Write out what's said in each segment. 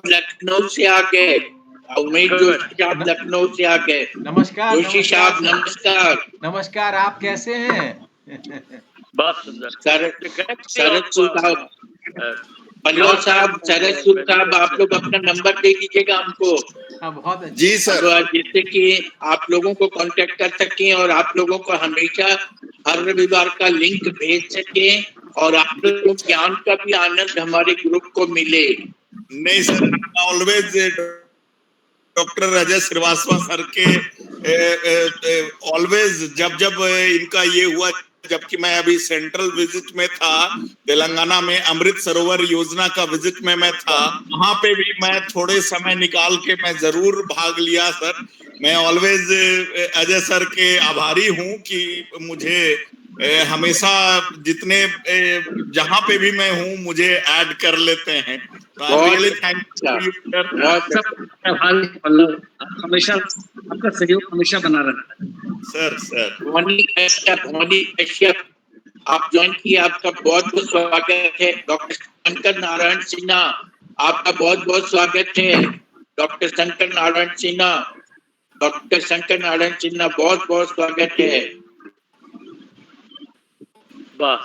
लखनऊ से आके उमेश जोशी साहब लखनऊ से आके। नमस्कार जोशी साहब नमस्कार। नमस्कार, आप कैसे हैं? बहुत सुंदर। शरद साहब, पलवा साहब, शरद साहब, आप लोग अपना नंबर दे दीजिएगा हमको। बहुत अच्छा। जी सर। जिससे कि आप लोगों को कांटेक्ट कर सकें और आप लोगों को हमेशा हर रविवार का लिंक भेज सकें और आप लोगों को ज्ञान का भी आनंद हमारे ग्रुप को मिले। नहीं sir, always doctor Ajay Srivastava sir के ऑलवेज जब इनका ये हुआ, जबकि मैं अभी सेंट्रल विजिट में था तेलंगाना में, अमृत सरोवर योजना का विजिट में मैं था, वहां पे भी मैं थोड़े समय निकाल के मैं जरूर भाग लिया सर। मैं ऑलवेज अजय सर के आभारी हूं कि मुझे हमेशा जितने जहां पे भी मैं हूं मुझे ऐड कर लेते हैं। Really thank you sir. हमेशा आपका सहयोग हमेशा बना रहता है सर। भवानी कश्यप आप ज्वाइन किए, आपका बहुत बहुत स्वागत है। डॉक्टर शंकर नारायण सिन्हा आपका बहुत बहुत स्वागत है। डॉक्टर शंकर नारायण सिन्हा, डॉक्टर शंकर नारायण सिन्हा बहुत बहुत स्वागत है। वाह।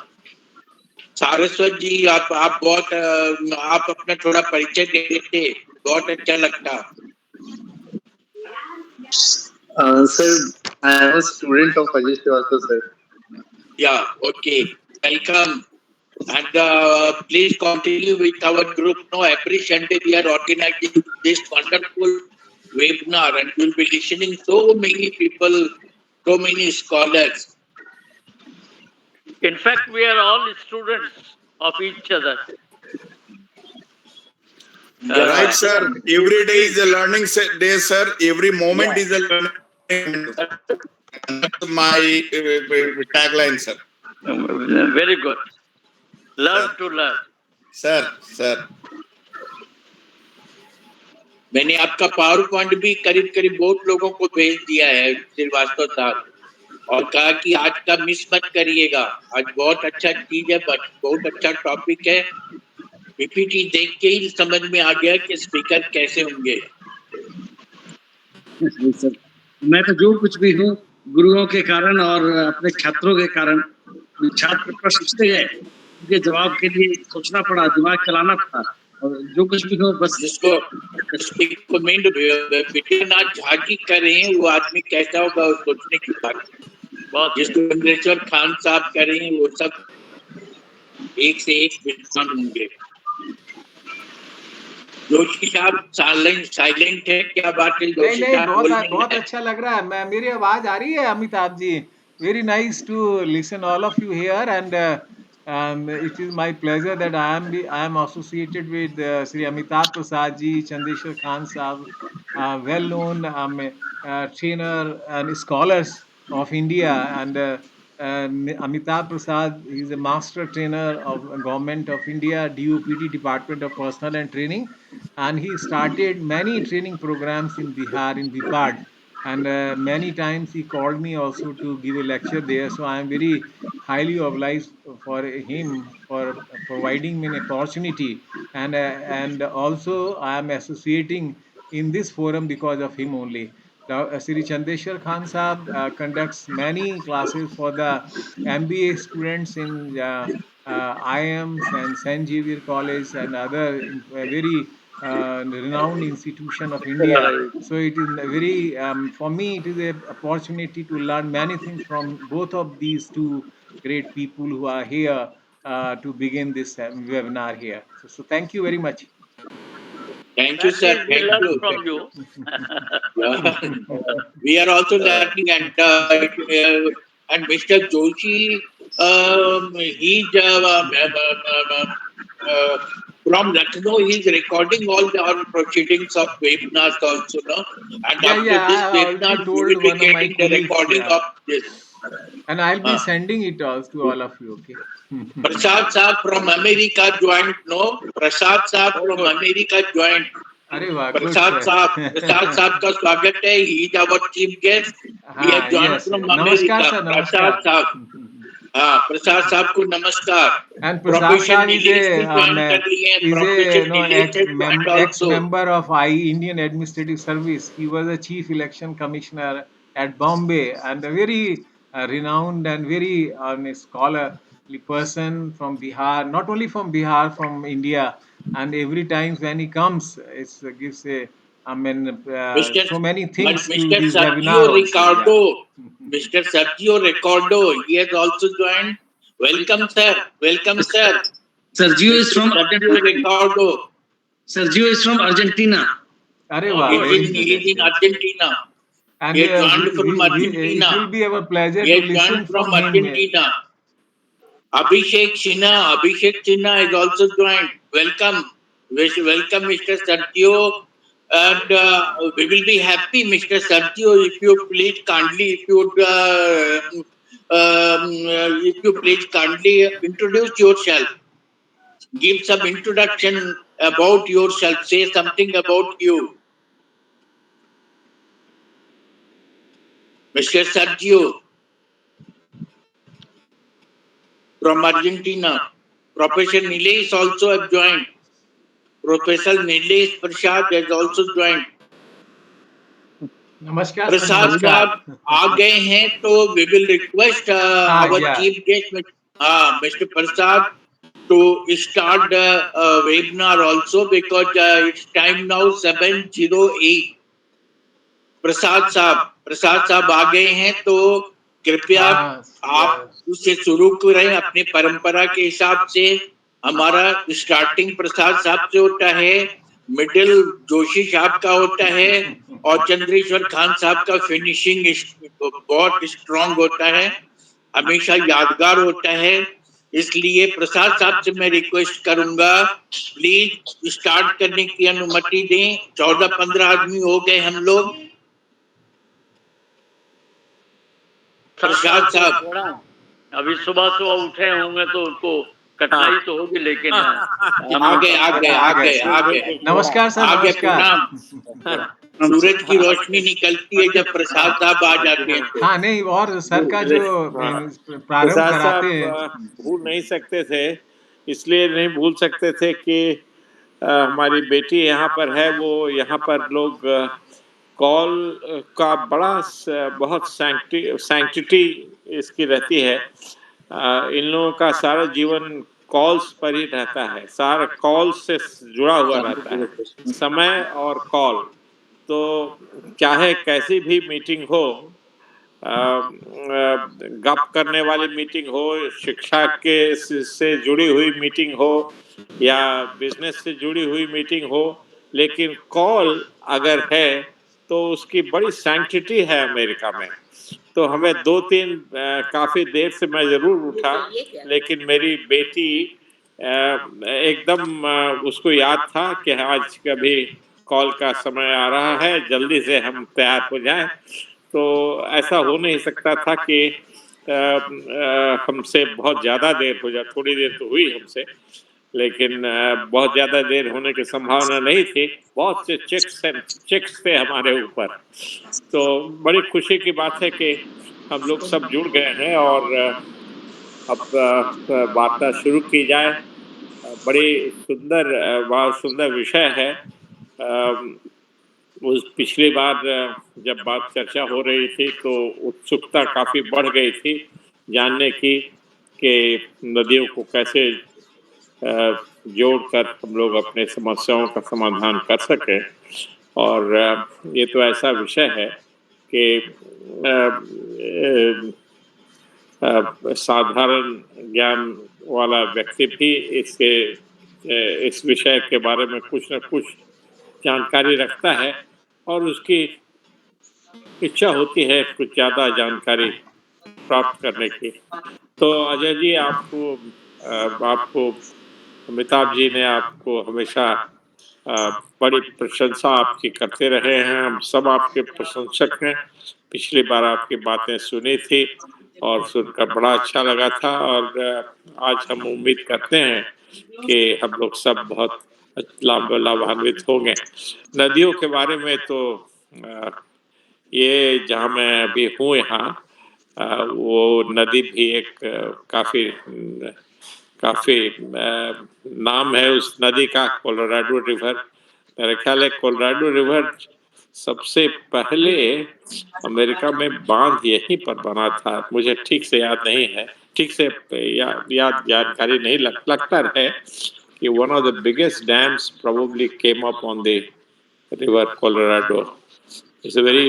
सारस्वत जी आप बहुत आप अपना थोड़ा परिचय दे देते, बहुत अच्छा लगता। Sir, I am a student of Ajay Srivastava, sir. Yeah, okay. Welcome. And please continue with our group. No, every Sunday we are organizing this wonderful webinar and we will be listening so many people, so many scholars. In fact, we are all students of each other. Right, sir. Every day is a learning day, sir. Every moment is a learning. That's my tagline, sir. Very good. Learn to learn. Sir. मैंने आपका power point भी करीब बहुत लोगों को भेज दिया है श्रीवास्तव साहब, और कहा कि आज का मिस मत करिएगा। आज बहुत अच्छा चीज है, बहुत अच्छा टॉपिक है। पीपीटी देख के ही समझ में आ गया कि स्पीकर कैसे होंगे। मैं तो जो कुछ भी हूँ गुरुओं के कारण और अपने छात्रों के कारण। छात्र प्रश्न गए, उनके जवाब के लिए सोचना पड़ा, दिमाग चलाना पड़ा, और जो कुछ भी हो बस जिसको कमेंट विद्यानाथ झा जी कर रहे हैं वो आदमी कैसा होगा वो सोचने की बात। जिसको चंद्रेश्वर खान साहब कर रहे हैं वो सब एक से एक विद्वान होंगे। जोशी साहब साइलेंट है, क्या बात है? नहीं, बहुत अच्छा लग रहा है। मेरी आवाज आ रही है Amitabh ji? Very nice to listen all of you here and It is my pleasure that I am associated with Sri Amitabh Prasad ji, Chandeshwar Khan Sahab, well-known trainer and scholars of India, and Amitabh Prasad is a master trainer of Government of India, DoPT, Department of Personnel and Training, and he started many training programs in Bihar, in Bipad, and many times he called me also to give a lecture there. So I am very highly obliged for him for providing me an opportunity, and also I am associating in this forum because of him only. Now, Sri Chandeshwar Khan Sahab conducts many classes for the MBA students in IIMs and St. Xavier College and other very renowned institution of India. Right. So it is a very, for me, it is a opportunity to learn many things from both of these two great people who are here to begin this webinar here. So thank you very much. Thank you, At sir. least we Thank learn you. from you. Yeah. We are also learning, and Mr. Joshi, he's from Lucknow. He's recording all our proceedings of webinars also, no? And Yeah, after yeah, this I webinar, already you told will be one of my getting the colleagues, recording yeah, of this. and I'll be Uh, sending it also to all of you. Okay. Prasad Saab from America joined. No, Prasad Saab Very from good. America joined. अरे वाह, good प्रसाद sir. साहब का स्वागत है. He is our chief guest. He has हाँ, joined yes, from नमस्कार America. sir, प्रसाद नमस्कार. साहब, हाँ, प्रसाद साहब को नमस्कार. And Prasad profession Saab Nilesh भी ज्वाइन कर लिए हैं. Profession Nilesh has joined also. ex-member of Indian Administrative Service. He was a chief election commissioner at Bombay and a very renowned and very scholarly person from Bihar. Not only from Bihar, from India. And every time when he comes, it gives a, Mr. so many things to Mr. this Sergio webinar also. Yeah. Ricardo. Mr. Sergio Ricardo. He has also joined. Welcome, sir. Welcome, sir. Sergio is Mr. from Sergio Ricardo. Sergio is from Argentina. अरे वाह, He's very in, good. he's in Argentina. And He has joined from it Argentina. will be our pleasure He to has listen joined from from him. Argentina. Abhishek Sinha is also joined. Welcome. Welcome, Mr. Sergio. And we will be happy, Mr. Sergio, if you please kindly, if you please kindly introduce yourself. Give some introduction about yourself. Say something about you. Mr. Sergio from Argentina. Professor Nilesh also have joined. Professor Nilesh Prasad has also joined. नमस्कार sir, प्रसाद नमस्कार. साहब आ गए हैं तो we will request our yeah. chief guest, Mr. Prasad, to start the webinar also because it's time now 7:08. प्रसाद साहब आ गए हैं तो कृपया आप उससे शुरू करें अपनी परंपरा के हिसाब से. हमारा स्टार्टिंग प्रसाद साहब से होता है, मिडिल जोशी साहब का होता है और चंद्रेश्वर खान साहब का फिनिशिंग बहुत स्ट्रांग होता है, हमेशा यादगार होता है. इसलिए प्रसाद साहब से मैं रिक्वेस्ट करूंगा प्लीज स्टार्ट करने की अनुमति दें. 14-15 आदमी हो गए हम लोग. प्रसाद साहब अभी सुबह उठे होंगे तो उनको कठिनाई तो होगी, लेकिन आ गए. नमस्कार सर, नमस्कार. सूरज की रोशनी निकलती है जब प्रसाद साहब आ जाते हैं. हाँ नहीं, और सर का जो प्रारंभ कराते हैं, भूल नहीं सकते थे, इसलिए नहीं भूल सकते थे कि हमारी बेटी यहाँ पर है. वो यहाँ पर लोग कॉल का बहुत सैंक्टिटी इसकी रहती है. इन लोगों का सारा जीवन कॉल्स पर ही रहता है, सारा कॉल्स से जुड़ा हुआ रहता है, समय और कॉल. तो चाहे कैसी भी मीटिंग हो, गप करने वाली मीटिंग हो, शिक्षा के से जुड़ी हुई मीटिंग हो या बिजनेस से जुड़ी हुई मीटिंग हो, लेकिन कॉल अगर है तो उसकी बड़ी सैंक्टिटी है अमेरिका में। तो हमें 2-3 काफ़ी देर से मैं ज़रूर उठा, लेकिन मेरी बेटी एकदम उसको याद था कि आज कभी कॉल का समय आ रहा है, जल्दी से हम तैयार हो जाएं। तो ऐसा हो नहीं सकता था कि हमसे बहुत ज़्यादा देर हो जाए। थोड़ी देर तो हुई हमसे, लेकिन बहुत ज़्यादा देर होने की संभावना नहीं थी। बहुत से चेक्स थे हमारे ऊपर। तो बड़ी खुशी की बात है कि हम लोग सब जुड़ गए हैं और अब वार्ता शुरू की जाए। बड़ी सुंदर बहुत सुंदर विषय है। उस पिछली बार जब बात चर्चा हो रही थी तो उत्सुकता काफ़ी बढ़ गई थी जानने की कि नदियों को कैसे जोड़कर हम लोग अपने समस्याओं का समाधान कर सकें। और ये तो ऐसा विषय है कि साधारण ज्ञान वाला व्यक्ति भी इस विषय के बारे में कुछ न कुछ जानकारी रखता है और उसकी इच्छा होती है कुछ ज़्यादा जानकारी प्राप्त करने की। तो अजय जी, आपको अमिताभ जी ने आपको हमेशा बड़ी प्रशंसा आपकी करते रहे हैं। हम सब आपके प्रशंसक हैं। पिछली बार आपकी बातें सुनी थी और सुनकर बड़ा अच्छा लगा था और आज हम उम्मीद करते हैं कि हम लोग सब बहुत लाभान्वित होंगे। नदियों के बारे में तो ये जहाँ मैं अभी हूँ यहाँ वो नदी भी एक काफ़ी नाम है उस नदी का, कोलोराडो रिवर। मेरा ख्याल है कोलोराडो रिवर सबसे पहले अमेरिका में बांध यहीं पर बना था। मुझे ठीक से याद नहीं है, ठीक से याद जानकारी नहीं लगता है कि one of the biggest dams probably came up on the river Colorado. It's a very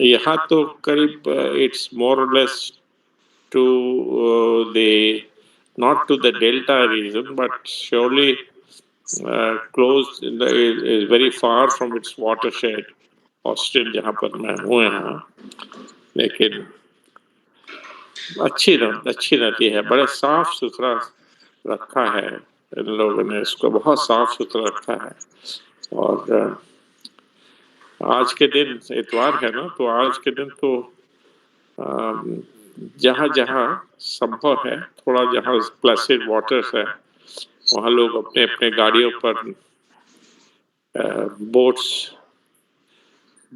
यहाँ तो करीब इट्स मोर और less to the not to the delta region, but surely close is very far from its watershed, Austin जहाँ पर मैं हूँ यहाँ। लेकिन अच्छी नदी है, बड़े साफ सुथरा रखा है इन लोगों ने, इसको बहुत साफ सुथरा रखा है। और आज के दिन इतवार है ना, तो आज के दिन तो जहाँ जहाँ संभव है, थोड़ा जहाँ प्लेसिड वाटर्स है, वहाँ लोग अपने अपने गाड़ियों पर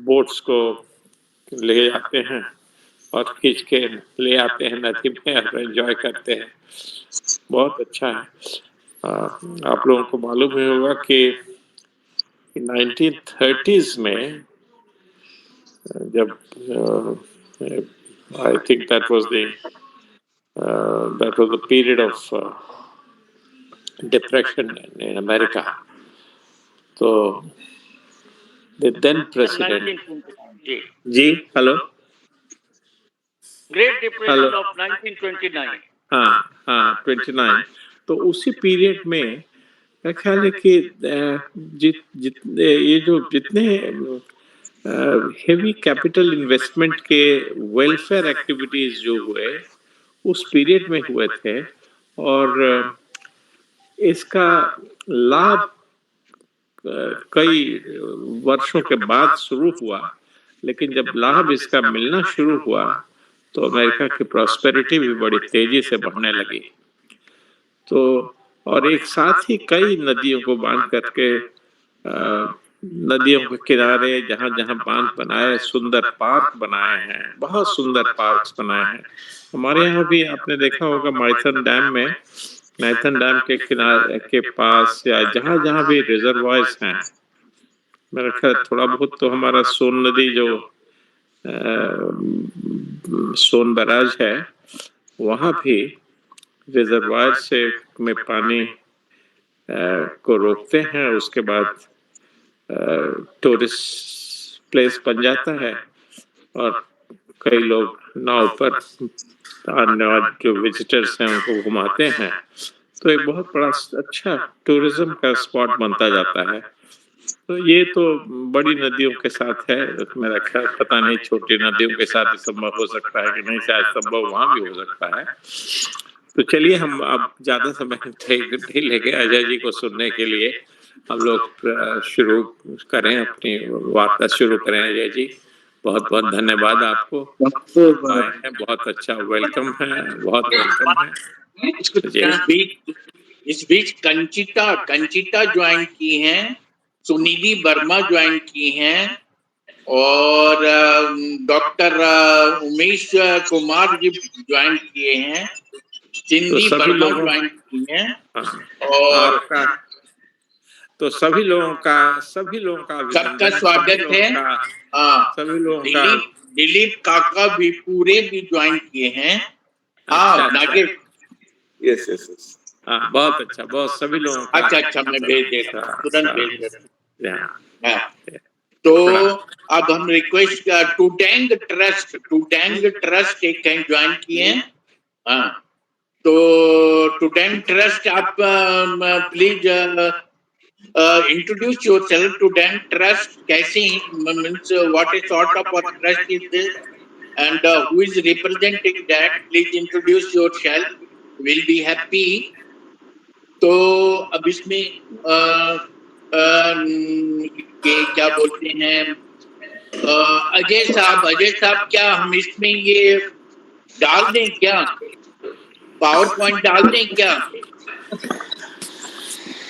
बोट्स को ले जाते हैं और खींच के ले आते हैं नदी में और एंजॉय करते हैं। बहुत अच्छा है। आप लोगों को मालूम ही होगा कि 1930s में जब I think that was the period of depression in America. So the then president, जी हेलो, ग्रेट डिप्रेशन ऑफ 1929। हाँ 29। तो उसी पीरियड में मेरा ख्याल है कि जितने हेवी कैपिटल इन्वेस्टमेंट के वेलफेयर एक्टिविटीज जो हुए उस पीरियड में हुए थे और इसका लाभ कई वर्षों के बाद शुरू हुआ। लेकिन जब लाभ इसका मिलना शुरू हुआ तो अमेरिका की प्रॉस्पेरिटी भी बड़ी तेजी से बढ़ने लगी। तो और एक साथ ही कई नदियों को बांध करके नदियों के किनारे जहाँ जहाँ बांध बनाए, सुंदर पार्क बनाए हैं, बहुत सुंदर पार्क्स बनाए हैं। हमारे यहाँ भी आपने देखा होगा मैथन डैम के किनारे के पास या जहाँ जहाँ भी रिजर्वायर्स हैं, मेरा ख्याल थोड़ा बहुत तो हमारा सोन नदी जो सोन बैराज है वहाँ भी रिजर्वायर से में पानी को रोकते हैं। उसके बाद टूरिस्ट प्लेस बन जाता है और कई लोग नाव पर आने वाले जो विजिटर्स हैं उनको घुमाते हैं। तो एक बहुत बड़ा अच्छा टूरिज्म का स्पॉट बनता जाता है। तो ये तो बड़ी नदियों के साथ है, मेरा ख्याल पता नहीं छोटी नदियों के साथ संभव हो सकता है कि नहीं, शायद संभव वहां भी हो सकता है। तो चलिए हम अब ज्यादा समय नहीं लेंगे अजय जी को सुनने के लिए, हम लोग शुरू करें, अपनी वार्ता शुरू करें। अजय जी बहुत बहुत धन्यवाद आपको, आए हैं, बहुत अच्छा वेलकम है, बहुत वेलकम है। इस बीच कंचिता ज्वाइन की हैं, सुनिधि वर्मा ज्वाइन की हैं, और डॉक्टर उमेश कुमार जी ज्वाइन किए हैं, सिंधी वर्मा ज्वाइन की हैं, और तो सभी लोगों का सबका स्वागत है। सभी लोगों का दिलीप काका भी पूरे भी ज्वाइन किए हैं। हाँ नागेश, यस यस यस, हाँ बहुत अच्छा, बहुत सभी लोगों का अच्छा मैं भेज देता हूँ, तुरंत भेज देता हूँ। तो अब हम रिक्वेस्ट टूडेंग ट्रस्ट एक ज्वाइन किए हैं। हाँ, तो टूडेंग ट्रस्ट आप please introduce yourself to Dan Trust. कैसे means what is sort of a trust is this, and who is representing that? Please introduce yourself. We'll be happy. तो अब इसमें क्या बोलते हैं अजय साहब क्या हम इसमें ये डाल दें क्या, पावर पॉइंट डाल दें क्या?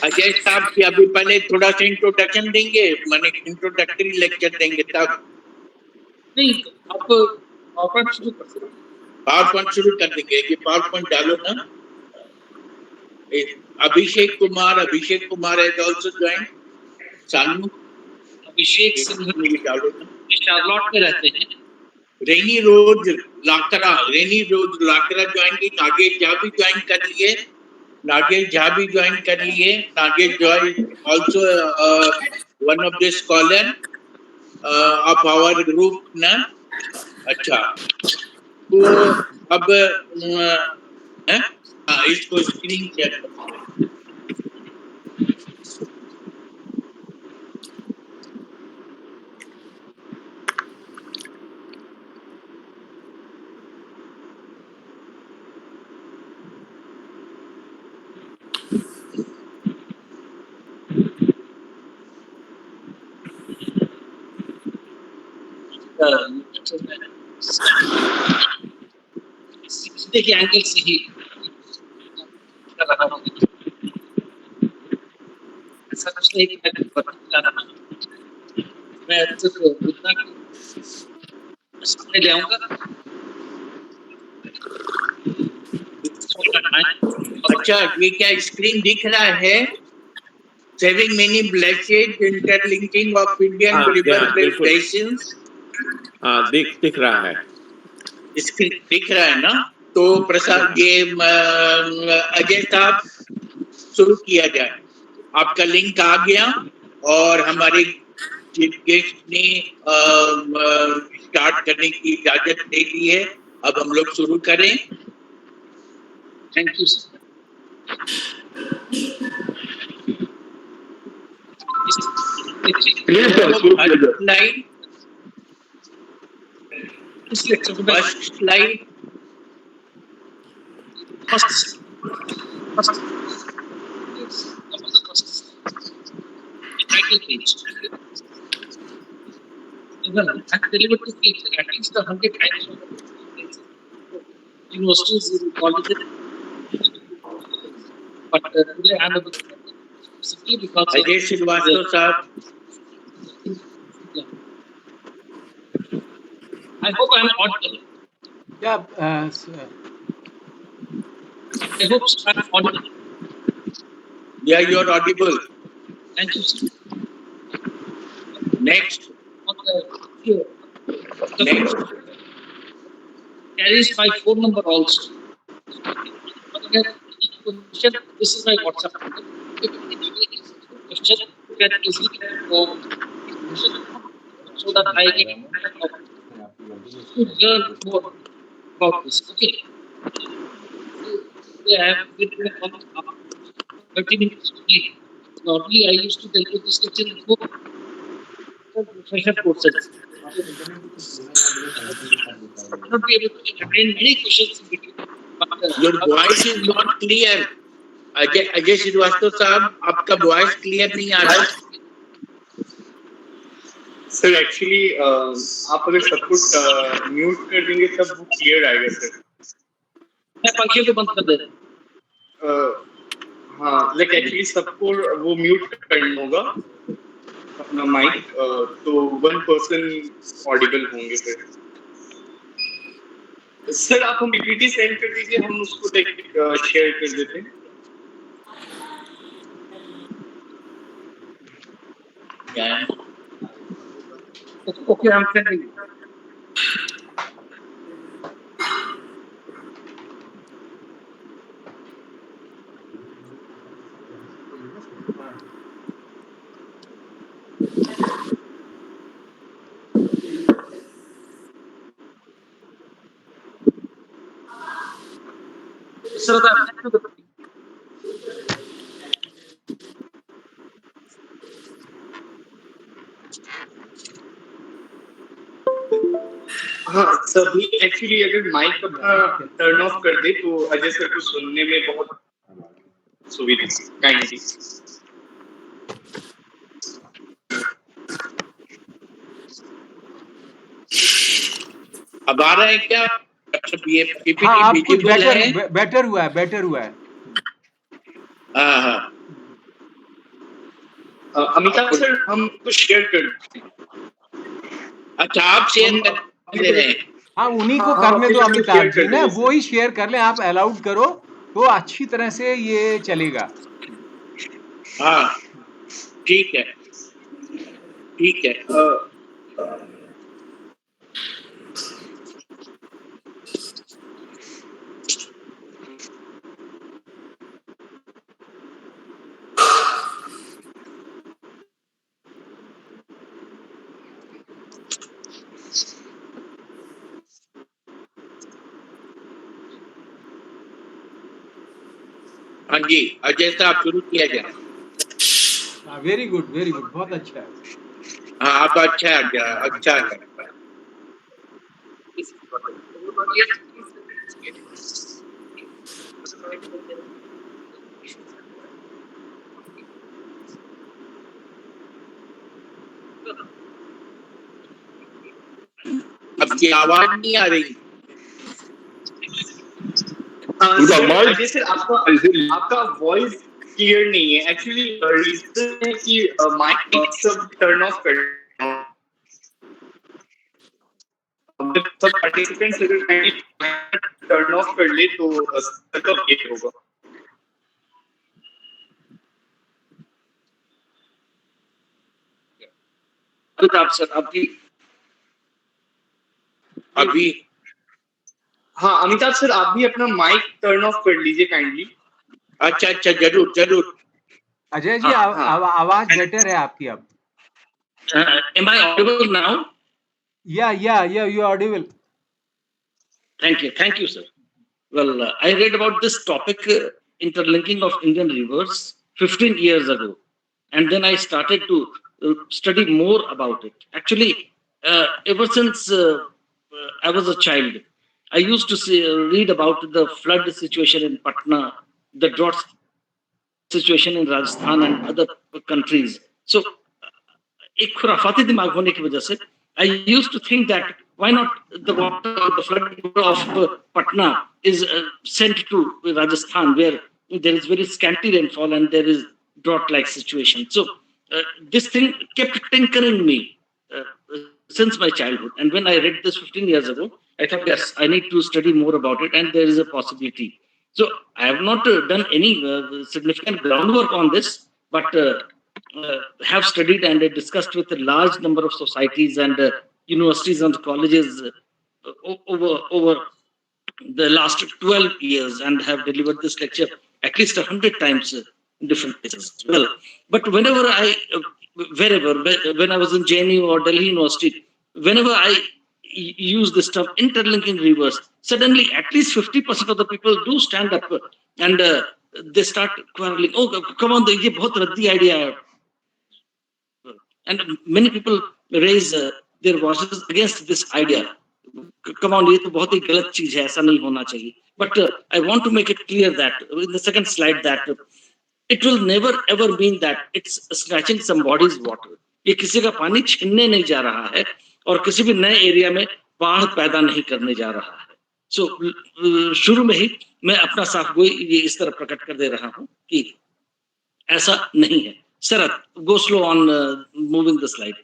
अजय साहब की अभी पहले थोड़ा सा इंट्रोडक्शन देंगे, माने इंट्रोडक्टरी लेक्चर देंगे तब नहीं, आप पावर पॉइंट शुरू कर देंगे कि पावर पॉइंट डालो ना। अभिषेक कुमार है ऑल्सो ज्वाइन। सानू अभिषेक सिंह डालो ना, शार्लॉट में रहते हैं। रेनी रोज लाकरा ज्वाइन की, नागेश झा भी ज्वाइन कर लिए, Nagesh Joy also one of the scholar of our group ना। अच्छा, तो अब इसको स्क्रीन शेयर सीधे के एंगल से ही कर रहा हूँ, ऐसा कुछ नहीं कि मैं बता रहा हूँ। मैं मुद्दा सामने ले आऊंगा। अच्छा, ये क्या स्क्रीन दिख रहा है? Saving many blessed interlinking of Indian river basins। हाँ दिख रहा है, स्क्रीन दिख रहा है ना? तो प्रसाद ये अजय साहब शुरू किया जाए। आपका लिंक आ गया और हमारे चीफ गेस्ट ने स्टार्ट करने की इजाजत दे दी है। अब हम लोग शुरू करें। Thank you sir. First slide title page. Even at derivative page, at least 100 times universities will call it. But today I am a bit simply because Ajay Srivastava sir. I hope I am audible. Yeah, I hope I am audible. Yeah, you are audible. Thank you, sir. Next. Next. Carries my phone number also. This is my WhatsApp number. If question, you can easily go so that I can learn more about this. Okay. I have written a 30 minutes only. Normally, I used to deliver this lecture before refresher courses. Not be able to entertain many questions in between. Your voice is not clear. Ajay Srivastava साहब, आपका voice clear नहीं आ रहा। Sir actually आप अगर सब कुछ mute कर देंगे तब वो क्लियर आएगा सर। मैं पंखे को बंद कर दे। हाँ, लाइक एक्चुअली सबको वो म्यूट करना होगा अपना माइक, तो 1 पर्सन ऑडिबल होंगे सर। सर आप हम पीपीटी सेंड कर दीजिए, हम उसको शेयर कर देते हैं। Okay, I'm sending it. Sir, हाँ सभी एक्चुअली अगर माइक अपना टर्न ऑफ कर दे तो अजय सर को सुनने में बहुत सुविधा काइंडली। अब आ रहा है क्या? ये पीपीटी हाँ, अब कुछ विजिबल है? बेटर हुआ है, बेटर हुआ है। हाँ हाँ, अमिताभ सर हम कुछ शेयर कर देते हैं। अच्छा आप शेयर कर ले रहे हैं? हाँ, उन्हीं को करने दो अमिताभ जी ना, वो ही शेयर कर लें, आप अलाउड करो तो अच्छी तरह से ये चलेगा। हाँ ठीक है, ठीक है। हाँ जी, अजय साहब शुरू किया जाए। वेरी गुड, बहुत अच्छा है। हाँ आप अच्छा है, अच्छा है। आपकी आवाज नहीं आ रही। अजय सर आपका वॉइस क्लियर नहीं है। एक्चुअली रीजन है कि माइक सब टर्न ऑफ कर सब पार्टिसिपेंट्स अगर टर्न ऑफ कर ले तो सबका वेट होगा। अमिताभ सर अभी हाँ अमिताभ सर आप भी अपना माइक टर्न ऑफ कर लीजिए काइंडली। अच्छा अच्छा, जरूर जरूर। अजय जी आवाज बेटर है आपकी अब। Am I audible now? Yeah, you are audible. Thank you, sir. Well, I read about this topic, interlinking of Indian rivers, 15 years ago, and then I started to study more about it. Actually, ever since I was a child, I used to read about the flood situation in Patna, the drought situation in Rajasthan and other countries. So, एक खुराफाती दिमाग होने की वजह से I used to think that why not the water, the flood of Patna is sent to Rajasthan, where there is very scanty rainfall and there is drought-like situation. So this thing kept tinkering me since my childhood. And when I read this 15 years ago, I thought, yes, I need to study more about it, and there is a possibility. So I have not done any significant groundwork on this, but have studied and discussed with a large number of societies and universities and colleges over the last 12 years, and have delivered this lecture at least 100 times in different places as well. But whenever when I was in JNU or Delhi University, whenever I use this term interlinking rivers, suddenly at least 50% of the people do stand up and they start quarreling. Oh, come on, ये बहुत रद्दी idea है. And many people raise their voices against this idea. Come on, ये तो बहुत ही गलत चीज है, ऐसा नहीं होना चाहिए. But I want to make it clear that in the second slide that it will never ever mean that it's snatching somebody's water. ये किसी का पानी छीनने नहीं जा रहा है और किसी भी नए एरिया में बाढ़ पैदा नहीं करने जा रहा है. So शुरू में ही मैं अपना साफ गोई ये इस तरह प्रकट कर दे रहा हूं कि ऐसा नहीं है. Sarath, go slow on moving the slide.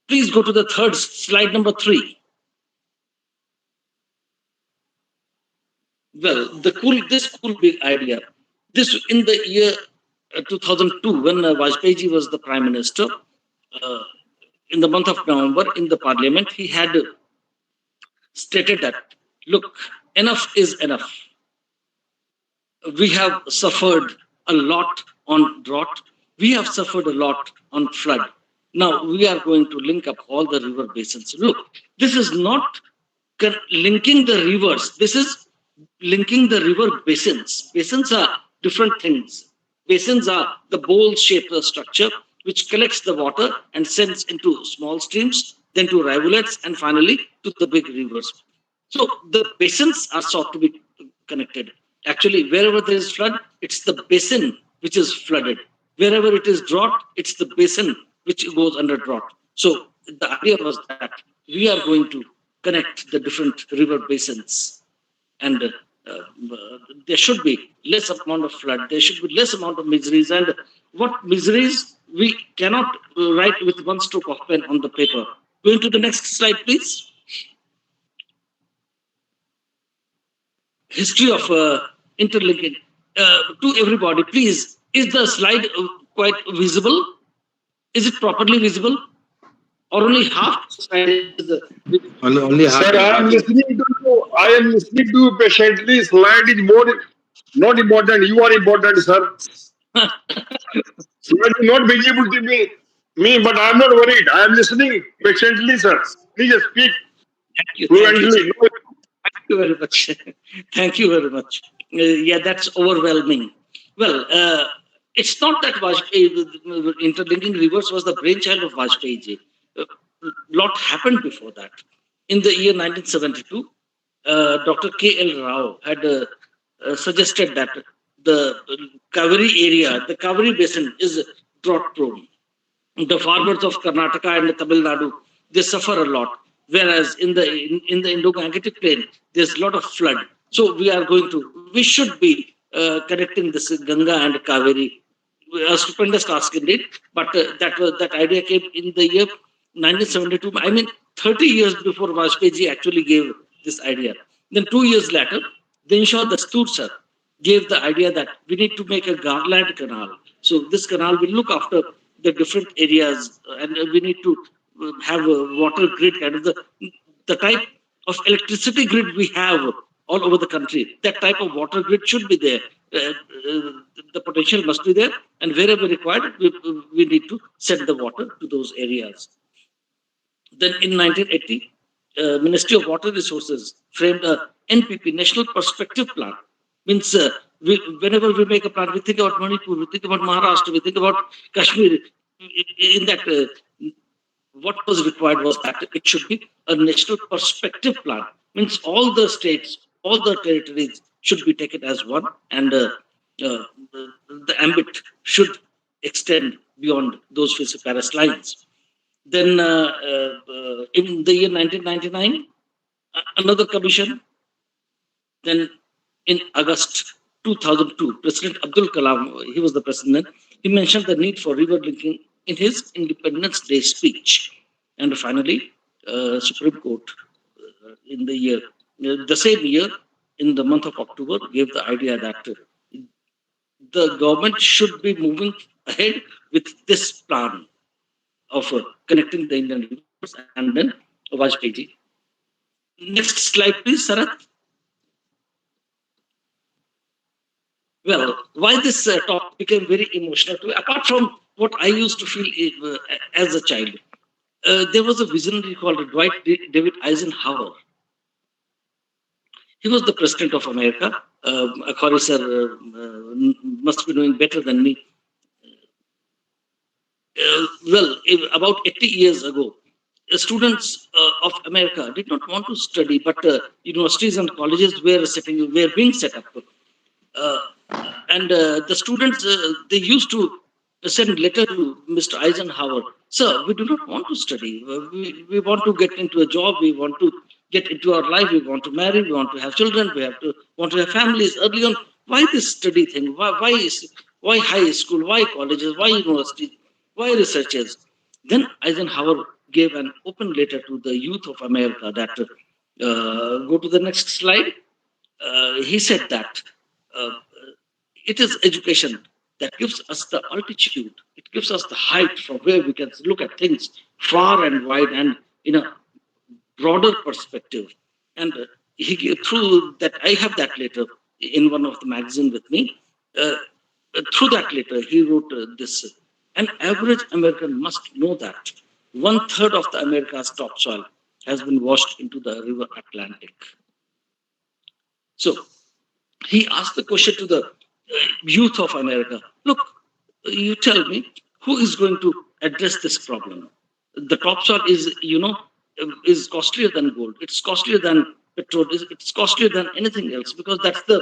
Please go to the third slide, number 3. Well, this cool big idea. This in the year 2002, when Vajpayee ji was the Prime Minister, in the month of November in the Parliament, he had stated that, look, enough is enough. We have suffered a lot on drought. We have suffered a lot on flood. Now we are going to link up all the river basins. Look, this is not linking the rivers. This is linking the river basins. Basins are different things. Basins are the bowl-shaped structure which collects the water and sends into small streams, then to rivulets, and finally to the big rivers. So the basins are sought to be connected. Actually, wherever there is flood, it's the basin which is flooded. Wherever it is drought, it's the basin which goes under drought. So the idea was that we are going to connect the different river basins, and there should be less amount of flood. There should be less amount of miseries. And what miseries we cannot write with one stroke of pen on the paper. Going to the next slide, please. History of interlinking. To everybody, please, is the slide quite visible? Is it properly visible? Or only half the slide is only half. Sir, I am listening to you. I am listening to you patiently. Slide is more not important. You are important, sir. Slide is not visible to me, but I am not worried. I am listening patiently, sir. Please speak fluently. Thank you very much. Thank you very much. Yeah, that's overwhelming. Well, it's not that Vajpayee, interlinking rivers was the brainchild of Vajpayee ji. Lot happened before that. In the year 1972, Dr. K.L. Rao had suggested that the Kaveri area, the Kaveri basin, is drought prone. The farmers of Karnataka and Tamil Nadu, they suffer a lot. Whereas in the Indo-Gangetic plain, there's a lot of flood. So we should be connecting this Ganga and Kaveri. A stupendous task indeed. But that idea came in the year 1972. I mean, 30 years before Vajpayee ji actually gave this idea. Then 2 years later, Dinshaw Dastoor sir gave the idea that we need to make a garland canal. So this canal will look after the different areas, and we need to have a water grid, kind of the type of electricity grid we have all over the country. That type of water grid should be there. The potential must be there, and wherever required, we need to send the water to those areas. Then in 1980, Ministry of Water Resources framed a NPP, National Perspective Plan. Means whenever we make a plan, we think about Manipur, we think about Maharashtra, we think about Kashmir. In that, what was required was that it should be a national perspective plan. Means all the states, all the territories should be taken as one, and the ambit should extend beyond those Paris lines. Then in the year 1999, another commission. Then in August 2002, President Abdul Kalam, he was the president, he mentioned the need for river linking in his Independence Day speech. And finally, Supreme Court in the same year, in the month of October, gave the idea that the government should be moving ahead with this plan of connecting the Indian rivers, and then Vajpayee ji. Next slide, please, Sarath. Well, why this talk became very emotional to me, apart from what I used to feel as a child, there was a visionary called Dwight David Eisenhower. He was the president of America. Akhari sir must be knowing better than me. about 80 years ago, students of America did not want to study, but universities and colleges were being set up. Uh, and the students, they used to send letter to Mr. Eisenhower, sir, we do not want to study. We want to get into a job. We want to get into our life. We want to marry. We want to have children. Want to have families early on. Why this study thing? Why high school? Why colleges? Why universities? Why researchers? Then Eisenhower gave an open letter to the youth of America that, go to the next slide. He said that uh, it is education that gives us the altitude, it gives us the height from where we can look at things far and wide and in a broader perspective. And through that, I have that letter in one of the magazine with me. Uh, Through that letter, he wrote this: an average American must know that 1/3 of the America's topsoil has been washed into the river Atlantic. So he asked the question to the youth of America: look, you tell me, who is going to address this problem? The topsoil is costlier than gold. It's costlier than petrol. It's costlier than anything else, because that's the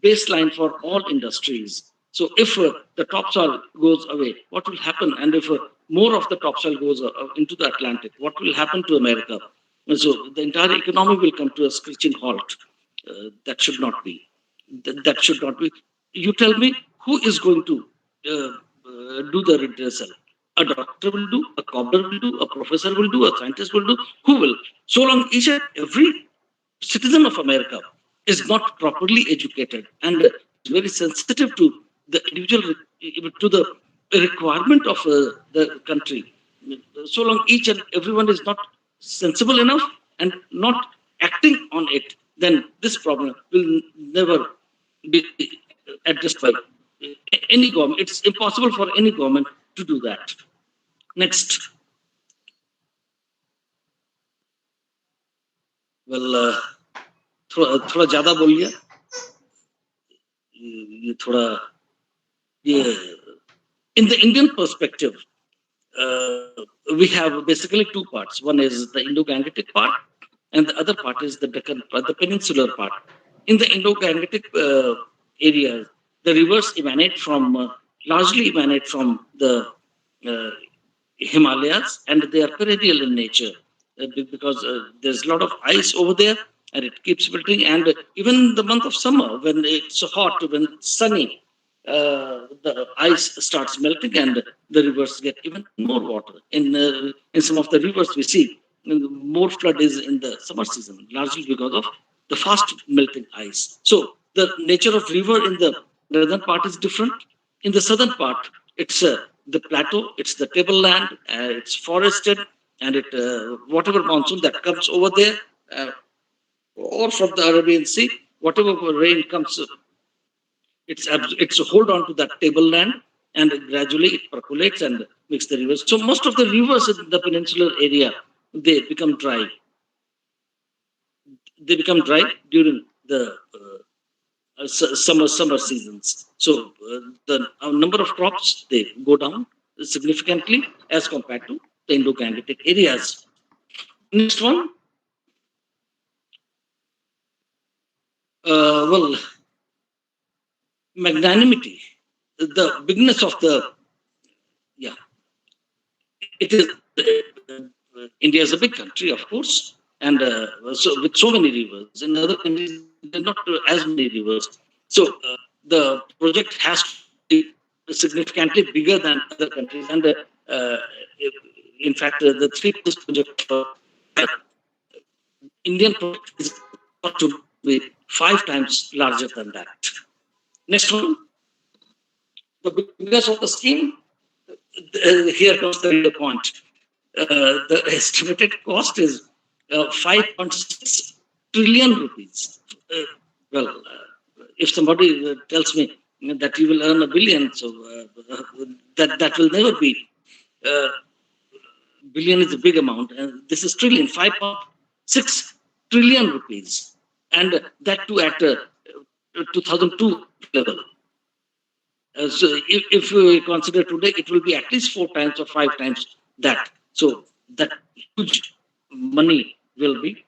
baseline for all industries. So if the topsoil goes away, what will happen? And if more of the topsoil goes into the Atlantic, what will happen to America? So the entire economy will come to a screeching halt. That should not be. That should not be. You tell me, who is going to do the redressal? A doctor will do, a cobbler will do, a professor will do, a scientist will do. Who will? So long each and every citizen of America is not properly educated and is very sensitive to the individual, to the requirement of the country. So long each and everyone is not sensible enough and not acting on it, then this problem will never be addressed by any government. It's impossible for any government to do that. Next. Well, थोड़ा ज़्यादा बोल लिया, ये थोड़ा in the Indian perspective, we have basically two parts. One is the Indo-Gangetic part, and the other part is the Deccan, the peninsular part. In the Indo-Gangetic area, the rivers largely emanate from the Himalayas, and they are perennial in nature because there's a lot of ice over there, and it keeps melting. And even in the month of summer, when it's hot, when it's sunny, the ice starts melting, and the rivers get even more water. In some of the rivers, we see more flood is in the summer season, largely because of the fast melting ice. So the nature of river in the northern part is different. In the southern part, it's the plateau, it's the tableland, it's forested, and whatever monsoon that comes over there, or from the Arabian Sea, whatever rain comes, it's a hold on to that tableland, and gradually it percolates and makes the rivers. So most of the rivers in the peninsular area, they become dry. They become dry during the summer seasons. So the number of crops, they go down significantly as compared to the Indo-Gangetic areas. Next one. Well, magnanimity, the bigness of the, it is, India is a big country, of course, and so with so many rivers. In other countries, there are not as many rivers. So the project has to be significantly bigger than other countries. And in fact, the three projects for Indian project is got to be 5 times larger than that. Next one. The biggest of the scheme, here comes the real point. The estimated cost is 5.6 trillion rupees. If somebody tells me that you will earn $1 billion, so that will never be. Billion is a big amount, and this is trillion, 5.6 trillion rupees, and that too at 2002 level. So if we consider today, it will be at least 4 times or 5 times that. So that huge money will be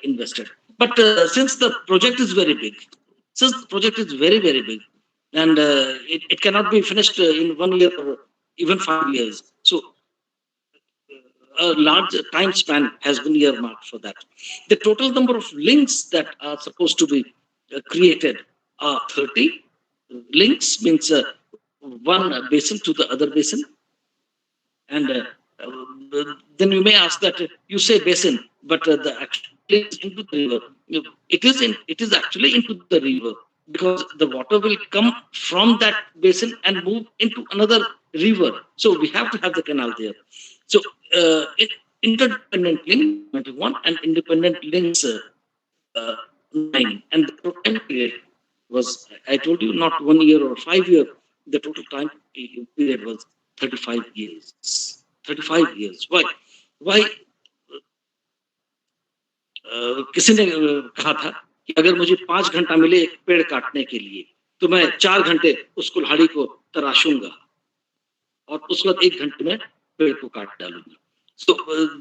invested. But since the project is very big, very big, and it cannot be finished in 1 year or even 5 years. So a large time span has been earmarked for that. The total number of links that are supposed to be created are 30. Links means one basin to the other basin. And then you may ask that you say basin, but the actually is into the river. It is actually into the river, because the water will come from that basin and move into another river. So we have to have the canal there. So interdependent link 21 and independent links 9. And the total period was, I told you, not 1 year or 5 years. The total time period was 35 years. 35 years. Why? किसी ने कहा था कि अगर मुझे 5 घंटा मिले एक पेड़ काटने के लिए, तो मैं 4 घंटे उस कुल्हाड़ी को तराशूंगा और उस वक्त 1 घंटे में पेड़ को काट डालूंगा. So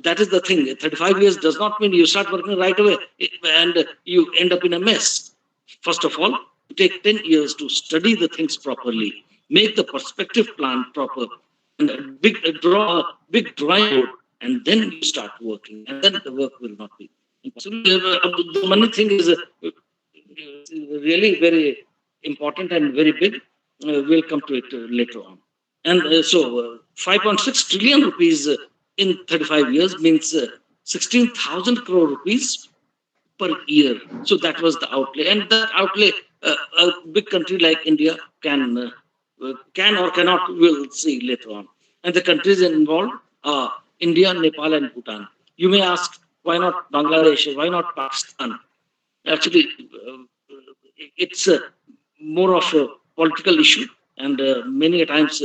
that is the thing. 35 years does not mean you start working right away and you end up in a mess. First of all, you take 10 years to study the things properly, make the perspective plan proper, and draw a big drawing board, and then you start working, and then the work will not be impossible. The money thing is really very important and very big. We'll come to it later on. And so 5.6 trillion rupees in 35 years means 16,000 crore rupees per year. So that was the outlay. And that outlay, a big country like India can or cannot, we'll see later on. And the countries involved are India, Nepal, and Bhutan. You may ask, why not Bangladesh? Why not Pakistan? Actually, it's more of a political issue, and many times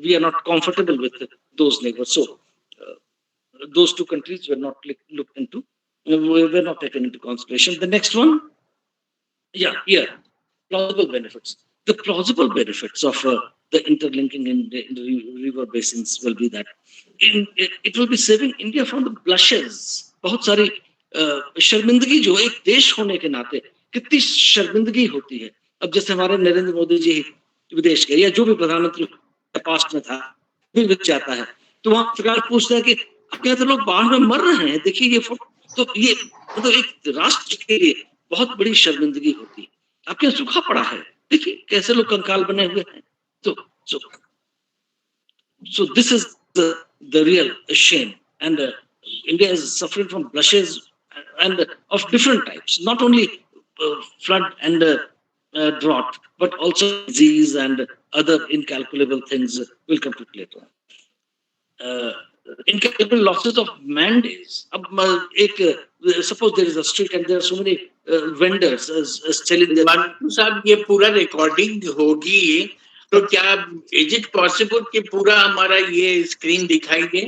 we are not comfortable with those neighbors. So those two countries were not looked into, were not taken into consideration. The next one, plausible benefits. The plausible benefits of the interlinking in the river basins will be that it will be saving India from the blushes. बहुत सारी शर्मिंदगी जो एक देश होने के नाते कितनी शर्मिंदगी होती है. अब जैसे हमारे नरेंद्र मोदी जी विदेश गए, या जो भी प्रधानमंत्री पास्ट में था भी जाता है, तो वहां सरकार पूछता है कि क्या तो लोग बाढ़ में मर रहे हैं, देखिए ये तो ये मतलब एक राष्ट्र के लिए बहुत बड़ी शर्मिंदगी होती है. आपके यहाँ सूखा पड़ा है, देखिए कैसे लोग कंकाल बने हुए हैं. So this is the real shame, and India is suffering from blushes and of different types, not only flood and drought, but also disease and other incalculable things. Will come to it later. Incalculable losses of man days. Suppose there is a street and there are so many vendors selling their. Mantu साहब, ये पूरा recording होगी, तो क्या is it possible कि पूरा हमारा ये स्क्रीन दिखाई दे?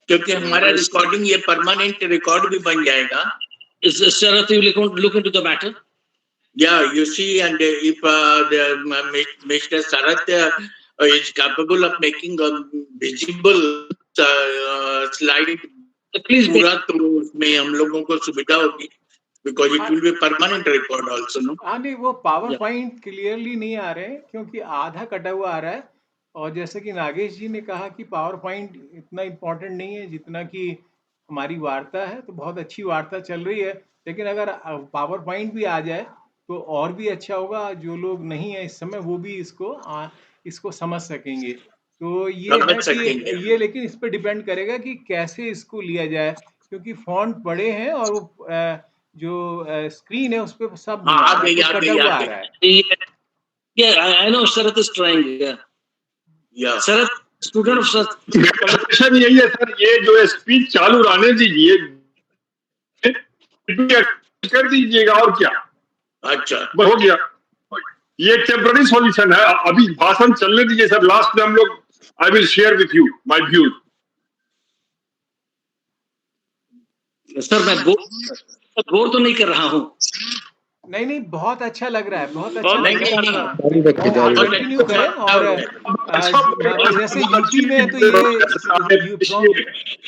क्योंकि हमारा रिकॉर्डिंग ये परमानेंट रिकॉर्ड भी बन जाएगा. Sharath, you look into the matter. Yeah, you see, and if Mr. Sharath is capable of making a visible slide, please पूरा तो उसमें हम लोगों को सुविधा होगी, because it will be permanent record also, no? हाँ नहीं, वो पावर पॉइंट क्लियरली नहीं आ रहे क्योंकि आधा कटा हुआ आ रहा है. और जैसे कि नागेश जी ने कहा कि पावर पॉइंट इतना इम्पोर्टेंट नहीं है जितना कि हमारी वार्ता है, तो बहुत अच्छी वार्ता चल रही है, लेकिन अगर पावर पॉइंट भी आ जाए तो और भी अच्छा होगा. जो लोग नहीं है इस समय वो भी इसको समझ सकेंगे. तो ये है कि ये, लेकिन इस पर डिपेंड करेगा कि कैसे इसको लिया जाए, क्योंकि फॉन्ट बड़े हैं और वो जो स्क्रीन है उस पे सब कटा हुआ आ रहा है. I know Sharath is trying. Yeah. Sharath, student of Sharath. Question यही है सर, ये जो स्पीच चालू रहने दीजिए, कर दीजिएगा और क्या. अच्छा, हो गया. ये टेम्पररी सॉल्यूशन है. अभी भाषण चलने दीजिए सर. लास्ट में हम लोग I will share with you my views. Sir मैं बोर तो नहीं कर रहा हूँ. नहीं नहीं, बहुत अच्छा लग रहा है, बहुत अच्छा बहुत लग नहीं रहा नहीं है नहीं, आपका। और आप बहुत कंटिन्यू अच्छा करें। और हो रहा है। जैसे यूपी में है तो ये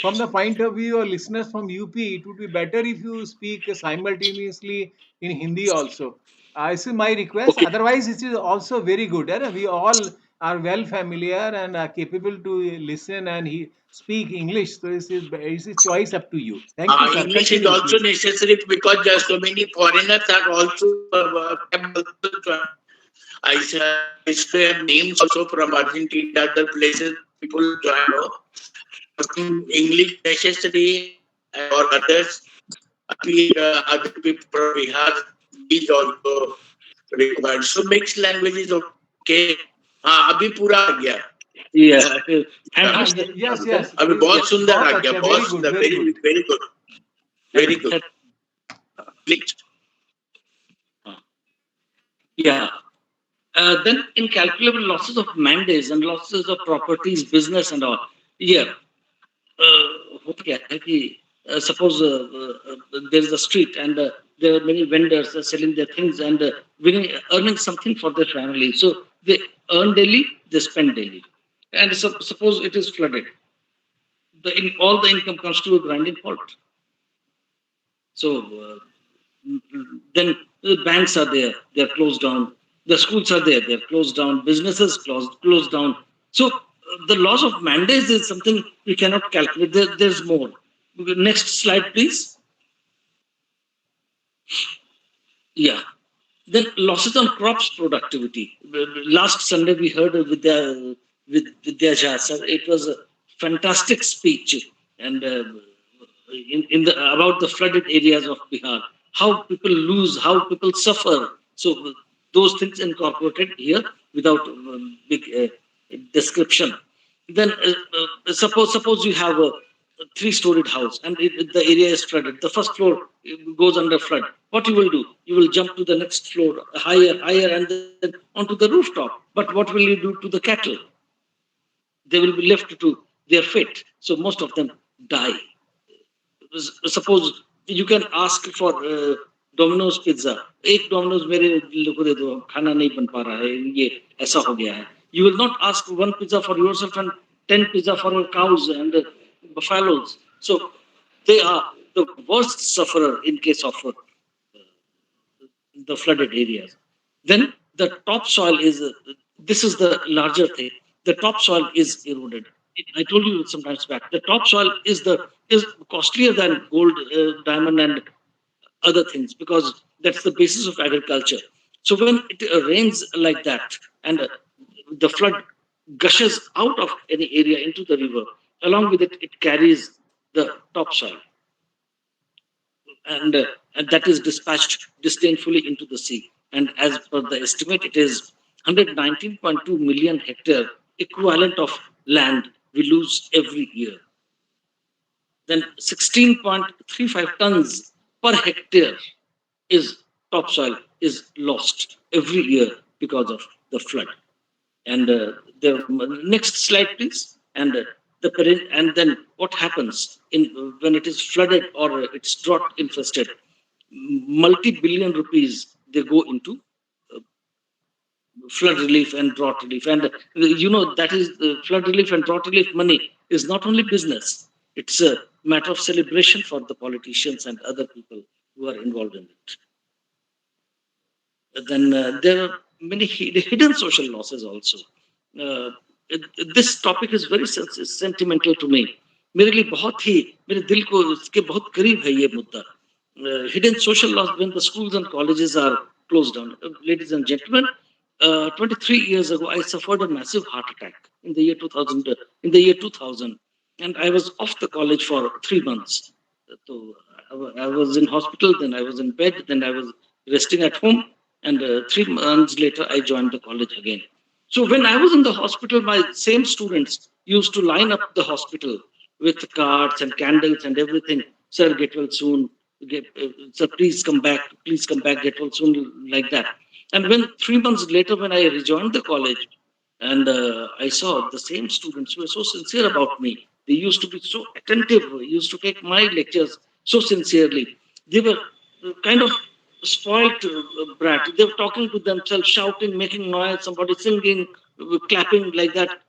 from the point of view of listeners from UP, it would be better if you speak simultaneously in Hindi also. This is my request. Okay. Otherwise, it is also very good. We all are well familiar and are capable to listen and speak English. So this is choice up to you. Thank you, sir. English is Continue, also please. necessary because there are so many foreigners are also have also joined. I used to have names also from Argentina, other places. People join. English necessary or others. Other people from Bihar is also required. So mixed language is okay. हाँ अभी पूरा आ गया. Yeah. Thank you, sir. Yes, yes. अभी Please. बहुत सुंदर बहुत आ गया. अच्छा, बहुत very good, सुंदर. very Very good. very good. Very good. Please. Yeah. Then incalculable losses of mandates and losses of properties, business and all. Yeah. होता क्या है कि suppose there is a street and there are many vendors selling their things and earning something for their family. So they earn daily, they spend daily. And suppose it is flooded. All the income comes to a grinding halt. So then the banks are there, they're closed down. The schools are there, they're closed down. Businesses closed down. So the loss of mandates is something we cannot calculate. There's more. Next slide, please. Yeah. Then losses on crops productivity. Last Sunday we heard with AJAY, sir. It was a fantastic speech, and in the about the flooded areas of Bihar, how people lose, how people suffer. So those things incorporated here without big description. Then suppose you have a three-storied house and the area is flooded. The first floor goes under flood. What you will do? You will jump to the next floor, higher, and then onto the rooftop. But what will you do to the cattle? They will be left to their fate. So most of them die. Suppose you can ask for Domino's pizza. एक Domino's मेरे को दे दो, खाना नहीं बन पा रहा है, ये ऐसा हो गया है. You will not ask one pizza for yourself and 10 pizza for your cows and buffaloes. So they are the worst sufferer in case of the flooded areas. Then the topsoil is, this is the larger thing. The topsoil is eroded. I told you sometimes back. The topsoil is costlier than gold, diamond, and other things because that's the basis of agriculture. So when it rains like that and the flood gushes out of any area into the river, along with it, it carries the topsoil and that is dispatched disdainfully into the sea. And as per the estimate, it is 119.2 million hectare equivalent of land we lose every year. Then 16.35 tons per hectare is topsoil is lost every year because of the flood. And the next slide, please. And and then what happens in when it is flooded or it's drought infested? Multi-billion rupees they go into flood relief and drought relief. And that is flood relief and drought relief money is not only business; it's a matter of celebration for the politicians and other people who are involved in it. Then there are many hidden social losses also. Uh, this topic is very sentimental to me. मेरे लिए बहुत ही मेरे दिल को इसके बहुत करीब है ये मुद्दा. Hidden social loss when the schools and colleges are closed down. Ladies and gentlemen, 23 years ago, I suffered a massive heart attack in the year 2000, and I was off the college for 3 months. So I was in hospital, then I was in bed, then I was resting at home, and 3 months later, I joined the college again. So when I was in the hospital, my same students used to line up the hospital with cards and candles and everything. Sir, get well soon. Sir, please come back, get well soon, like that. And when 3 months later, when I rejoined the college, and I saw the same students who were so sincere about me. They used to be so attentive, used to take my lectures so sincerely. They were kind of spoiled brat. They were talking to themselves, shouting, making noise, somebody singing, clapping like that,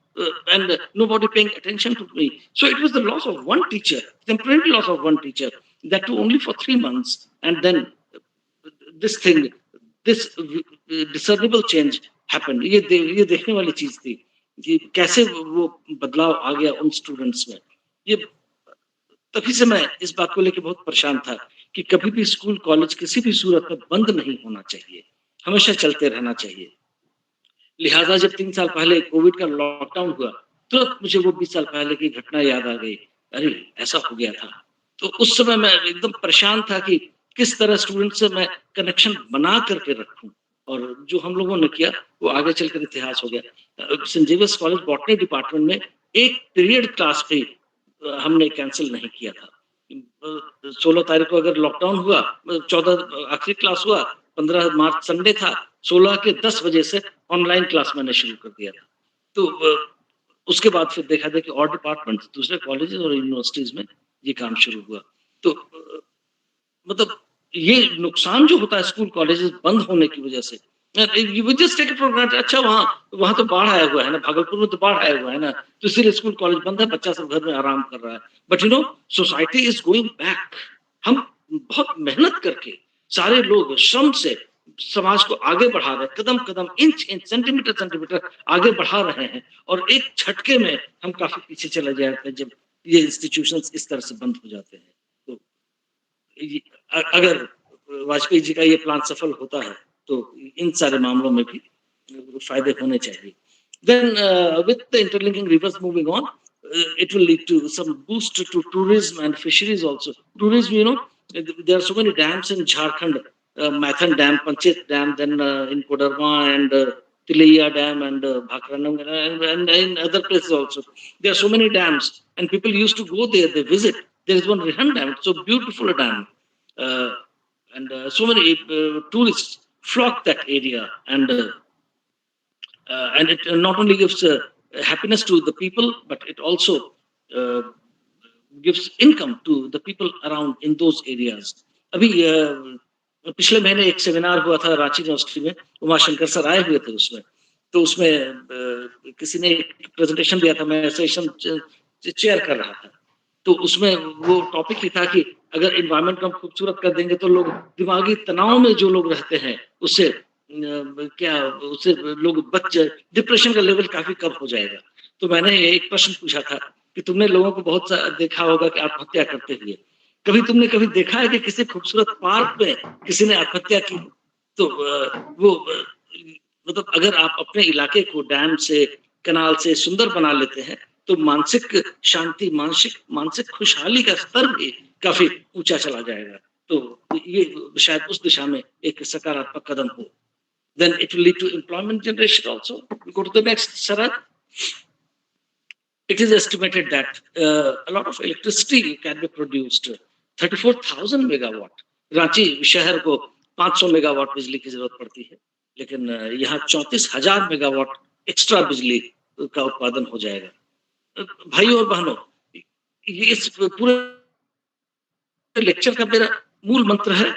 and nobody paying attention to me. So it was the loss of one teacher, temporary loss of one teacher, that too only for 3 months. And then this thing, this discernible change happened. ये देखने वाली चीज थी कि कैसे वो बदलाव आ गया उन स्टूडेंट्स में। ये तभी से मैं इस बात को लेकर बहुत परेशान था कि कभी भी स्कूल कॉलेज किसी भी सूरत में बंद नहीं होना चाहिए, हमेशा चलते रहना चाहिए। लिहाजा जब 3 साल पहले कोविड का लॉकडाउन हुआ, तुरंत मुझे वो 20 साल पहले की घटना याद आ गई। अरे ऐसा हो गया था। तो उस समय मैं एकदम परेशान था कि किस तरह स्टूडेंट से मैं कनेक्शन बना करके रखूं, और जो हम लोगों ने किया वो आगे चलकर इतिहास हो गया। Saint Xavier's college botany department में एक पीरियड क्लास भी हमने कैंसिल नहीं किया था। 16 तारीख को अगर लॉकडाउन हुआ, 14 आखिरी क्लास हुआ, 15 मार्च संडे था, 16 के 10 बजे से ऑनलाइन क्लास मैंने शुरू कर दिया था। तो उसके बाद फिर देखा था कि और डिपार्टमेंट, दूसरे कॉलेजेस और यूनिवर्सिटीज में ये काम शुरू हुआ। तो मतलब ये नुकसान जो होता है स्कूल कॉलेजेस बंद होने की वजह से, you just take it for granted, अच्छा वहां तो बाढ़ आया हुआ है ना, भागलपुर में तो बाढ़ आया हुआ है ना, तो इसीलिए स्कूल कॉलेज बंद है, बच्चा सब घर में आराम कर रहा है। But you know society is going back. हम बहुत मेहनत करके सारे लोग श्रम से समाज को आगे बढ़ा रहे हैं, कदम कदम, इंच इंच, सेंटीमीटर सेंटीमीटर आगे बढ़ा रहे हैं, और एक झटके में हम काफी पीछे चले जाते हैं जब ये इंस्टीट्यूशंस इस तरह से बंद हो जाते हैं। तो अगर वाजपेयी जी का ये प्लान सफल होता है तो इन सारे मामलों में भी फायदे होने चाहिए। Then with the interlinking rivers moving on, it will lead to some boost to tourism and fisheries also. Tourism, you know, there are so many dams in Jharkhand, Maithan Dam, Panchit Dam, then in Kodarma and Tilaiya Dam and Bhakranam and in other places also. There are so many dams and people used to go there, they visit. There is one Rihan Dam, it's so beautiful a dam. And so many tourists flock that area, and it not only gives happiness to the people, but it also gives income to the people around in those areas. अभी पिछले महीने एक seminar हुआ था Ranchi university में, Umashankar sir आए हुए थे उसमें, तो उसमें किसी ने प्रेजेंटेशन दिया था, मैं सेशन चेयर कर रहा था। तो उसमें वो टॉपिक ही था कि अगर एनवायरनमेंट को हम खूबसूरत कर देंगे तो लोग दिमागी तनाव में जो लोग रहते हैं उससे उससे लोग बच जाए, डिप्रेशन का लेवल काफी कम हो जाएगा। तो मैंने एक प्रश्न पूछा था कि तुमने लोगों को बहुत देखा होगा कि आत्महत्या करते हुए, तुमने कभी देखा है कि किसी खूबसूरत पार्क में किसी ने आत्महत्या की? तो वो मतलब अगर आप अपने इलाके को डैम से, कनाल से सुंदर बना लेते हैं तो मानसिक शांति, मानसिक खुशहाली का स्तर भी काफी ऊंचा चला जाएगा। तो ये शायद उस दिशा में एक सकारात्मक कदम हो। Then it will lead to employment generation also. We go to the next, Sarad. It is estimated that a lot of electricity can be produced. 34,000 megawatt. Ranchi शहर को 500 मेगावाट बिजली की जरूरत पड़ती है, लेकिन यहाँ 34,000 मेगावाट एक्स्ट्रा बिजली का उत्पादन हो जाएगा। भाइयों और बहनों, ये इस पूरे लेक्चर का मेरा मूल मंत्र है,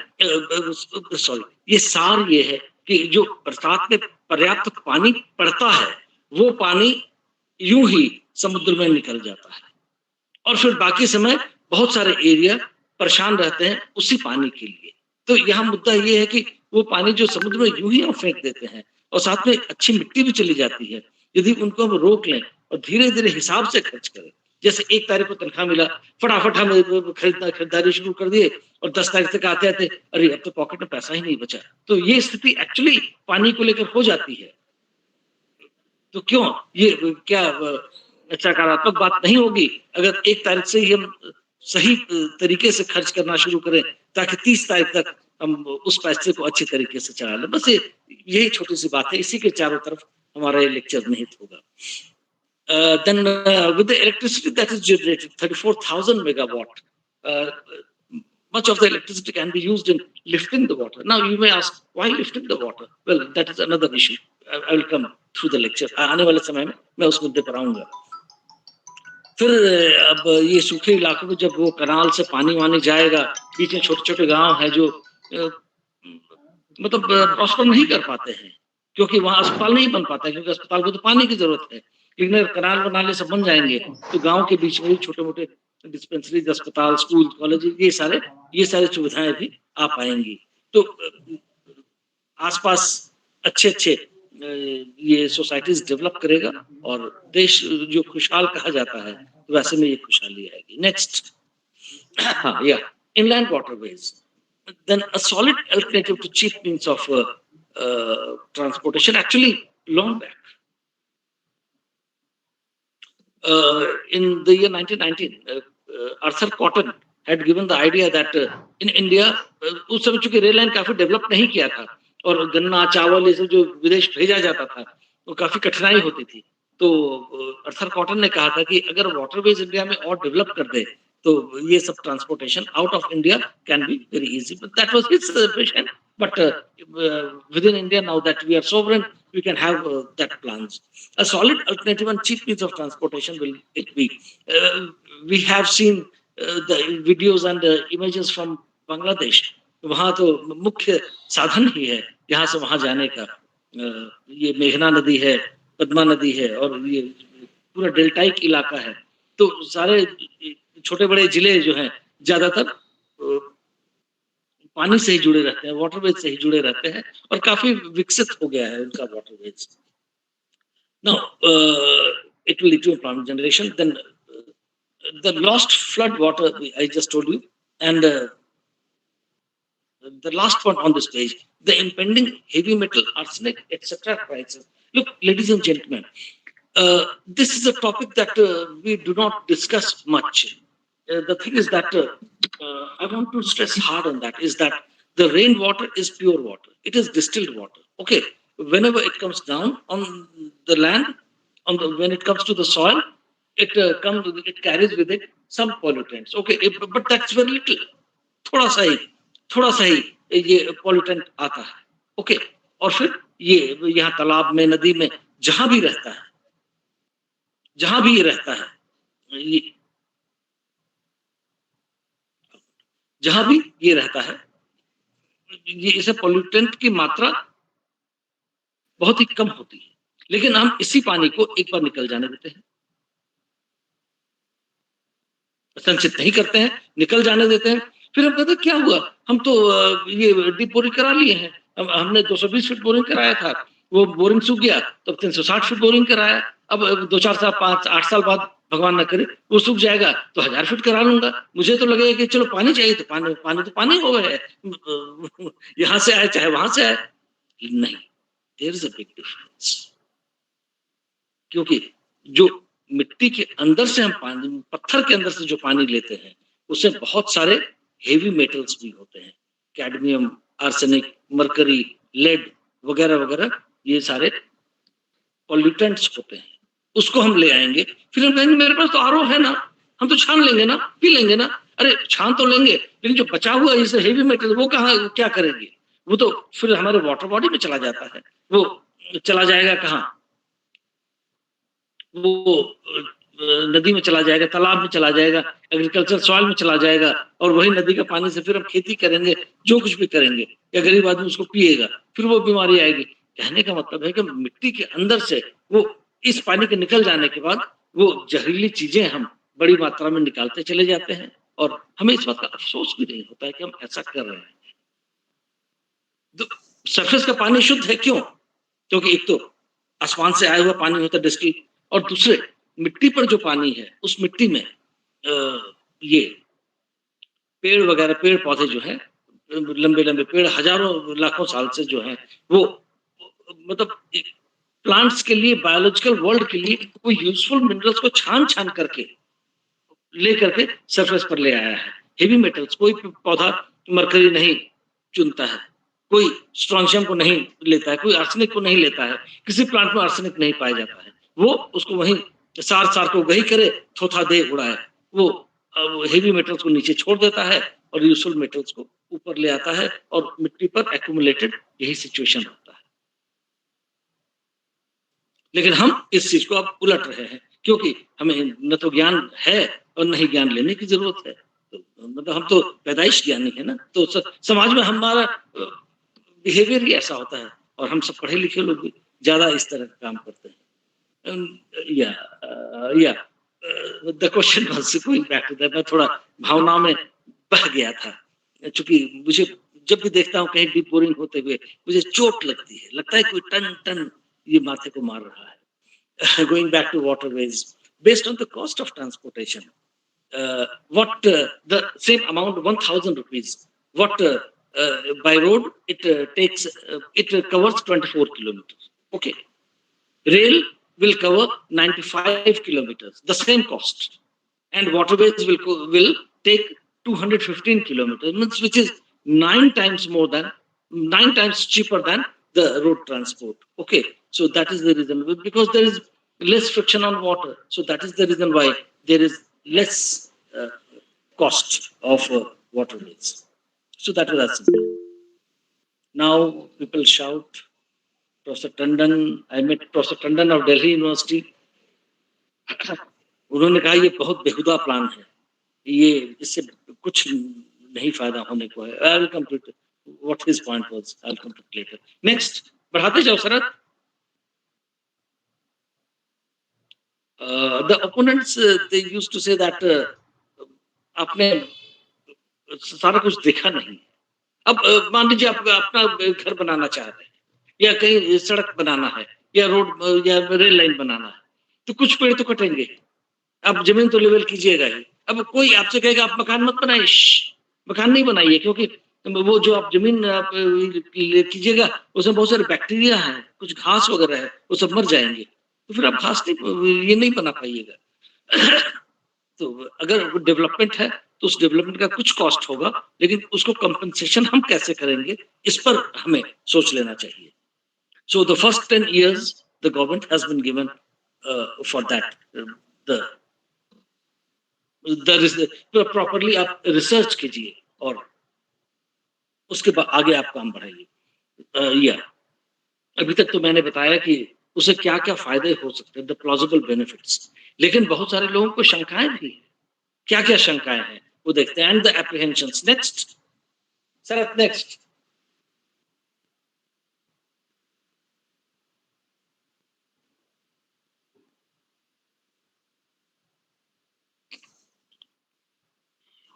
ये सार ये है कि जो बरसात में पर्याप्त पानी पड़ता है वो पानी यूं ही समुद्र में निकल जाता है, और फिर बाकी समय बहुत सारे एरिया परेशान रहते हैं उसी पानी के लिए। तो यहाँ मुद्दा ये है कि वो पानी जो समुद्र में यूं ही हम फेंक देते हैं और साथ में अच्छी मिट्टी भी चली जाती है, यदि उनको हम रोक लें और धीरे धीरे हिसाब से खर्च करें, जैसे 1 तारीख को तनख्वाह मिला, फटाफट हम खरीदारी शुरू कर दिए और 10 तारीख तक आते आते अरे अब तो पॉकेट में पैसा ही नहीं बचा। तो ये स्थिति एक्चुअली पानी को लेकर हो जाती है। तो क्यों ये क्या सकारात्मक बात नहीं होगी अगर 1 तारीख से ही हम सही तरीके से खर्च करना शुरू करें ताकि 30 तारीख तक हम उस पैसे को अच्छे तरीके से चला लें। बस यही छोटी सी बात है, इसी के चारों तरफ हमारा ये लेक्चर निहित होगा। Then with the electricity that is generated, 34,000 megawatt, much of the electricity can be used in lifting the water. Now you may ask, why lifting the water? Well, that is another issue. I will come through the lecture. आने वाले समय में मैं उस मुद्दे पर आऊंगा। फिर अब ये सूखे इलाकों में जब वो कनाल से पानी वानी जाएगा, बीच में छोटे छोटे गांव है जो मतलब प्रॉस्पर नहीं कर पाते हैं, क्योंकि वहाँ अस्पताल नहीं बन पाता है, क्योंकि अस्पताल को तो पानी की जरूरत है। लेकिन अगर कनाल वनाले सब बन जाएंगे तो गांव के बीच में भी छोटे मोटे डिस्पेंसरीज, अस्पताल, स्कूल, कॉलेज, ये सारे सुविधाएं भी आ पाएंगी। तो आसपास अच्छे ये सोसाइटीज डेवलप करेगा और देश जो खुशहाल कहा जाता है, तो वैसे में ये खुशहाली आएगी। नेक्स्ट, हाँ, या inland waterways, then a solid alternative to cheap means of transportation. Actually, long back, in the year 1919, Arthur Cotton had given the idea that in India, उस समय चूंकि रेल लाइन काफी डेवलप नहीं किया था और गन्ना, चावल, ये सब जो विदेश भेजा जाता था तो काफी कठिनाई होती थी। तो अर्थर कॉटन ने कहा था कि अगर वाटरवेज इंडिया में और डेवलप कर दे तो ये सब transportation out of India can be very easy. But that was his vision, but within India, now that we are sovereign, we can have that plans. A solid alternative and cheap means of transportation will it be. We have seen the videos and images from Bangladesh. वहाँ तो मुख्य साधन ही है यहाँ से वहाँ जाने का। ये मेघना नदी है, पद्मा नदी है और ये पूरा डेल्टाइक इलाका है। तो सारे छोटे बड़े जिले जो हैं ज्यादातर पानी से ही जुड़े रहते हैं, वाटरवेज से ही जुड़े रहते हैं और काफी विकसित हो गया है उनका waterways. Now, it will lead to employment generation. Then the lost flood water, I just told you, and the last one on this page, the impending heavy metal, arsenic, etc. crisis. Look, ladies and gentlemen, this is a topic that we do not discuss much. The thing is that I want to stress hard on that, is that the rainwater is pure water. It is distilled water. Okay, whenever it comes down on the land, when it comes to the soil, it carries with it some pollutants. Okay, but that's very little. थोड़ा सा ही ये pollutant आता है। Okay, और फिर ये यहाँ तालाब में, नदी में, जहां भी ये रहता है, जहां भी ये रहता है, ये इसे पॉल्यूटेंट की मात्रा बहुत ही कम होती है। लेकिन हम इसी पानी को एक बार निकल जाने देते हैं, संचित नहीं करते हैं, निकल जाने देते हैं। फिर हम कहते हैं क्या हुआ, हम तो ये डीप बोरिंग करा लिए हैं, हमने 220 फीट बोरिंग कराया था, वो बोरिंग सूख गया तो 360 फीट बोरिंग कराया। अब 2, 4 साल, 5, 8 साल बाद भगवान न करे वो सूख जाएगा तो 1000 फीट करा लूंगा। मुझे तो लगेगा कि चलो पानी चाहिए तो पानी हो गया है, यहां से आए चाहे वहां से आए। नहीं, there is a big difference, क्योंकि जो मिट्टी के अंदर से हम पानी, पत्थर के अंदर से जो पानी लेते हैं, उसमें बहुत सारे हेवी मेटल्स भी होते हैं, कैडमियम, आर्सेनिक, मरकरी, लेड वगैरह वगैरह, ये सारे पॉल्यूटेंट्स होते हैं। उसको हम ले आएंगे, फिर हम कहेंगे मेरे पास तो आरओ है ना, हम तो छान लेंगे ना, पी लेंगे ना। अरे छान तो लेंगे, लेकिन जो बचा हुआ इस हेवी मेटल वो कहाँ, क्या करेंगे? वो तो फिर हमारे वाटर बॉडी में चला जाता है। वो चला जाएगा कहाँ? वो नदी में चला जाएगा, तालाब में चला जाएगा, एग्रीकल्चर सॉइल में चला जाएगा, और वही नदी का पानी से फिर हम खेती करेंगे, जो कुछ भी करेंगे, या गरीब आदमी उसको पिएगा, फिर वो बीमारी आएगी। कहने का मतलब है कि मिट्टी के अंदर से वो इस पानी के निकल जाने के बाद वो जहरीली चीजें हम बड़ी मात्रा में निकालते चले जाते हैं, और हमें इस बात का अफसोस भी नहीं होता है कि हम ऐसा कर रहे हैं। सरफेस का पानी शुद्ध है, क्यों? क्योंकि एक तो आसमान से आया हुआ पानी होता है डिस्टिल, और दूसरे मिट्टी पर जो पानी है उस मिट्टी में ये पेड़ वगैरह, पेड़ पौधे जो है, लंबे लंबे पेड़ हजारों लाखों साल से जो है, वो मतलब प्लांट्स के लिए, बायोलॉजिकल वर्ल्ड के लिए वो यूजफुल मिनरल्स को छान छान करके ले करके सरफेस पर ले आया है। हेवी मेटल्स कोई पौधा मरकरी नहीं चुनता है, कोई स्ट्रॉन्शियम को नहीं लेता है, कोई आर्सेनिक को नहीं लेता है, किसी प्लांट में आर्सेनिक नहीं पाया जाता है। वो उसको वहीं सार को गही करे, थोथा दे उड़ाए, वो हेवी मेटल्स को नीचे छोड़ देता है और यूजफुल मेटल्स को ऊपर ले आता है, और मिट्टी पर एक्यूमुलेटेड यही सिचुएशन होता है। लेकिन हम इस चीज को अब उलट रहे हैं, क्योंकि हमें न तो ज्ञान है और न ही ज्ञान लेने की जरूरत है। तो मतलब हम तो पैदाइश ज्ञानी है ना, तो समाज में हमारा बिहेवियर ही ऐसा होता है, और हम सब पढ़े लिखे लोग भी ज्यादा इस तरह का काम करते हैं. The question was going back to that. मैं थोड़ा भावनाओं में बह गया था, चूंकि मुझे जब भी देखता हूँ कहीं डीप बोरिंग होते हुए मुझे चोट लगती है, लगता है कोई टन टन ये माथे को मार रहा है. Going back to waterways, based on the cost of transportation, the same amount, 1,000 rupees, by road it takes, it covers 24 kilometers. Okay, rail will cover 95 kilometers, the same cost, and waterways will take 215 kilometers, which is 9 times cheaper than the road transport. Okay, so that is the reason, because there is less friction on water, so that is the reason why there is less cost of waterways. So that was that simple. Now people shout. Professor Tandon, I met Professor Tandon of Delhi University. उन्होंने कहा ये बहुत बेहुदा plan है, ये इससे कुछ नहीं फायदा होने को है. I will come to it. What his point was, I will come to it later. Next, बढ़ाते जाओ शरद. The opponents, they used to say that आपने सारा कुछ देखा नहीं. अब मान लीजिए आप अपना घर बनाना चाह रहे हैं, या कहीं सड़क बनाना है, या रोड या रेल लाइन बनाना है, तो कुछ पेड़ तो कटेंगे. आप जमीन तो लेवल कीजिएगा ही. अब कोई आपसे कहेगा आप मकान मत बनाइए, मकान नहीं बनाइए, क्योंकि वो जो आप जमीन आप कीजिएगा उसमें बहुत सारे बैक्टीरिया हैं, कुछ घास वगैरह है, वो सब मर जाएंगे, तो फिर आप घास नहीं, ये नहीं बना पाइएगा. तो अगर डेवलपमेंट है तो उस डेवलपमेंट का कुछ कॉस्ट होगा, लेकिन उसको कंपनसेशन हम कैसे करेंगे इस पर हमें सोच लेना चाहिए. So the first 10 years the government has been given for that. The properly आप रिसर्च कीजिए और उसके बाद आगे आप काम बढ़ाइए. अभी तक तो मैंने बताया कि उसे क्या क्या फायदे हो सकते हैं, द प्लॉजिबल बेनिफिट्स, लेकिन बहुत सारे लोगों को शंकाएं भी. क्या क्या शंकाएं हैं वो देखते हैं. And the apprehensions. Next sir, next.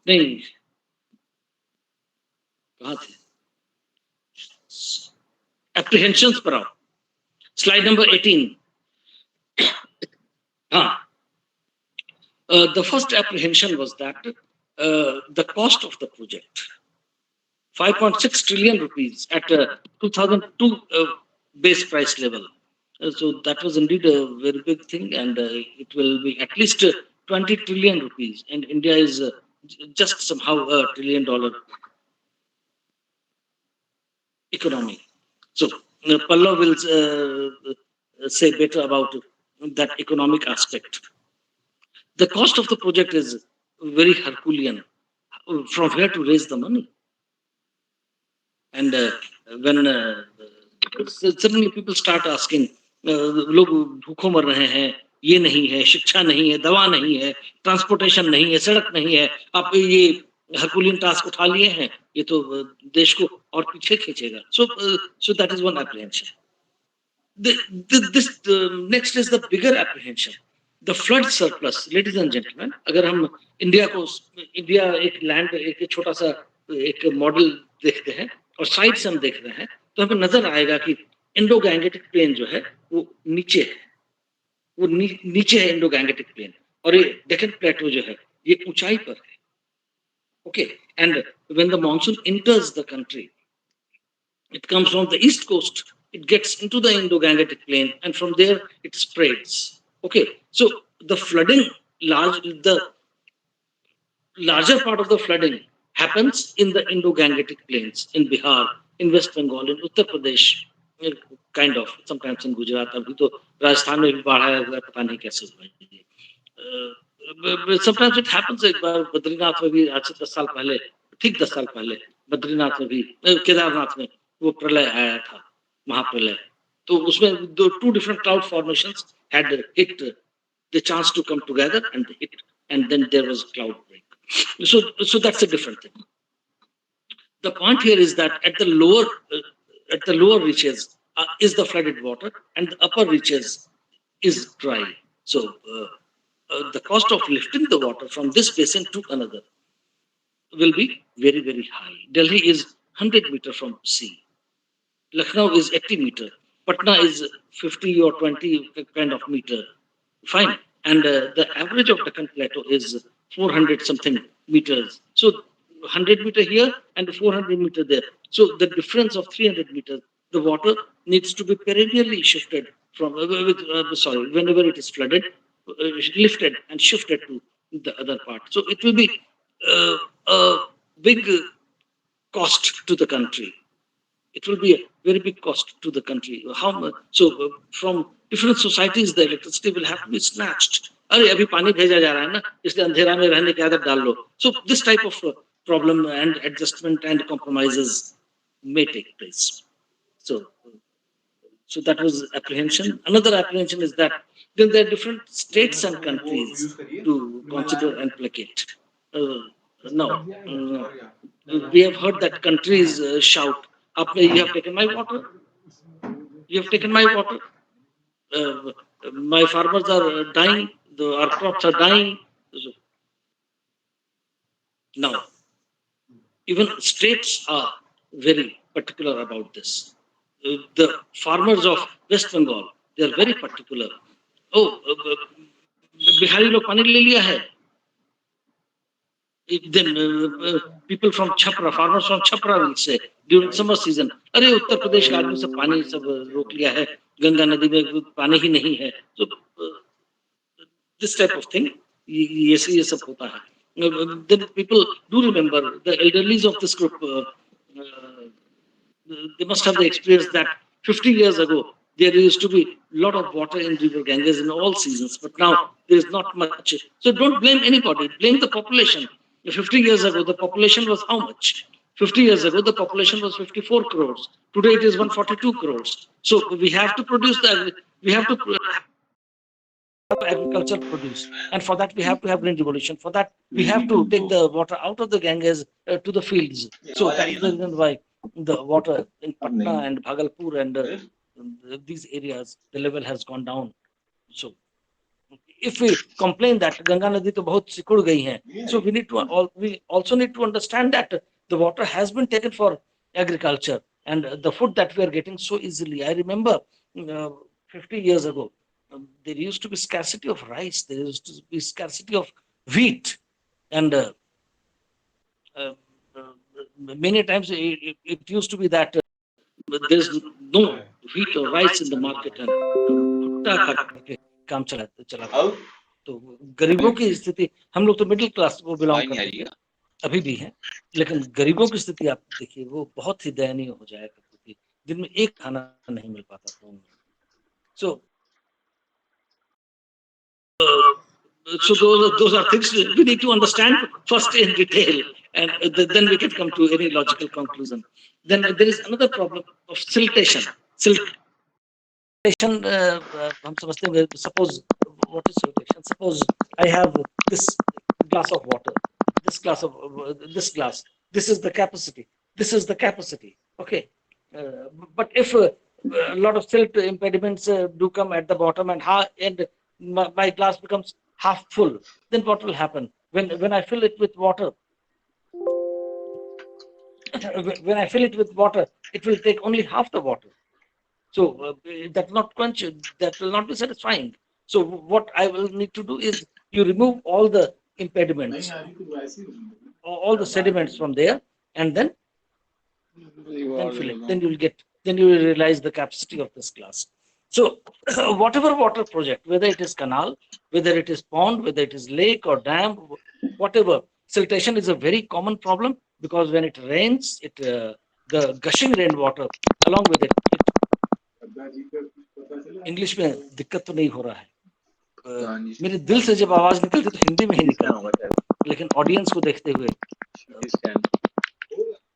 नहीं, कहाँ थे? एप्रीहेंशंस पर आओ. Slide number 18. हाँ. The first apprehension was that the cost of the project, 5.6 trillion rupees at 2002 base price level. So that was indeed a very big thing, and it will be at least 20 trillion rupees, and India is just somehow $1 trillion economy. So Pallav will say better about that economic aspect. The cost of the project is very Herculean. From where to raise the money? And when suddenly people start asking, लोग भूखों मर रहे हैं, ये नहीं है, शिक्षा नहीं है, दवा नहीं है, ट्रांसपोर्टेशन नहीं है, सड़क नहीं है, आप ये हरकुलियन टास्क उठा लिए हैं, ये तो देश को और पीछे खींचेगा. So that is one apprehension. This next is the bigger apprehension. The flood surplus, ladies and gentlemen. अगर हम इंडिया एक लैंड, एक छोटा सा एक मॉडल देखते हैं और साइड से हम देख रहे हैं, तो हमें नजर आएगा कि इंडो गैंगेटिक प्लेन जो है वो नीचे है, वो नीचे है इंडो गैंगेटिक प्लेन, और ये डेक्कन प्लेटो जो है ये ऊंचाई पर है. Okay, and when the monsoon enters the country, it comes from the east coast, it gets into the Indo Gangetic plain, and from there it spreads. Okay, so the flooding, the larger part of the flooding happens in the Indo Gangetic plains, in Bihar, in West Bengal, in Uttar Pradesh, kind of, sometimes in Gujarat. अभी तो राजस्थान में भी बाढ़ आया हुआ है, पता नहीं कैसे हुआ है. Sometimes it happens. एक बार बद्रीनाथ में भी आज से 10 साल पहले, ठीक 10 साल पहले बद्रीनाथ में भी, केदारनाथ में वो प्रलय आया था, महाप्रलय. तो उसमें two different cloud formations had hit the chance to come together and hit, and then there was a cloud break. So that's a different thing. The point here is that at the lower at the lower reaches is the flooded water, and the upper reaches is dry. So the cost of lifting the water from this basin to another will be very, very high. Delhi is 100 meter from sea. Lucknow is 80 meter. Patna is 50 or 20 kind of meter. Fine. And the average of Deccan Plateau is 400 something meters. So 100 meter here and 400 meter there. So the difference of 300 meters, the water needs to be perennially shifted from, whenever it is flooded, lifted and shifted to the other part. So it will be a big cost to the country. It will be a very big cost to the country. How much? So from different societies, the electricity will have to be snatched. अरे अभी पानी भेजा जा रहा है ना, इसलिए अंधेरा में रहने की आदत डाल लो. So this type of problem and adjustment and compromises may take place. So that was apprehension. Another apprehension is that then there are different states and countries to consider and placate. Now, we have heard that countries shout, you have taken my water. You have taken my water. My farmers are dying. Our crops are dying. Now, even states are very particular about this. The farmers of West Bengal, they are very particular. Oh, Bihari log pani le liya hai. Then people from Chhapra, farmers from Chhapra will say during summer season, अरे उत्तर प्रदेश के आदमी सब पानी सब रोक लिया है, गंगा नदी में पानी ही नहीं है. So this type of thing, ये सब होता है. Then people do remember the elderlies of this group. They must have the experience that 50 years ago there used to be a lot of water in river Ganges in all seasons, but now there is not much. So don't blame anybody, blame the population. 50 years ago, the population was how much? 50 years ago, the population was 54 crores. Today, it is 142 crores. So we have to produce we have to have agriculture produce. And for that, we have to have green revolution. For that, we have to take the water out of the Ganges to the fields. So that is the reason why the water in Patna and Bhagalpur and these areas, the level has gone down. So if we complain that Ganga Nadi to bahut sikud gayi hai, so we also need to understand that the water has been taken for agriculture and the food that we are getting so easily. I remember 50 years ago, there used to be scarcity of rice, there used to be scarcity of wheat, and many times it used to be that there is no wheat or rice in the market and काम चला तो गरीबों की स्थिति, हम लोग तो middle class को बिलोंग करते हैं अभी भी है, लेकिन गरीबों की स्थिति आप देखिए वो बहुत ही दयनीय हो जाया करती थी, दिन में एक खाना नहीं मिल पाता था. So those are things we need to understand first in detail, and then we can come to any logical conclusion. Then there is another problem of siltation. हम समझते हैं, suppose what is siltation? Suppose I have this glass of water, this glass, this is the capacity, okay, but if a lot of silt impediments do come at the bottom and my glass becomes half full, then what will happen when I fill it with water? When I fill it with water, it will take only half the water. So that will not be satisfying. So what I will need to do is you remove all the impediments, all the sediments from there, and then fill it. Then you will realize the capacity of this glass. So whatever water project, whether it is canal, whether it is pond, whether it is lake or dam, whatever, siltation is a very common problem, because when it rains, the gushing rainwater along with it English में दिक्कत तो नहीं हो रहा है, मेरे दिल से जब आवाज निकलती तो हिंदी में ही निकलती है, लेकिन ऑडियंस को देखते हुए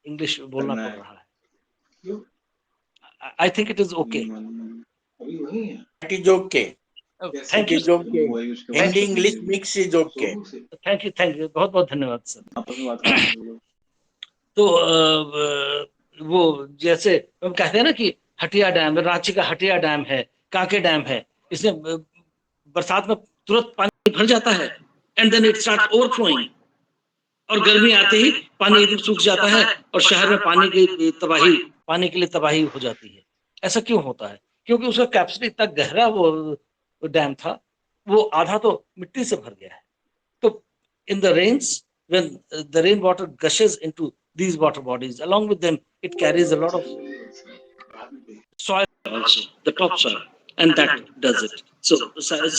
इंग्लिश बोलना पड़ रहा है. I think it is okay. It is okay. Thank you. It is okay. Hindi English mix is okay. Thank you. बहुत बहुत धन्यवाद सर. तो वो जैसे हम कहते हैं ना कि हटिया डैम, रांची का हटिया डैम है, कांके डैम है, इसमें बरसात में तुरंत पानी भर जाता है and then it start overflowing, और गर्मी आते ही पानी एकदम सूख जाता है और शहर में पानी के लिए तबाही हो जाती है। ऐसा क्यों होता है? क्योंकि उसका कैपेसिटी इतना गहरा वो डैम था, वो आधा तो मिट्टी से भर गया है। तो in the rains, when the rainwater gushes into these water bodies, along with them it carries a lot of soil also, the topsoil, and that does it. So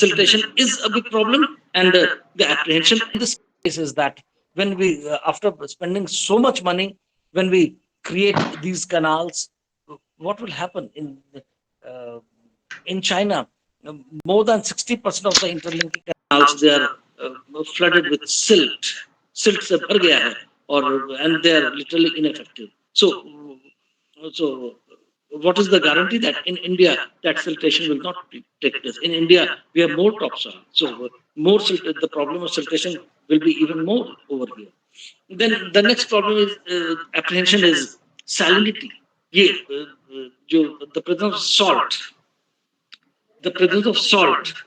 siltation is a big problem, and the apprehension in this case is that when we after spending so much money, when we create these canals, what will happen uh, in China? More than 60% of the interlinking canals, they are flooded with silt. Silt se bhar gaya hai, and they are literally ineffective. So what is the guarantee that in India that siltation will not take place? In India, we have more topsoil, so more the problem of siltation will be even more over here. Then the next problem is apprehension is salinity. ये the presence of salt,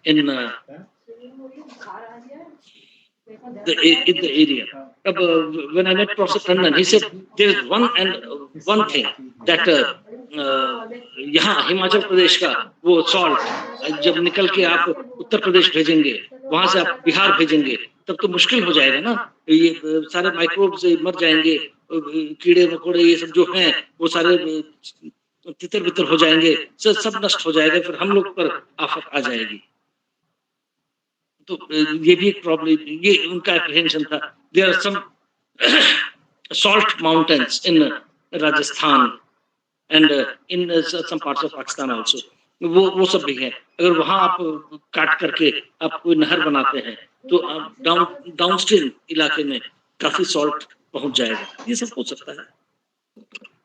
in the area. When I met Professor Tandon, he said there is one thing that यहाँ हिमाचल प्रदेश का वो salt जब निकल के आप उत्तर प्रदेश भेजेंगे, वहां से आप बिहार भेजेंगे, तब तो मुश्किल हो जाएगा ना, ये सारे माइक्रोब्स मर जाएंगे, कीड़े मकोड़े ये सब जो हैं वो सारे तितर बितर हो जाएंगे, सब नष्ट हो जाएगा, फिर हम लोग पर आफत आ जाएगी। तो ये भी एक प्रॉब्लम, ये उनका एप्रीहेंशन था। There are some salt mountains in Rajasthan and in some parts of Pakistan also, वो सब भी है। अगर वहां आप काट करके आप कोई नहर बनाते हैं तो डाउनस्ट्रीम इलाके में काफी सॉल्ट पहुंच जाएगा, ये सब हो सकता है।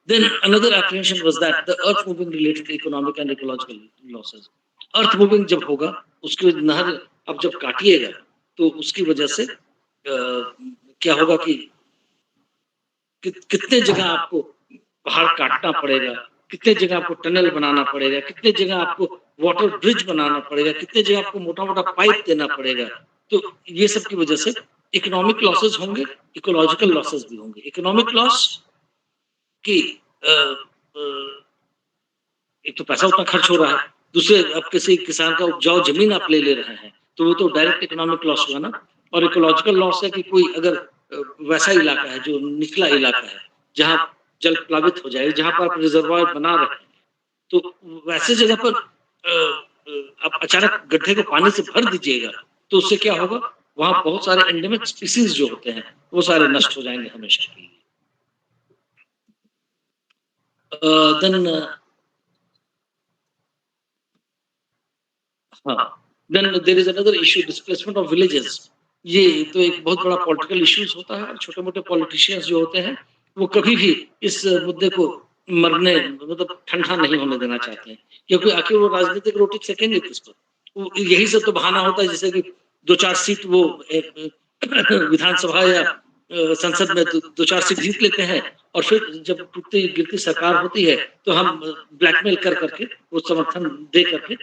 Then another apprehension was that the earth moving related economic and ecological losses. Earth moving जब होगा, उसकी नहर अब जब काटिएगा तो उसकी वजह से क्या होगा कि कितने जगह आपको पहाड़ काटना पड़ेगा, कितने जगह आपको टनल बनाना पड़ेगा, कितने जगह आपको वाटर ब्रिज बनाना पड़ेगा, कितने जगह आपको मोटा मोटा पाइप देना पड़ेगा। तो ये सब की वजह से इकोनॉमिक लॉसेस होंगे, इकोलॉजिकल लॉसेस भी होंगे। इकोनॉमिक लॉस कि एक तो पैसा उतना खर्च हो रहा है, दूसरे अब किसी किसान का उपजाऊ जमीन आप ले रहे हैं तो वो तो डायरेक्ट इकोनॉमिक लॉस हुआ ना। और इकोलॉजिकल लॉस है कि कोई अगर वैसा इलाका है जो निचला इलाका है जहाँ जल प्लावित हो जाए, जहाँ पर आप रिजर्वायर बना रहे हैं, तो वैसे जगह पर आप अचानक गड्ढे को पानी से भर दीजिएगा तो उससे क्या होगा, वहां बहुत सारे एंडेमिक स्पीसीज जो होते हैं वो सारे नष्ट हो जाएंगे हमेशा के लिए। Then there is another issue, displacement of villages. ये तो एक बहुत बड़ा पॉलिटिकल इश्यूज होता है। छोटे मोटे पॉलिटिशियंस जो होते हैं वो कभी भी इस मुद्दे को मरने मतलब ठंडा नहीं होने देना चाहते हैं, क्योंकि आखिर वो राजनीतिक रोटी सेकेंगे किस पर। यही सब तो बहाना होता है, जैसे कि 2-4 सीट वो विधानसभा या संसद में 2-4 सीट जीत लेते हैं और फिर जब टूटती गिरती सरकार होती है तो हम ब्लैकमेल कर करके वो समर्थन दे करके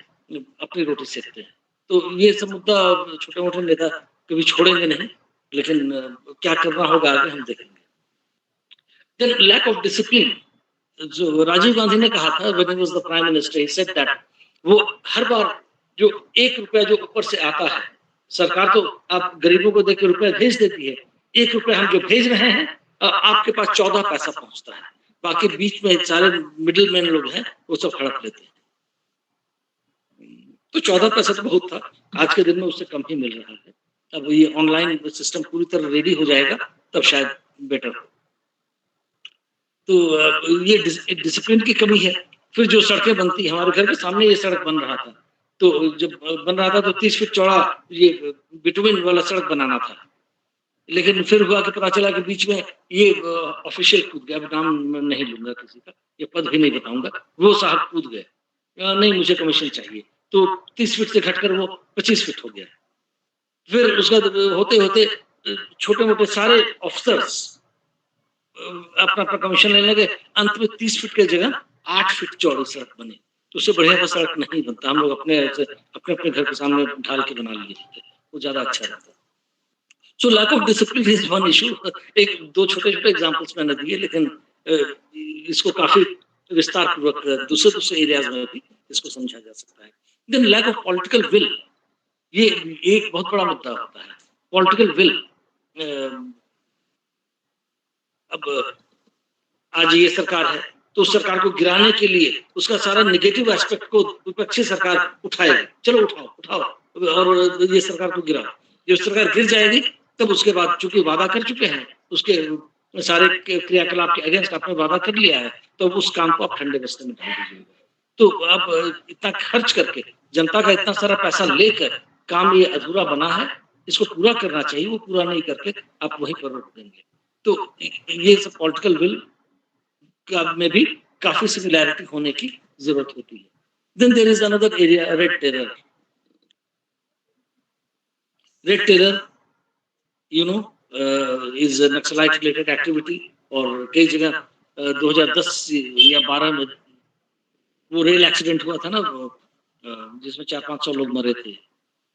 अपनी रोटी सेकते हैं। तो ये सब मुद्दा छोटे मोटे नेता कभी छोड़ेंगे नहीं, लेकिन क्या करना होगा आगे हम देखेंगे। देन लैक ऑफ डिसिप्लिन, जो राजीव गांधी ने कहा था when he was the prime minister, he said that वो हर बार जो 1 रुपया जो ऊपर से आता है, सरकार तो आप गरीबों को देकर रुपया भेज देती है, 1 रुपया हम जो भेज रहे हैं आपके पास 14 पैसा पहुंचता है, बाकी बीच में सारे मिडिल मैन लोग हैं वो सब हड़प लेते हैं। तो 14 पैसा तो बहुत था, आज के दिन में उससे कम ही मिल रहा है। अब ये ऑनलाइन सिस्टम पूरी तरह रेडी हो जाएगा तब शायद बेटर हो। तो ये डिसिप्लिन की कमी है। फिर जो सड़कें बनती है, हमारे घर के सामने ये सड़क बन रहा था, तो जब बन रहा था तो 30 फीट चौड़ा ये बिटुमिन वाला सड़क बनाना था, लेकिन फिर हुआ कि पता चला कि बीच में ये ऑफिशियल कूद गया, नाम नहीं लूंगा किसी का, ये पद भी नहीं बताऊंगा, वो साहब कूद गए, नहीं मुझे कमीशन चाहिए, तो 30 फीट से घटकर वो 25 फीट हो गया। फिर उसका होते होते छोटे मोटे सारे ऑफिसर्स अपना कमीशन लेने लगे, अंत में 30 फीट की जगह 8 फीट चौड़ी सड़क बनी। तो उससे बढ़िया तो सड़क नहीं बनता। हम लोग अपने अपने घर के सामने ढाल के बना लिए थे, वो ज्यादा अच्छा रहता। So lack of discipline is one issue. एक दो छोटे छोटे एग्जांपल्स मैंने दिए, लेकिन इसको काफी विस्तार पूर्वक दूसरे एरियाज में भी इसको समझा जा सकता है। Then lack of political will, ये एक बहुत बड़ा मुद्दा होता है। पॉलिटिकल विल, अब आज ये सरकार है तो उस सरकार को गिराने के लिए उसका सारा नेगेटिव एस्पेक्ट को विपक्षी सरकार उठाएगी, चलो उठाओ और ये सरकार को गिराओ। जब सरकार गिर जाएगी तब उसके बाद चूंकि वादा कर चुके हैं, उसके सारे क्रियाकलाप के अगेंस्ट आपने वादा कर लिया है, तो उस काम को आप ठंडे बस्ते में डाल दीजिएगा। तो अब इतना खर्च करके जनता का इतना सारा पैसा लेकर काम ये अधूरा बना है, इसको पूरा करना चाहिए, वो पूरा नहीं करके आप वहीं पर रोक देंगे। तो ये सब पॉलिटिकल विल में भी काफी सिमिलैरिटी होने की जरूरत होती है। Then there is another area, red terror. Red terror you know is Naxalite related activity, और कई जगह 2010 या 12 में वो रेल एक्सीडेंट हुआ था ना, जिसमें 400-500 लोग मरे थे।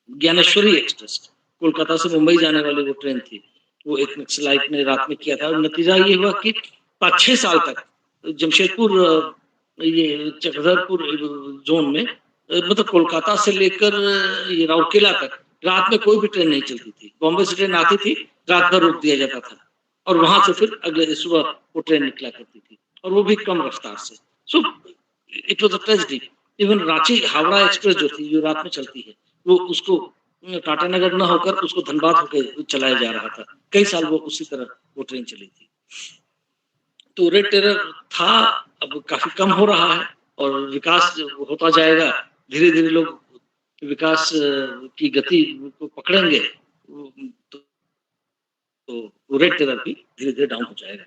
ज्ञानेश्वरी एक्सप्रेस, कोलकाता से मुंबई जाने वाली वो ट्रेन थी, वो एक नक्सलाइट ने रात में किया था। और नतीजा ये हुआ कि 5-6 साल तक जमशेदपुर, ये चक्रधरपुर जोन में, मतलब कोलकाता से लेकर ये राउरकेला तक रात में कोई भी ट्रेन नहीं चलती थी। बॉम्बे से ट्रेन आती थी, रात भर रोक दिया जाता था, और वहां से फिर अगले सुबह वो ट्रेन निकला करती थी, और वो भी कम रफ्तार से। So it was a tragedy. Even Ranchi Howrah express जो थी, जो रात में चलती है, वो उसको टाटानगर न होकर उसको धनबाद होकर चलाया जा रहा था। कई साल वो उसी तरह वो ट्रेन चली थी। तो रेड टेरर था, अब काफी कम हो रहा है और विकास होता जाएगा। धीरे धीरे लोग विकास की गति को पकड़ेंगे, तो रेड टेरर भी धीरे धीरे डाउन हो जाएगा।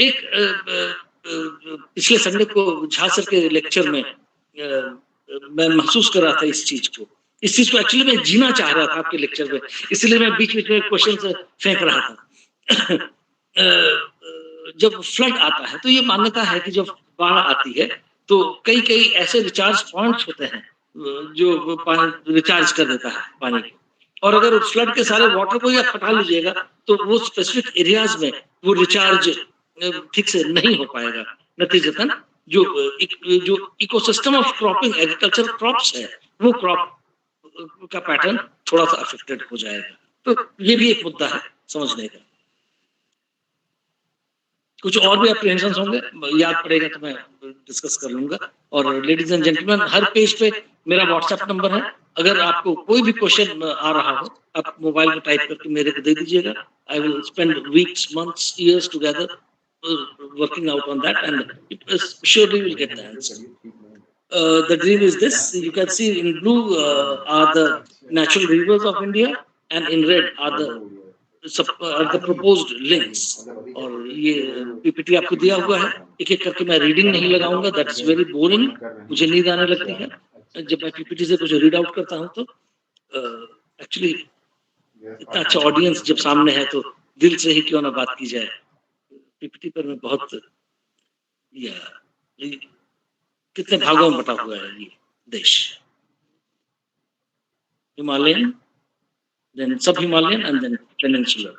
एक पिछले संडे को झा सर के लेक्चर में मैं महसूस कर रहा था इस चीज को एक्चुअली मैं जीना चाह रहा था आपके लेक्चर में, इसलिए मैं बीच बीच में क्वेश्चन फेंक रहा था। जब फ्लड आता है तो ये मान्यता है कि जब बाढ़ आती है तो कई कई ऐसे रिचार्ज पॉइंट्स होते हैं जो पानी रिचार्ज कर देता है पानी को, और अगर फ्लड के सारे वाटर को या हटा लीजिएगा तो वो स्पेसिफिक एरियाज में वो रिचार्ज ठीक से नहीं हो पाएगा। नतीजतन जो ecosystem of cropping, agriculture crops है, वो क्रॉप का पैटर्न थोड़ा सा अफेक्टेड हो जाएगा। तो ये भी एक मुद्दा है समझने का। कुछ और भी अप्रीहेंशंस होंगे, याद पड़ेगा तो मैं डिस्कस कर लूंगा। और ladies and gentleman, her page पे मेरा व्हाट्सएप नंबर है, अगर आपको कोई भी क्वेश्चन आ रहा हो आप मोबाइल में टाइप करके मेरे को दे दीजिएगा। I will spend weeks, months, years together working out on that, and it surely will get the answer. The dream is this: you can see in blue are the natural rivers of India, and in red are the proposed links. और ये PPT आपको दिया हुआ है, एक एक करके मैं रीडिंग नहीं लगाऊंगा, दैट इज वेरी बोरिंग, मुझे नींद आने लगती है जब मैं पीपीटी से कुछ रीड आउट करता हूँ। तो एक्चुअली इतना अच्छा ऑडियंस जब सामने है तो दिल से ही क्यों ना बात की जाए। पीपीटी पर मैं बहुत कितने भागों में बटा हुआ है ये देश, हिमालयन, देन सब हिमालयन एंड देन पेनिनसुलर।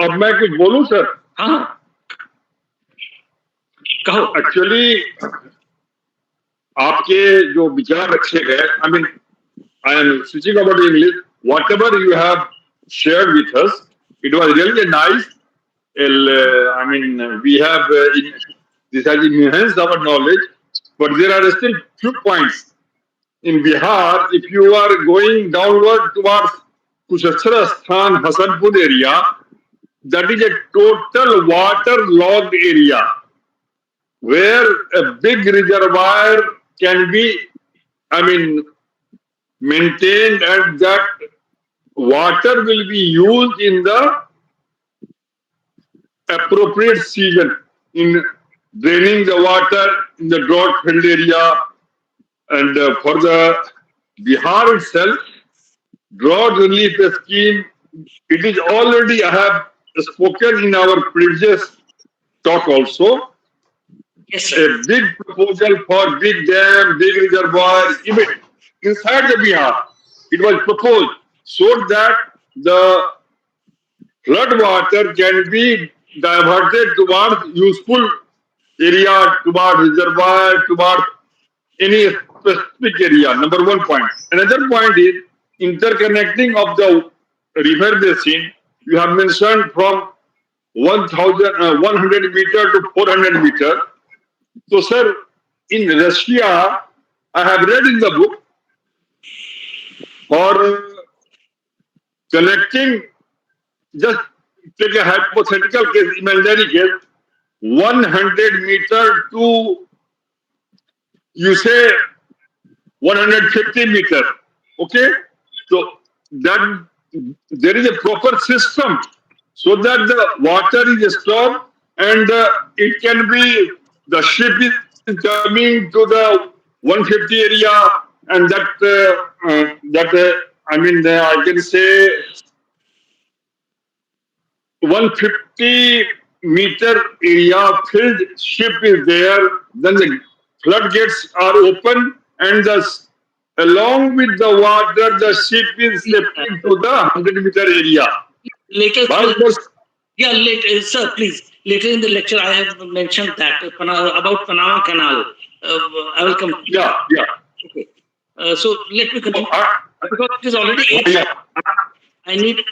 अब मैं कुछ बोलूं सर? हाँ कहो। एक्चुअली आपके जो विचार रखे गए, I mean I am switching over to English, whatever you have shared with us, it was really nice. I mean, we have this has enhanced our knowledge, but there are still few points. In Bihar, if you are going downward towards Kushastrasthan, Hasanpur area, that is a total water-logged area where a big reservoir can be, I mean, maintained, and that water will be used in the appropriate season in draining the water in the drought-filled area. And for the Bihar itself, drought relief scheme, it is already, I have spoken in our previous talk also. Yes, sir. A big proposal for big dam, big reservoir, even inside the Bihar. It was proposed so that the flood water can be diverted towards useful area, towards reservoir, towards any specific area. Number one point. Another point is interconnecting of the river basin. You have mentioned from 100 meter to 400 meter. So, sir, in Russia, I have read in the book for connecting, just take a hypothetical case, imaginary case, 100 meter to, you say, 150 meter. Okay? So, that there is a proper system so that the water is stored and it can be, the ship is coming to the 150 area and I can say 150 meter area filled ship is there, then the floodgates are open and along with the water, the ship is lifted to the 100-meter area. Later, yeah, later, sir, please. Later in the lecture, I have mentioned that about Panama Canal. I will come. Yeah. Okay. So let me continue because it is already 8. Yeah. I need.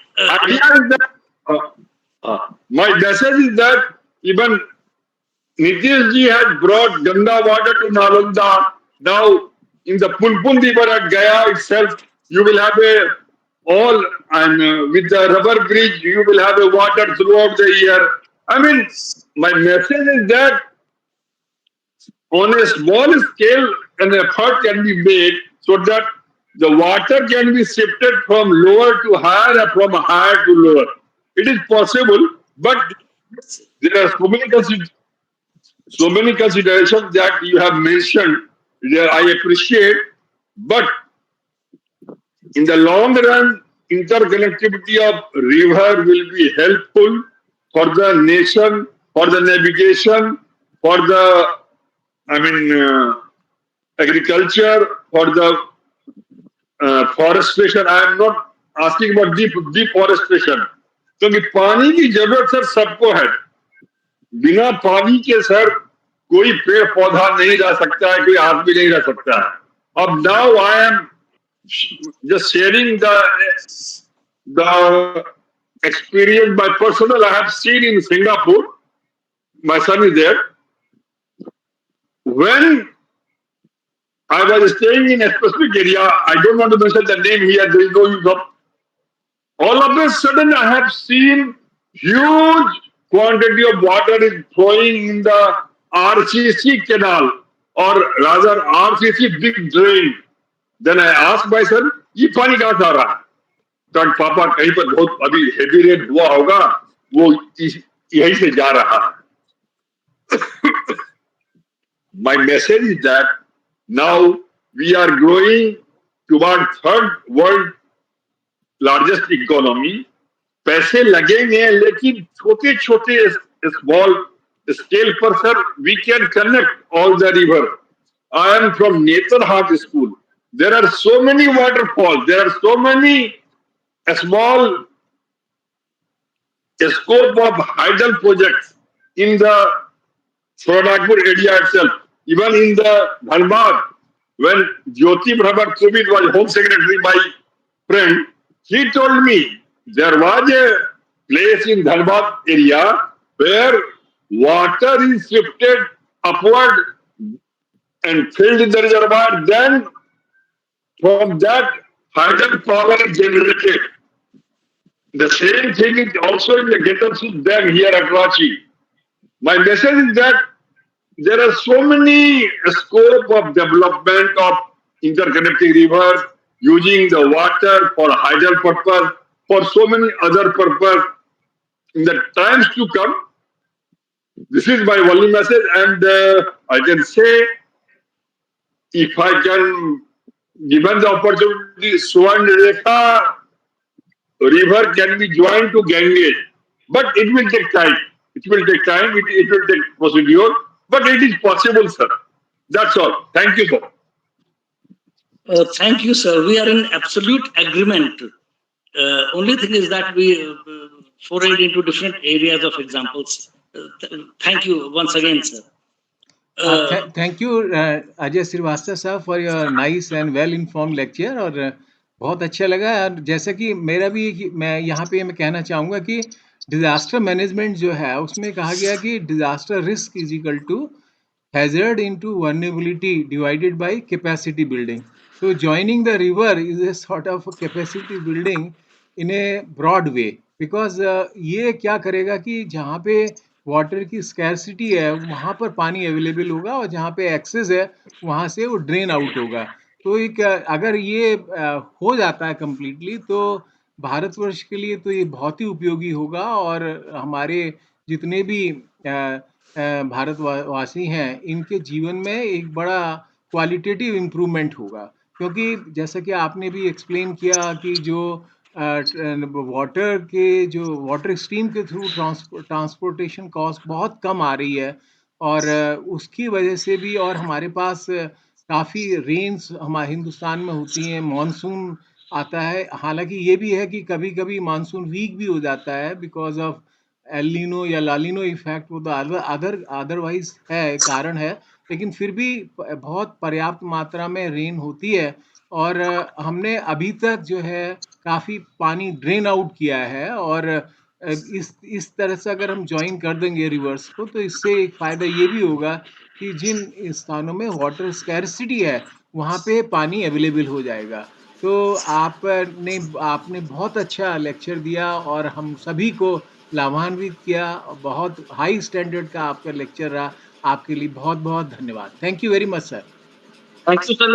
My message is that even Nitish ji has brought Ganga water to Nalanda. Now, in the Punpun river at Gaya itself, you will have with the rubber bridge, you will have a water throughout the year. I mean, my message is that on a small scale, an effort can be made so that the water can be shifted from lower to higher and from higher to lower. It is possible, but there are so many considerations that you have mentioned that I appreciate. But in the long run, interconnectivity of river will be helpful for the nation, for the navigation, for the agriculture, for the forestation. I am not asking about deforestation. क्योंकि पानी की जरूरत sir सबको है. बिना पानी के sir कोई पेड़ पौधा नहीं रह सकता है, कोई आदमी नहीं रह सकता है. अब now I am just sharing the experience by personal. I have seen in Singapore. My son is there. When I was staying in a specific area, I don't want to mention the name here, there is no use of. All of a sudden, I have seen huge quantity of water is flowing in the RCC canal, or rather RCC big drain. Then I asked my son, ये पानी कहाँ से आ रहा है? तो पापा कहीं पर बहुत अभी हेवी रेन हुआ होगा, वो यहीं से जा रहा है. My message is that now we are growing toward third world largest economy. पैसे लगेंगे लेकिन छोटे छोटे small scale पर sir we can connect all the river. I am from Netarhat school. There are so many waterfalls. There are so many small scope of hydel projects in the Soranagpur area itself. Even in the Dhanbad, when Jyoti Prabhat Subit was Home Secretary, my friend, he told me there was a place in Dhanbad area where water is shifted upward and filled in the reservoir. Then from that, hydel power is generated. The same thing is also in the Getamsud Dam here at Ranchi. My message is that there are so many scope of development of interconnecting rivers, using the water for hydel purpose, for so many other purpose. In the times to come, this is my only message, and I can say, if I can, given the opportunity, Swan Rekha river can be joined to Ganges. But it will take time. It will take time. It will take procedure. But it is possible, sir. That's all. Thank you, sir. Thank you, sir. We are in absolute agreement. Only thing is that we forayed into different areas of examples. Thank you once again, sir. Thank you, Ajay Srivastava sahab, for your nice and well informed lecture. और बहुत अच्छा लगा। और जैसा कि मेरा भी, मैं यहाँ पे मैं कहना चाहूँगा कि डिजास्टर मैनेजमेंट जो है उसमें कहा गया कि disaster risk is equal to hazard into vulnerability divided by capacity building. So joining the river is a sort of a capacity building in a broad way, because ये क्या करेगा कि जहाँ पे वाटर की स्कैरसिटी है वहाँ पर पानी अवेलेबल होगा, और जहाँ पे एक्सेस है वहाँ से वो ड्रेन आउट होगा। तो एक अगर ये हो जाता है कंप्लीटली, तो भारतवर्ष के लिए तो ये बहुत ही उपयोगी होगा, और हमारे जितने भी भारतवासी हैं इनके जीवन में एक बड़ा क्वालिटेटिव इम्प्रूवमेंट होगा। क्योंकि जैसा कि आपने भी एक्सप्लेन किया कि जो वाटर स्ट्रीम के थ्रू ट्रांसपोर्टेशन कॉस्ट बहुत कम आ रही है, और उसकी वजह से भी, और हमारे पास काफ़ी रेन्स हमारे हिंदुस्तान में होती हैं, मानसून आता है। हालांकि ये भी है कि कभी कभी मानसून वीक भी हो जाता है बिकॉज ऑफ एलिनो या लालिनो इफेक्ट, वो तो अदरवाइज है, कारण है, लेकिन फिर भी बहुत पर्याप्त मात्रा में रेन होती है। और हमने अभी तक जो है काफ़ी पानी ड्रेन आउट किया है, और इस तरह से अगर हम ज्वाइन कर देंगे रिवर्स को, तो इससे एक फ़ायदा ये भी होगा कि जिन स्थानों में वाटर स्कैरसिटी है वहाँ पे पानी अवेलेबल हो जाएगा। तो आपने बहुत अच्छा लेक्चर दिया और हम सभी को लाभान्वित किया। बहुत हाई स्टैंडर्ड का आपका लेक्चर रहा। आपके लिए बहुत बहुत धन्यवाद। Thank you very much sir. Thank you sir.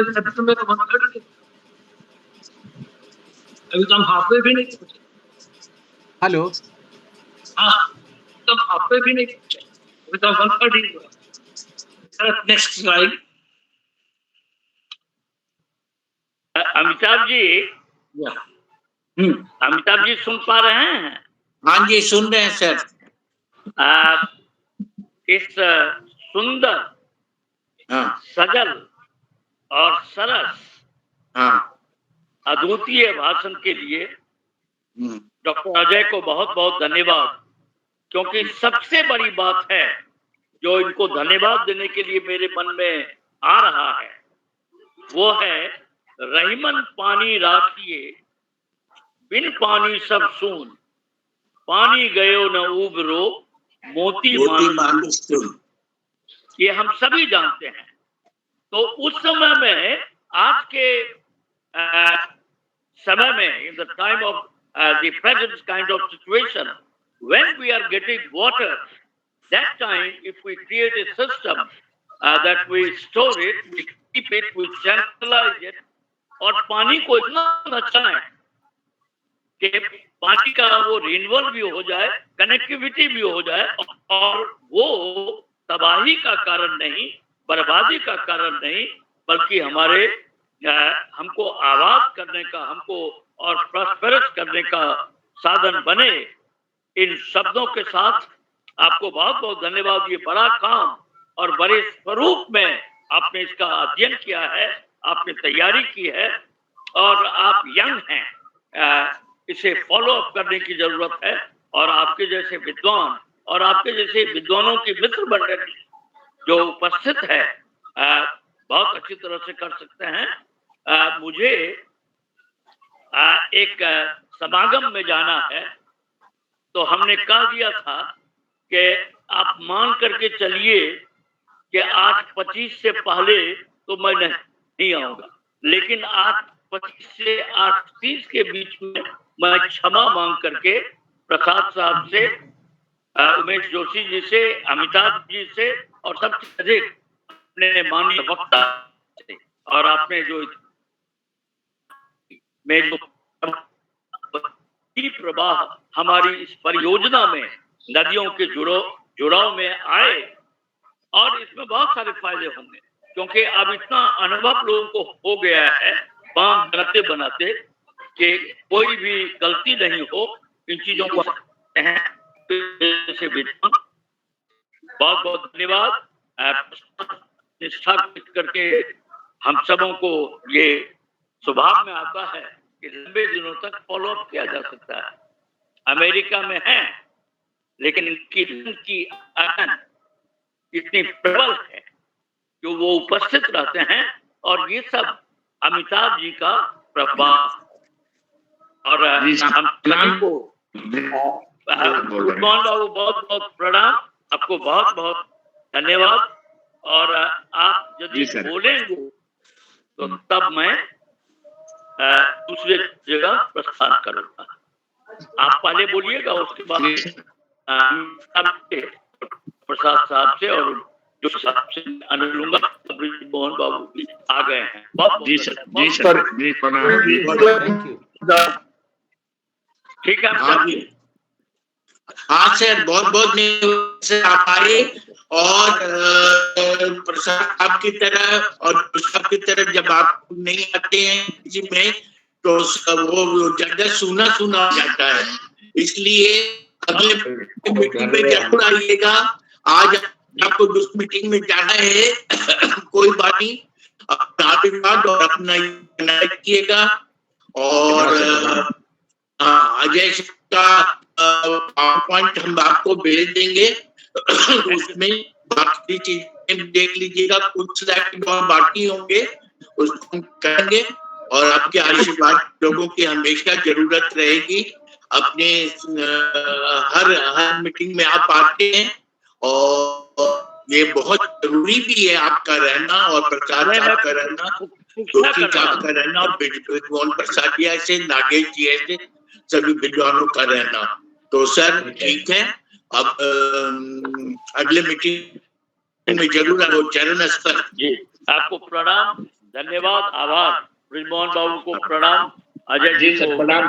अभी तो हम हाफवे भी नहीं पहुंचे। हेलो, हाँ, तो हाफवे भी नहीं पहुंचे, अभी तो 1:30 हुआ। Sir next slide. Amitabh ji, Amitabh ji सुन पा रहे हैं? हाँ जी, सुन रहे हैं सर। इस सुंदर, सजल और सरस, अद्वितीय भाषण के लिए डॉक्टर अजय को बहुत बहुत धन्यवाद। क्योंकि सबसे बड़ी बात है जो इनको धन्यवाद देने के लिए मेरे मन में आ रहा है, वो है रहीमन पानी राखिए, बिन पानी सब सून, पानी गयो न उबरो, मोती मानुष सुन। ये हम सभी जानते हैं। तो उस समय में, आज के समय में, in the time of the present kind of situation, when we are getting water, that time if we create a system that we store it, we keep it, we channelize it, और पानी को इतना अच्छा है कि पानी का वो रिन्यूअल भी हो जाए, कनेक्टिविटी भी हो जाए, और वो तबाही का कारण नहीं, बर्बादी का कारण नहीं, बल्कि हमारे हमको आबाद करने का, हमको और प्रॉस्पेरस करने का साधन बने। इन शब्दों के साथ आपको बहुत बहुत धन्यवाद। ये बड़ा काम और बड़े स्वरूप में आपने इसका अध्ययन किया है, आपने तैयारी की है, और आप यंग हैं, इसे फॉलो अप करने की जरूरत है। और आपके जैसे विद्वान और आपके जैसे विद्वानों की मित्र मंडली जो उपस्थित है, बहुत अच्छी तरह से कर सकते हैं। मुझे एक समागम में जाना है, तो हमने कह दिया था कि आप मान करके चलिए कि आज 25 से पहले तो मैं नहीं आऊंगा, लेकिन आज 25 से 8:30 के बीच में मैं क्षमा मांग करके प्रसाद साहब से, उमेश जोशी जी से, अमिताभ जी से, और सबसे अधिक अपने माननीय वक्ता से, और आपने जो प्रवाह हमारी इस परियोजना में नदियों के जुड़ाव में आए, और इसमें बहुत सारे फायदे होंगे। क्योंकि अब इतना अनुभव लोगों को हो गया है बांध बनाते बनाते कि कोई भी गलती नहीं हो, इन चीजों को हैं। से विद्वान, बहुत बहुत धन्यवाद। निष्ठा करके हम सबों को ये स्वभाव में आता है कि लंबे दिनों तक फॉलो अप किया जा सकता है। अमेरिका में है, लेकिन इनकी अहन इतनी प्रबल है कि वो उपस्थित रहते हैं, और ये सब अमिताभ जी का प्रभाव। और हम सभी को गुडमॉर्निंग बाबू, बहुत बहुत प्रणाम, आपको बहुत बहुत धन्यवाद। और आप यदि बोलेंगे तो तब मैं दूसरे जगह प्रस्थान करूंगा। आप पहले बोलिएगा, उसके बाद प्रसाद साहब से और जो साहब से अनुरोध लूंगा। मोहन बाबू भी आ गए हैं। बहुत जी सर, जी सर, जी थैंक यू। ठीक है सर। हाँ सर, बहुत बहुत आप आए, और प्रसाद आपकी तरह और साहब की तरह जब आप नहीं आते हैं किसी में तो वो ज्यादा सुना सुना हो जाता है, इसलिए अगले मीटिंग में जरूर आइएगा। आज आपको उस मीटिंग में जाना है, कोई बात नहीं, अपना आशीर्वाद और अपना किएगा। और अजय का पॉइंट हम आपको भेज देंगे, उसमें बाकी चीजें देख लीजिएगा, कुछ स्लाइड और बाकी होंगे उसको हम करेंगे। और आपके आशीर्वाद लोगों की हमेशा जरूरत रहेगी। अपने हर मीटिंग में आप आते हैं, और ये बहुत जरूरी भी है आपका रहना, और प्रसाद साहब का रहना, जोशी साहब का रहना, और विद्वान प्रसाद जी ऐसे, नागेश जी ऐसे सभी विद्वानों का रहना। तो सर ठीक है, अब अगले मीटिंग में जरूर आओ। चरण स्तर जी, आपको प्रणाम, धन्यवाद, आभार। ब्रिजमोहन बाबू को प्रणाम, अजय जी को प्रणाम,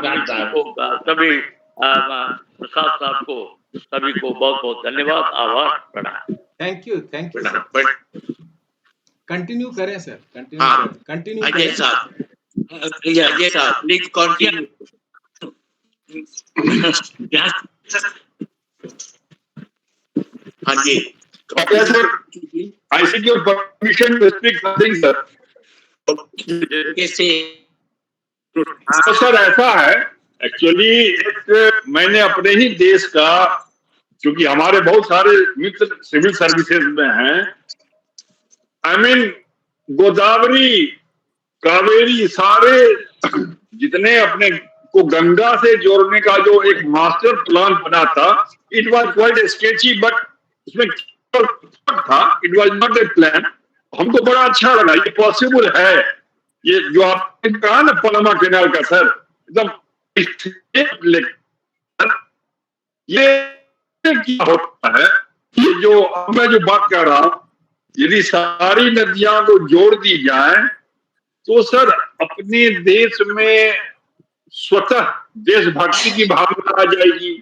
सभी प्रसाद साहब को, सभी को बहुत बहुत धन्यवाद, आभार, प्रणाम। Thank you sir. कंटिन्यू करें सर, कंटिन्यू अजय साहब, अजय साहब प्लीज कंटिन्यू। हाँ जी, sir, I seek your permission to speak something, sir. कैसे? तो सर ऐसा है, एक्चुअली मैंने अपने ही देश का, क्योंकि हमारे बहुत सारे मित्र सिविल सर्विसेज में हैं, आई मीन गोदावरी, कावेरी, सारे जितने अपने को गंगा से जोड़ने का जो एक मास्टर प्लान बना था, it was quite sketchy, but उसमें था, it was not a plan. हमको बड़ा अच्छा लगा, ये पॉसिबल है। ये जो आपने कहा ना पनामा कैनाल का सर, एकदम ये क्या होता है, ये जो अब मैं जो बात कर रहा हूं, यदि सारी नदियां को जोड़ दी जाए तो सर अपने देश में स्वतः देशभक्ति की भावना आ जाएगी।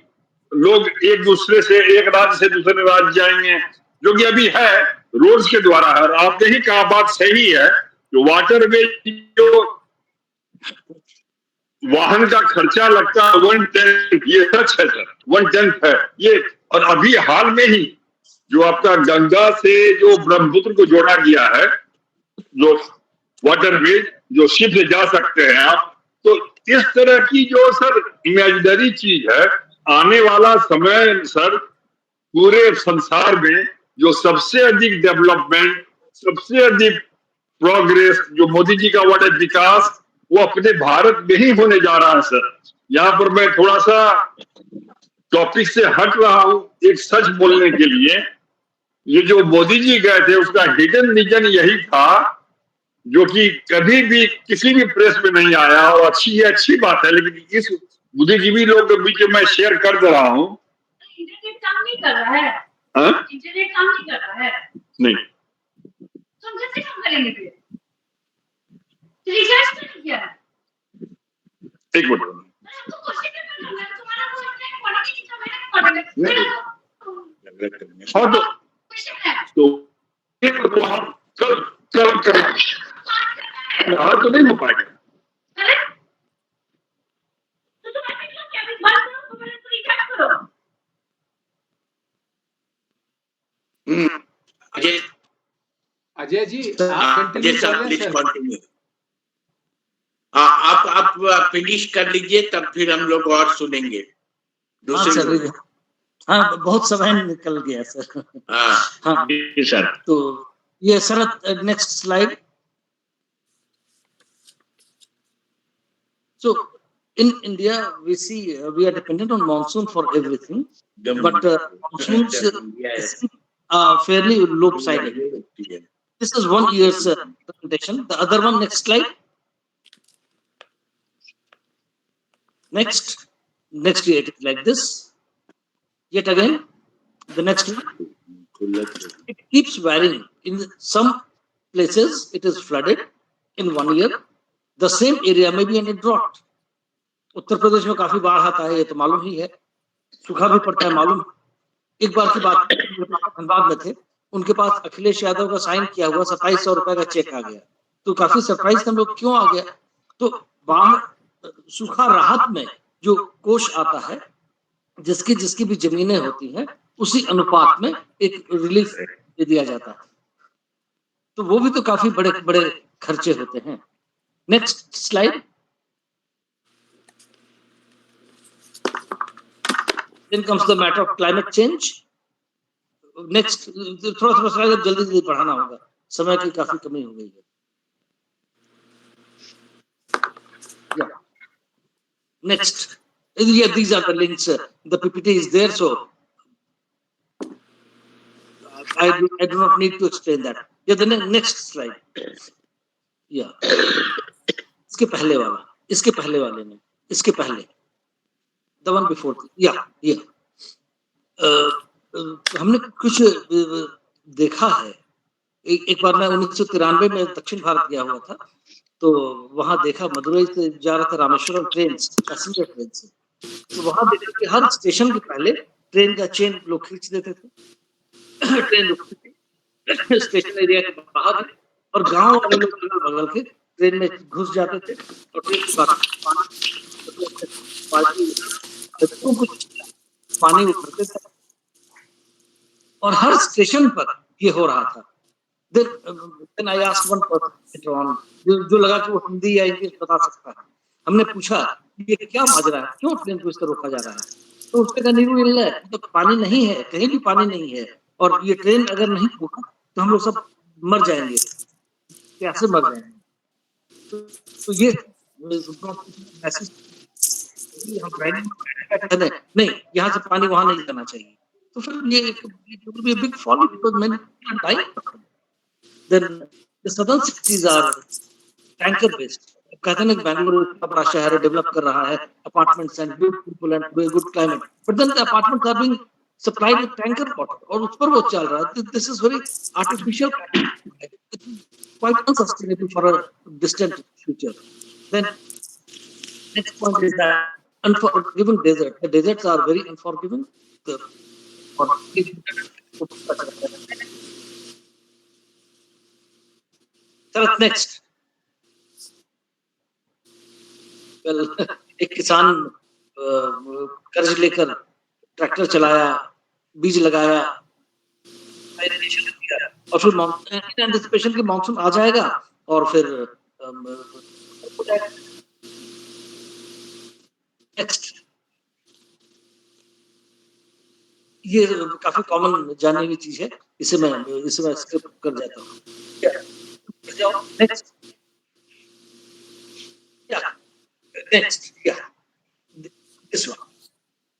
लोग एक दूसरे से, एक राज्य से दूसरे राज्य जाएंगे, जो कि अभी है रोड्स के द्वारा है। और आपने ही कहा, बात सही है, जो वाटरवे जो वाहन का खर्चा लगता है 1/10, ये सच है सर, 1/10 है ये। और अभी हाल में ही जो आपका गंगा से जो ब्रह्मपुत्र को जोड़ा गया है, जो वाटरवे, जो शिप से जा सकते हैं आप, तो इस तरह की जो सर इमेजिनरी चीज है, आने वाला समय सर पूरे संसार में जो सबसे अधिक डेवलपमेंट, सबसे अधिक प्रोग्रेस, जो मोदी जी का वर्ड है विकास, वो अपने भारत में ही होने जा रहा है सर। यहाँ पर मैं थोड़ा सा टॉपिक से हट रहा हूं, एक सच बोलने के लिए। ये जो मोदी जी गए थे, उसका हिडन रीजन यही था, जो कि कभी भी किसी भी प्रेस में नहीं आया, और अच्छी बात है। लेकिन इस बुद्धिजीवी लोग के बीच में मैं शेयर कर दे रहा हूँ। इंटरनेट काम नहीं कर रहा है। इंटरनेट काम नहीं कर रहा है। नहीं, तो हम कैसे काम करेंगे फिर? रिचार्ज कर दिया है। एक मिनट, तो क्वेश्चन करना है, तुम्हारा कोई अपने क्वालिटी का मैंने हाँ तो एक तो हम कल करें, तो नहीं हो पाएगा। अरे तो तुम ऐसे क्यों क्या बात करो, तो रिचार्ज करो। अजय जी आप हाँ कंटिन्यू सर, कर लें प्लीज सर। कंटिन्यू। आप फिनिश कर लीजिए, तब फिर हम लोग और सुनेंगे दूसरे लोग। हाँ, बहुत समय निकल गया सर। हाँ सर, तो ये Sharad, next slide. So in India, we see we are dependent on monsoon for everything, but monsoons is fairly lopsided. This is 1 year's presentation. The other one, next slide. Next year it is like this. Yet again, the next one. It keeps varying. In some places, it is flooded in 1 year. The same area may be under drought. Uttar Pradesh में काफी बाढ़ आता है, ये तो मालूम ही है। सूखा भी पड़ता है, मालूम। एक बार की बात, धनबाद में थे, उनके पास अखिलेश यादव का साइन किया हुआ 2700 रुपए का चेक आ गया। तो काफी सरप्राइज हम लोग, क्यों आ गया? तो बाढ़, सूखा राहत में जो कोष आता है, जिसकी जिसकी भी जमीनें होती हैं, उसी अनुपात में एक रिलीफ दे दिया जाता है। तो वो भी तो काफी बड़े बड़े खर्चे होते हैं। Next slide. Then comes the matter of climate change. Next, थोड़ा स्लाइड जल्दी जल्दी पढ़ाना होगा, समय की काफी कमी हो गई है। Yeah. Next, yeah, these are the links. The PPT is there, so I do not need to explain that. Yeah, the next slide. Yeah. इसके पहले वाले में, इसके पहले, the one before. Yeah. हमने कुछ देखा है। एक बार मैं 1993 में दक्षिण भारत गया हुआ था, तो वहां देखा, मदुरई से जा रहा था रामेश्वरम ट्रेन, पैसेंजर ट्रेन से। तो वहां देखा कि हर स्टेशन के पहले ट्रेन का चेन लोग खींच देते थे। ट्रेन रुकती थी स्टेशन एरिया के बाहर, और गांव वाले लोग बगल के ट्रेन में घुस जाते थे और ट्रेन पानी उभरते थे, और हर स्टेशन पर ये हो रहा था। Then I asked one person, जो लगा कि वो हिंदी या इंग्लिश बता सकता है। हमने पूछा ये क्या माजरा है, क्यों ट्रेन को इस तरह रोका जा रहा है? तो उसने कहा नीरू है, तो पानी नहीं है, कहीं भी पानी नहीं है, और ये ट्रेन अगर नहीं रुका तो हम लोग सब मर जाएंगे। कैसे मर जाएंगे? तो ये नहीं, यहाँ से पानी वहां नहीं जाना चाहिए। तो फिर ये big follow, because many die. Then the southern cities are tanker based. कहते हैं बैंगलोर इतना बड़ा शहर है, डेवलप कर रहा है, apartments and good people and good climate, but then the apartments are being supplied with tanker water, और उस पर वो चल रहा है। This is very artificial, quite unsustainable for a distant future. Then next point is that unforgiving desert. The deserts are very unforgiving. Next. Well, एक किसान कर्ज लेकर ट्रैक्टर चलाया, बीज लगाया, और फिर एंटिसिपेशन के मानसून आ जाएगा, और फिर नेक्स्ट, ये काफी कॉमन जानने की चीज है, इसे मैं स्किप कर जाता हूँ। Next. Yeah. This one.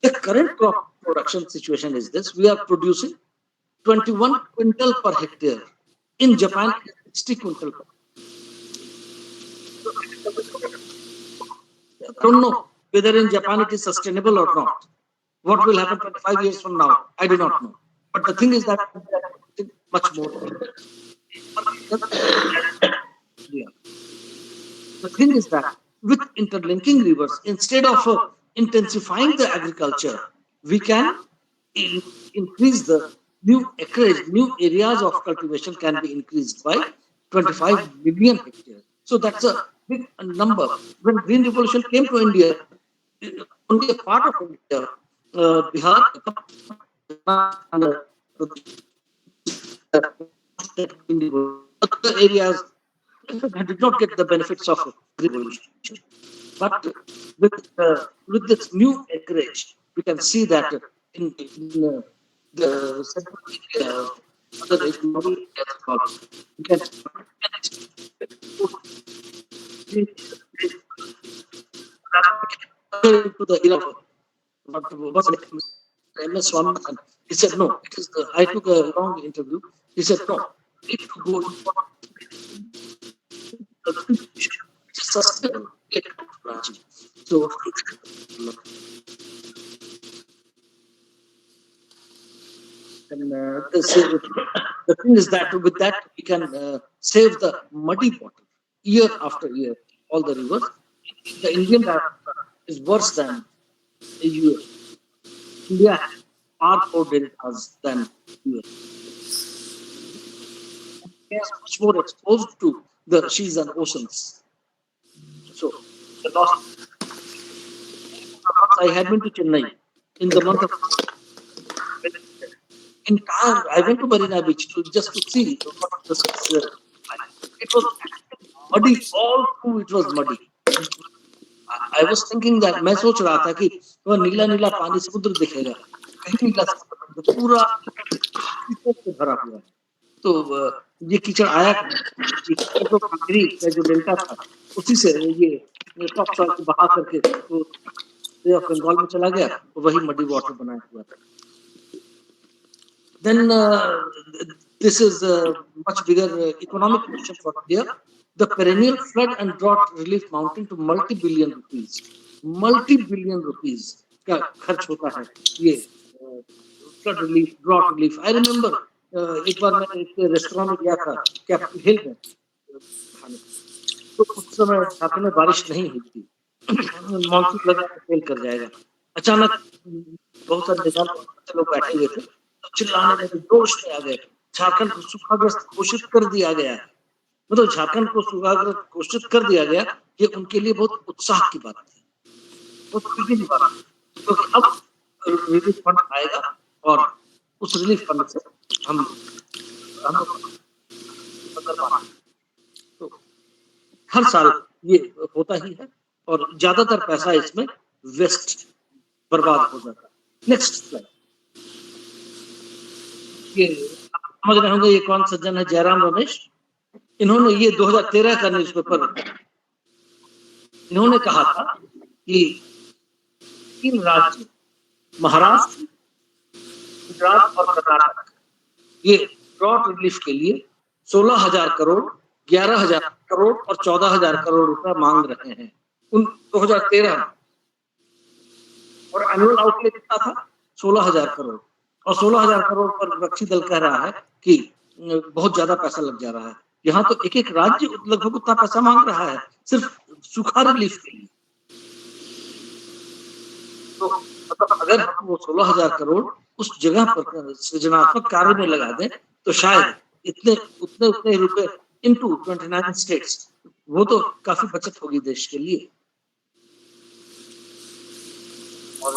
The current crop production situation is this: we are producing 21 quintal per hectare. In Japan, 60 quintal per hectare. I don't know whether in Japan it is sustainable or not. What will happen 25 years from now? I do not know. But the thing is that much more. The thing is that with interlinking rivers, instead of intensifying the agriculture, we can increase the new acreage, new areas of cultivation can be increased by 25 million hectares. So that's a big number. When Green Revolution came to India, only a part of India, Bihar, other areas did not get the benefits of revolution. But with this new acreage, we can see that in the central area, other economic areas, we can to the era of what was MS Swaminathan. He said no. It is the, I took a long interview. He said no. Need to go sustainable. So and the thing is that with that we can save the muddy water year after year, all the rivers. The Indian diaspora is worse than the US. India has far more deltas than US. India is much more exposed to the seas and oceans. So the last I had been to Chennai in the month of I went to Marina Beach just to see what this it was muddy all through. It was muddy. I was thinking that मैं सोच रहा था कि वह नीला नीला पानी समुद्र दिखेगा, कहीं नीला समुद्र पूरा कीचड़ से भरा हुआ है. तो ये कीचड़ आया तो कांकरी का जो डेल्टा था उसी से ये टॉप सॉइल को बहा करके तो बे ऑफ बंगाल में चला गया, वही मडी वाटर बनाया हुआ था. Then this is a much bigger economic question for India. The perennial flood and drought relief mounting to multi-billion rupees का खर्च होता है ये flood relief, drought relief. I remember एक बार मैं एक रेस्टोरेंट में गया था कैपिटल हिल में खाने, तो उस समय छाते में बारिश नहीं हुई थी, मॉनसून लगा फेल कर जाएगा. अचानक बहुत सारे लोग बैठे हुए थे, चिल्लाने लगे, जोश में आ गए. झारखंड को सूखाग्रस्त घोषित कर दिया गया है. मतलब झारखंड को सूखाग्रस्त घोषित कर दिया गया, ये उनके लिए बहुत उत्साह की बात थी, बहुत खुशी की बात थी, क्योंकि अब रिलीफ फंड आएगा और उस रिलीफ फंड से हम तो हर साल ये होता ही है और ज्यादातर पैसा इसमें वेस्ट बर्बाद हो जाता है. Next slide. ये समझ रहे होंगे ये कौन सज्जन है, जयराम रमेश. इन्होंने ये 2013 का न्यूज़पेपर इन्होंने कहा था कि 3 राज्य महाराष्ट्र, गुजरात और कर्नाटक ये ड्रॉट रिलीफ के लिए 16,000 करोड़, 11,000 करोड़ और 14,000 करोड़ रुपया मांग रहे हैं उन 2013 में. और एनुअल आउटले कितना था? 16,000 करोड़. और 16,000 करोड़ पर विपक्षी दल कह रहा है कि बहुत ज्यादा पैसा लग जा रहा है. यहाँ तो एक राज्य लगभग उतना पैसा मांग रहा है सिर्फ सूखा रिलीफ के लिए. तो मतलब अगर हम वो 16,000 करोड़ उस जगह पर सृजनात्मक कार्य में लगा दें तो शायद उतने रुपए इनटू 29 स्टेट्स, वो तो काफी बचत होगी देश के लिए. और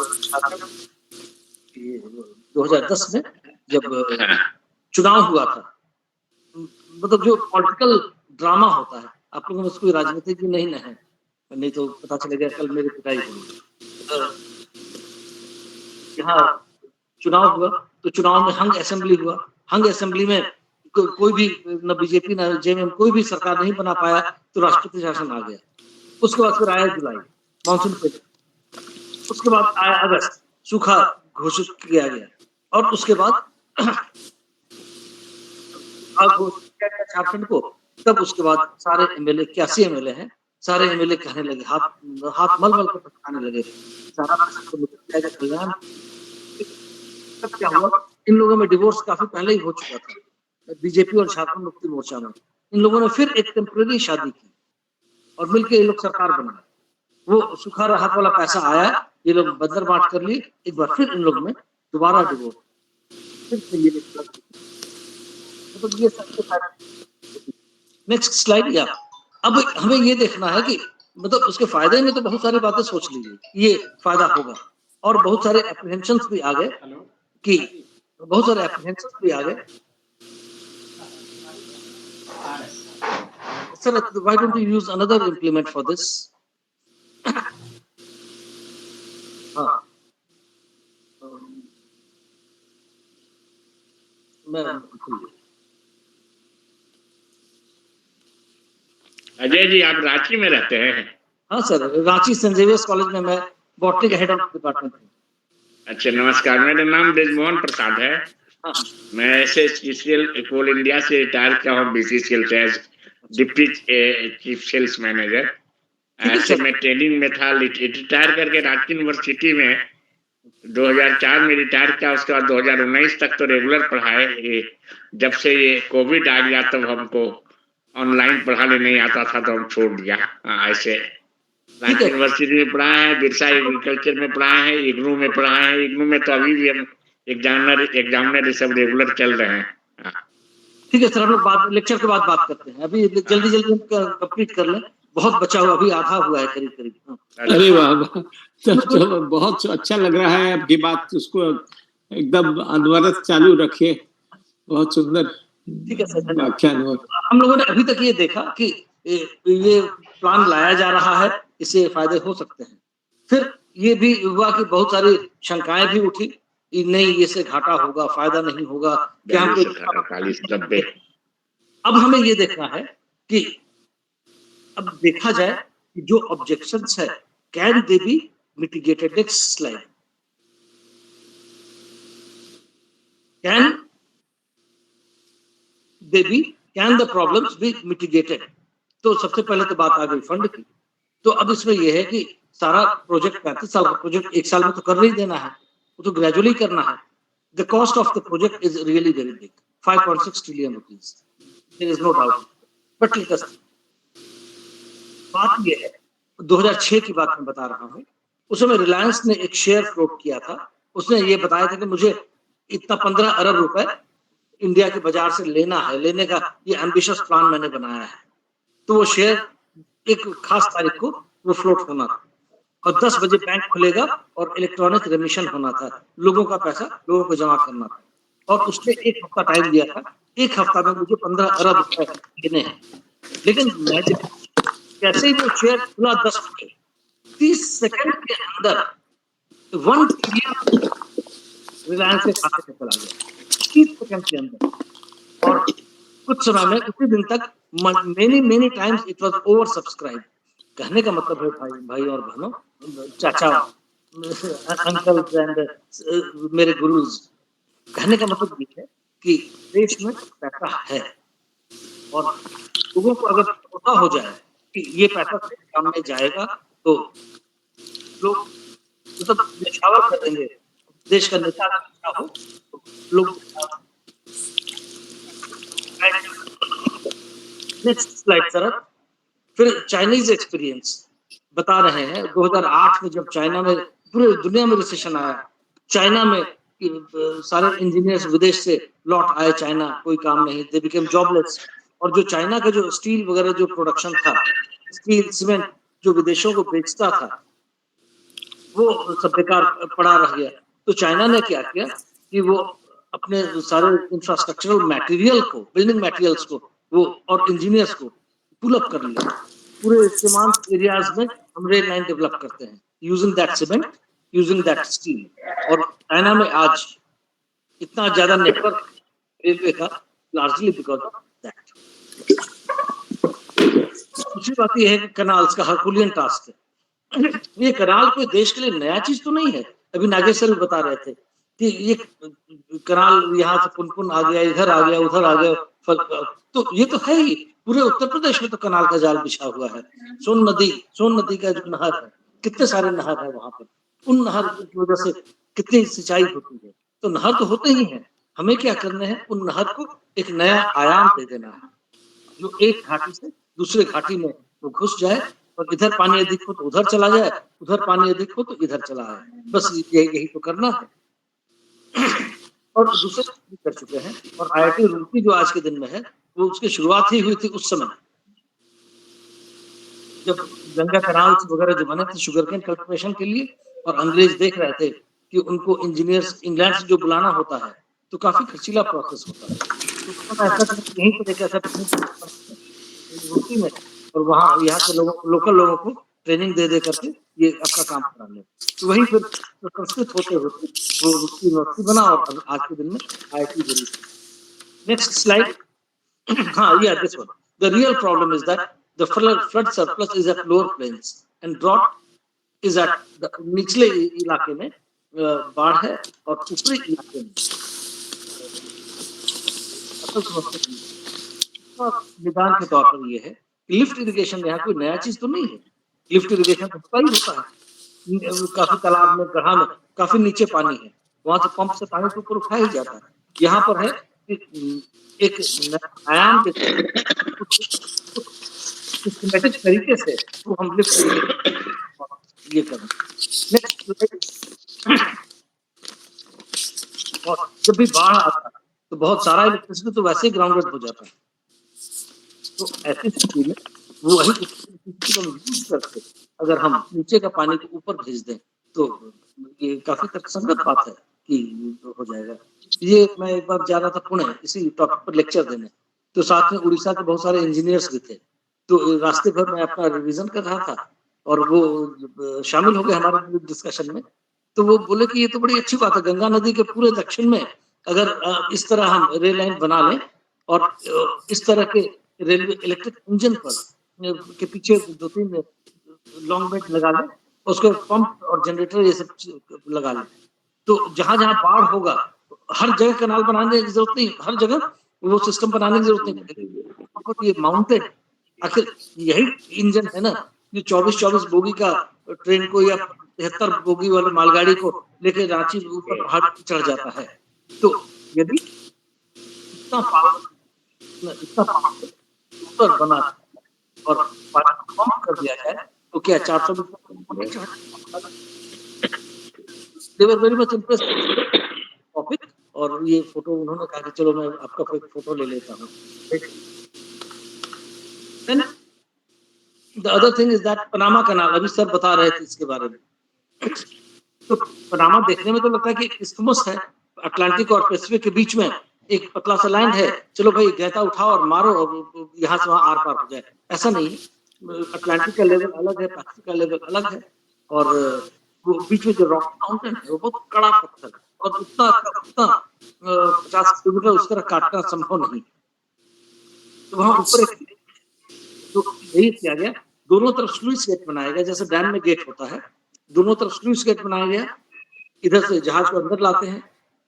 2010 में जब चुनाव हुआ था, मतलब जो पॉलिटिकल ड्रामा होता है, आप लोगों में कोई राजनीतिक भी नहीं है, नहीं तो पता चलेगा कल मेरी पिटाई हुई. यहाँ चुनाव हुआ तो चुनाव में हंग असेंबली हुआ. हंग असेंबली में कोई भी न बीजेपी न जेएमएम कोई भी सरकार नहीं बना पाया, तो राष्ट्रपति शासन आ गया. उसके बाद फिर आया जुलाई मानसून पे, उसके बाद आया अगस्त सूखा घोषित किया गया, और उसके बाद झारखंड को, तब उसके बाद सारे एमएलए 81 एमएलए हैं, सारे एमएलए कहने लगे, हाथ मल मल कर पटकाने लगे, तब क्या हुआ? इन लोगों में डिवोर्स काफी पहले ही हो चुका था बीजेपी और झारखंड मुक्ति मोर्चा में. इन लोगों ने फिर एक टेम्परेरी शादी की और मिलकर ये लोग सरकार बनाए. वो सूखा राहत वाला पैसा आया, ये लोग बदर बांट कर लिए, एक बार फिर इन लोग में दोबारा डिवोर्स, फिर से ये मतलब ये सब. Next slide. या अब हमें ये देखना है कि मतलब उसके फायदे में तो बहुत सारी बातें सोच लीजिए, ये फायदा होगा, और बहुत सारे एप्रीहेंशंस भी आ गए कि बहुत सारे एप्रीहेंशंस भी आ गए Sir, why don't you use another implement for this? Ajay ji, आप रांची में रहते हैं? हाँ sir, Ranchi Saint Xavier's College में मैं बॉटनी का हेड ऑफ डिपार्टमेंट हूँ। अच्छा, नमस्कार, मेरा नाम ब्रिजमोहन प्रसाद है। मैं एसएससीएल कोल इंडिया से रिटायर किया हूँ, बीसीसीएल से as deputy chief sales manager. ऐसे मैं ट्रेनिंग में था, रिटायर करके रांची यूनिवर्सिटी में 2004 में रिटायर किया। उसके बाद 2019 तक तो रेगुलर पढ़ाए। जब से ये कोविड आ गया तब हमको ऑनलाइन पढ़ाने नहीं आता था तो हम छोड़ दिया। ऐसे रांची यूनिवर्सिटी में पढ़ाए हैं, बिरसा एग्रीकल्चर में पढ़ाए हैं, इग्नू में पढ़ाए हैं। इग्नू में तो अभी भी हम एग्जामिनर सब रेगुलर चल रहे हैं। ठीक है सर, हम लोग बाद लेक्चर के बाद बात करते हैं। अभी जल्दी कंप्लीट कर लें, बहुत बचा हुआ, अभी आधा हुआ है करीब करीब। अरे वाह, चलो बहुत अच्छा लग रहा है आपकी बात, उसको एकदम अनवरत चालू रखिए, बहुत सुंदर। ठीक है सर, व्याख्यान। हम लोगों ने अभी तक ये देखा कि ये प्लान लाया जा रहा है, इससे फायदे हो सकते हैं। फिर ये भी हुआ कि बहुत सारी शंकाएं भी उठी, नहीं ये से घाटा होगा, फायदा नहीं होगा, क्या अब हमें ये देखना है कि अब देखा जाए कि जो ऑब्जेक्शंस है can they be mitigated. Next slide. Can the problems be mitigated. तो सबसे पहले तो बात आ गई फंड की। तो अब इसमें यह है कि सारा प्रोजेक्ट 35 साल का प्रोजेक्ट एक साल में तो कर नहीं देना है, वो तो ग्रेजुअली करना है। The cost of the project is really very big, 5.6 trillion rupees, there is no doubt. But let us, बात यह है 2006 की बात मैं बता रहा हूँ। उस समय रिलायंस ने एक शेयर फ्लोट किया था। उसने ये बताया था कि मुझे इतना 15 अरब रुपए इंडिया के बाजार से लेना है, लेने का ये एम्बिशियस प्लान मैंने बनाया है। तो वो शेयर एक खास तारीख को वो फ्लोट होना था और 10 बजे बैंक खुलेगा और इलेक्ट्रॉनिक रेमिशन होना था, लोगों का पैसा लोगों को जमा करना था। और उसने एक हफ्ता टाइम दिया था, एक हफ्ता में मुझे 15 अरब रुपए लेने हैं। लेकिन कैसे ही वो शेयर खुला 10 बजे, 30 सेकंड के अंदर 1 ट्रिलियन रिलायंस के खाते में चला गया, 30 सेकंड के अंदर। और कुछ समय में उसी दिन तक many times it was over subscribe. कहने का मतलब है भाई और बहनों, चाचा, अंकल एंड मेरे गुरुज, कहने का मतलब ये है कि देश में पैसा है और लोगों को अगर पता हो जाए कि ये पैसा सामने जाएगा तो लोग मतलब निछावर करेंगे। देश का नेता हो तो लोग। Next slide sir. फिर चाइनीज एक्सपीरियंस बता रहे हैं 2008 में जब चाइना में, पूरे दुनिया में रिसेशन आया, चाइना में सारे इंजीनियर्स विदेश से लौट आए, चाइना कोई काम नहीं, दे बिकेम जॉबलेस। और जो चाइना का जो स्टील वगैरह जो प्रोडक्शन था, स्टील सीमेंट जो विदेशों को बेचता था, वो सब बेकार पड़ा रह गया। तो चाइना ने क्या किया कि वो अपने सारे इंफ्रास्ट्रक्चरल मटेरियल को, बिल्डिंग मटेरियल्स को वो और इंजीनियर्स को पुल अप कर लिया। पूरे सीमांत एरियाज में हम रेल लाइन डेवलप करते हैं using that cement, using that steel. और चाइना में आज इतना ज्यादा नेटवर्क रेलवे का लार्जली बिकॉज ऑफ दैट। दूसरी बात यह है कि कनाल्स का हरकुलियन टास्क है। ये कनाल कोई देश के लिए नया चीज तो नहीं है। अभी नागेश्वर भी बता रहे थे कि ये कनाल यहाँ से पुनपुन आ गया, इधर आ गया, उधर आ गया, तो ये तो है ही। पूरे उत्तर प्रदेश में तो कनाल का जाल बिछा हुआ है। सोन नदी का जो नहर है, कितने सारे नहर है वहां पर, उन नहर की वजह से कितनी सिंचाई होती है। तो नहर तो होते ही हैं, हमें क्या करना है, उन नहर को एक नया आयाम दे देना है, जो एक घाटी से दूसरे घाटी में वो घुस जाए और इधर पानी अधिक हो तो उधर चला जाए, उधर पानी अधिक हो तो इधर चला आए। बस यही तो करना है। और दूसरे भी कर चुके हैं। और IIT रुड़की जो आज के दिन में है, वो उसकी शुरुआत ही हुई थी उस समय जब गंगा कैनाल वगैरह जो बने थे शुगर केन कल्टिवेशन के लिए। और अंग्रेज देख रहे थे कि उनको इंजीनियर्स इंग्लैंड से जो बुलाना होता है तो काफी खर्चीला प्रोसेस होता है। तो ऐसा यहीं पर एक ऐसा यूनिवर्सिटी में, और वहाँ यहाँ के लोकल लोगों को ट्रेनिंग दे करके ये अपना काम करा ले। तो वही फिर संस्कृत होते होते वो यूनिवर्सिटी बना और आज के दिन में IIT बनी। Next slide. हाँ, yeah, this one. The real problem is that the flood surplus is at lower plains and drought is at the निचले इलाके में बाढ़ है और ऊपरी इलाके में निदान के तौर पर ये है कि लिफ्ट इरिगेशन यहाँ कोई नया चीज तो नहीं है। लिफ्ट इरिगेशन तो ही होता है, काफी तालाब में, गढ़ा में काफी नीचे पानी है, वहां से पंप से पानी के ऊपर उठाया ही जाता है। यहाँ पर है एक आयाम के सिस्टमैटिक तरीके से वो हम लिफ्ट ये करें। और जब भी बाढ़ आता है तो बहुत सारा इलेक्ट्रिसिटी तो वैसे ही ग्राउंडेड हो जाता है। तो ऐसी स्थिति में वो वही यूज करके अगर हम नीचे का पानी को ऊपर भेज दें तो ये काफी तर्कसंगत बात है कि हो जाएगा। ये मैं एक बार जा रहा था पुणे इसी टॉपिक पर लेक्चर देने, तो साथ में उड़ीसा के बहुत सारे इंजीनियर्स भी थे। तो रास्ते भर मैं अपना रिवीजन कर रहा था और वो शामिल हो गए हमारे डिस्कशन में। तो वो बोले कि ये तो बड़ी अच्छी बात है, गंगा नदी के पूरे दक्षिण में अगर इस तरह हम रेल लाइन बना लें और इस तरह के रेलवे इलेक्ट्रिक इंजन पर के पीछे 2-3 लॉन्ग बेट लगा लें, उसके पंप और जनरेटर ये सब लगा लें, तो जहां जहां बाढ़ होगा हर जगह कैनाल बनाने की जरूरत नहीं, हर जगह वो सिस्टम बनाने की जरूरत नहीं। ये माउंटेड, आखिर यही इंजन है ना जो 24 बोगी का ट्रेन को या 73 बोगी वाले मालगाड़ी को लेकर रांची ऊपर पहाड़ चढ़ जाता है। तो यदि इतना ऊपर बना और पंप कर दिया जाए तो क्या 400 वेरी मच टॉपिक। और ये फोटो उन्होंने कहा कि चलो मैं आपका कोई फोटो ले लेता हूँ। The other thing is that Panama canal, अभी सर बता रहे थे इसके बारे में। तो पनामा देखने में तो लगता है कि इस्थमस है, अटलांटिक और पैसिफिक के बीच में एक पतला सा लैंड है, चलो भाई गहता उठाओ और मारो और यहाँ से वहां आर पार हो जाए। ऐसा नहीं, अटलांटिक का लेवल अलग है, पैसिफिक का लेवल अलग है, और वो बीच में जो रॉक माउंटेन है वो बहुत कड़ा पत्थर है और उतना 50 किलोमीटर उस तरह काटना संभव नहीं। तो वहां ऊपर तो यही किया गया, दोनों तरफ स्लुइस गेट बनाया गया, जैसे डैम में गेट होता है, दोनों तरफ स्लुइस गेट बनाया गया। इधर से जहाज को अंदर लाते हैं,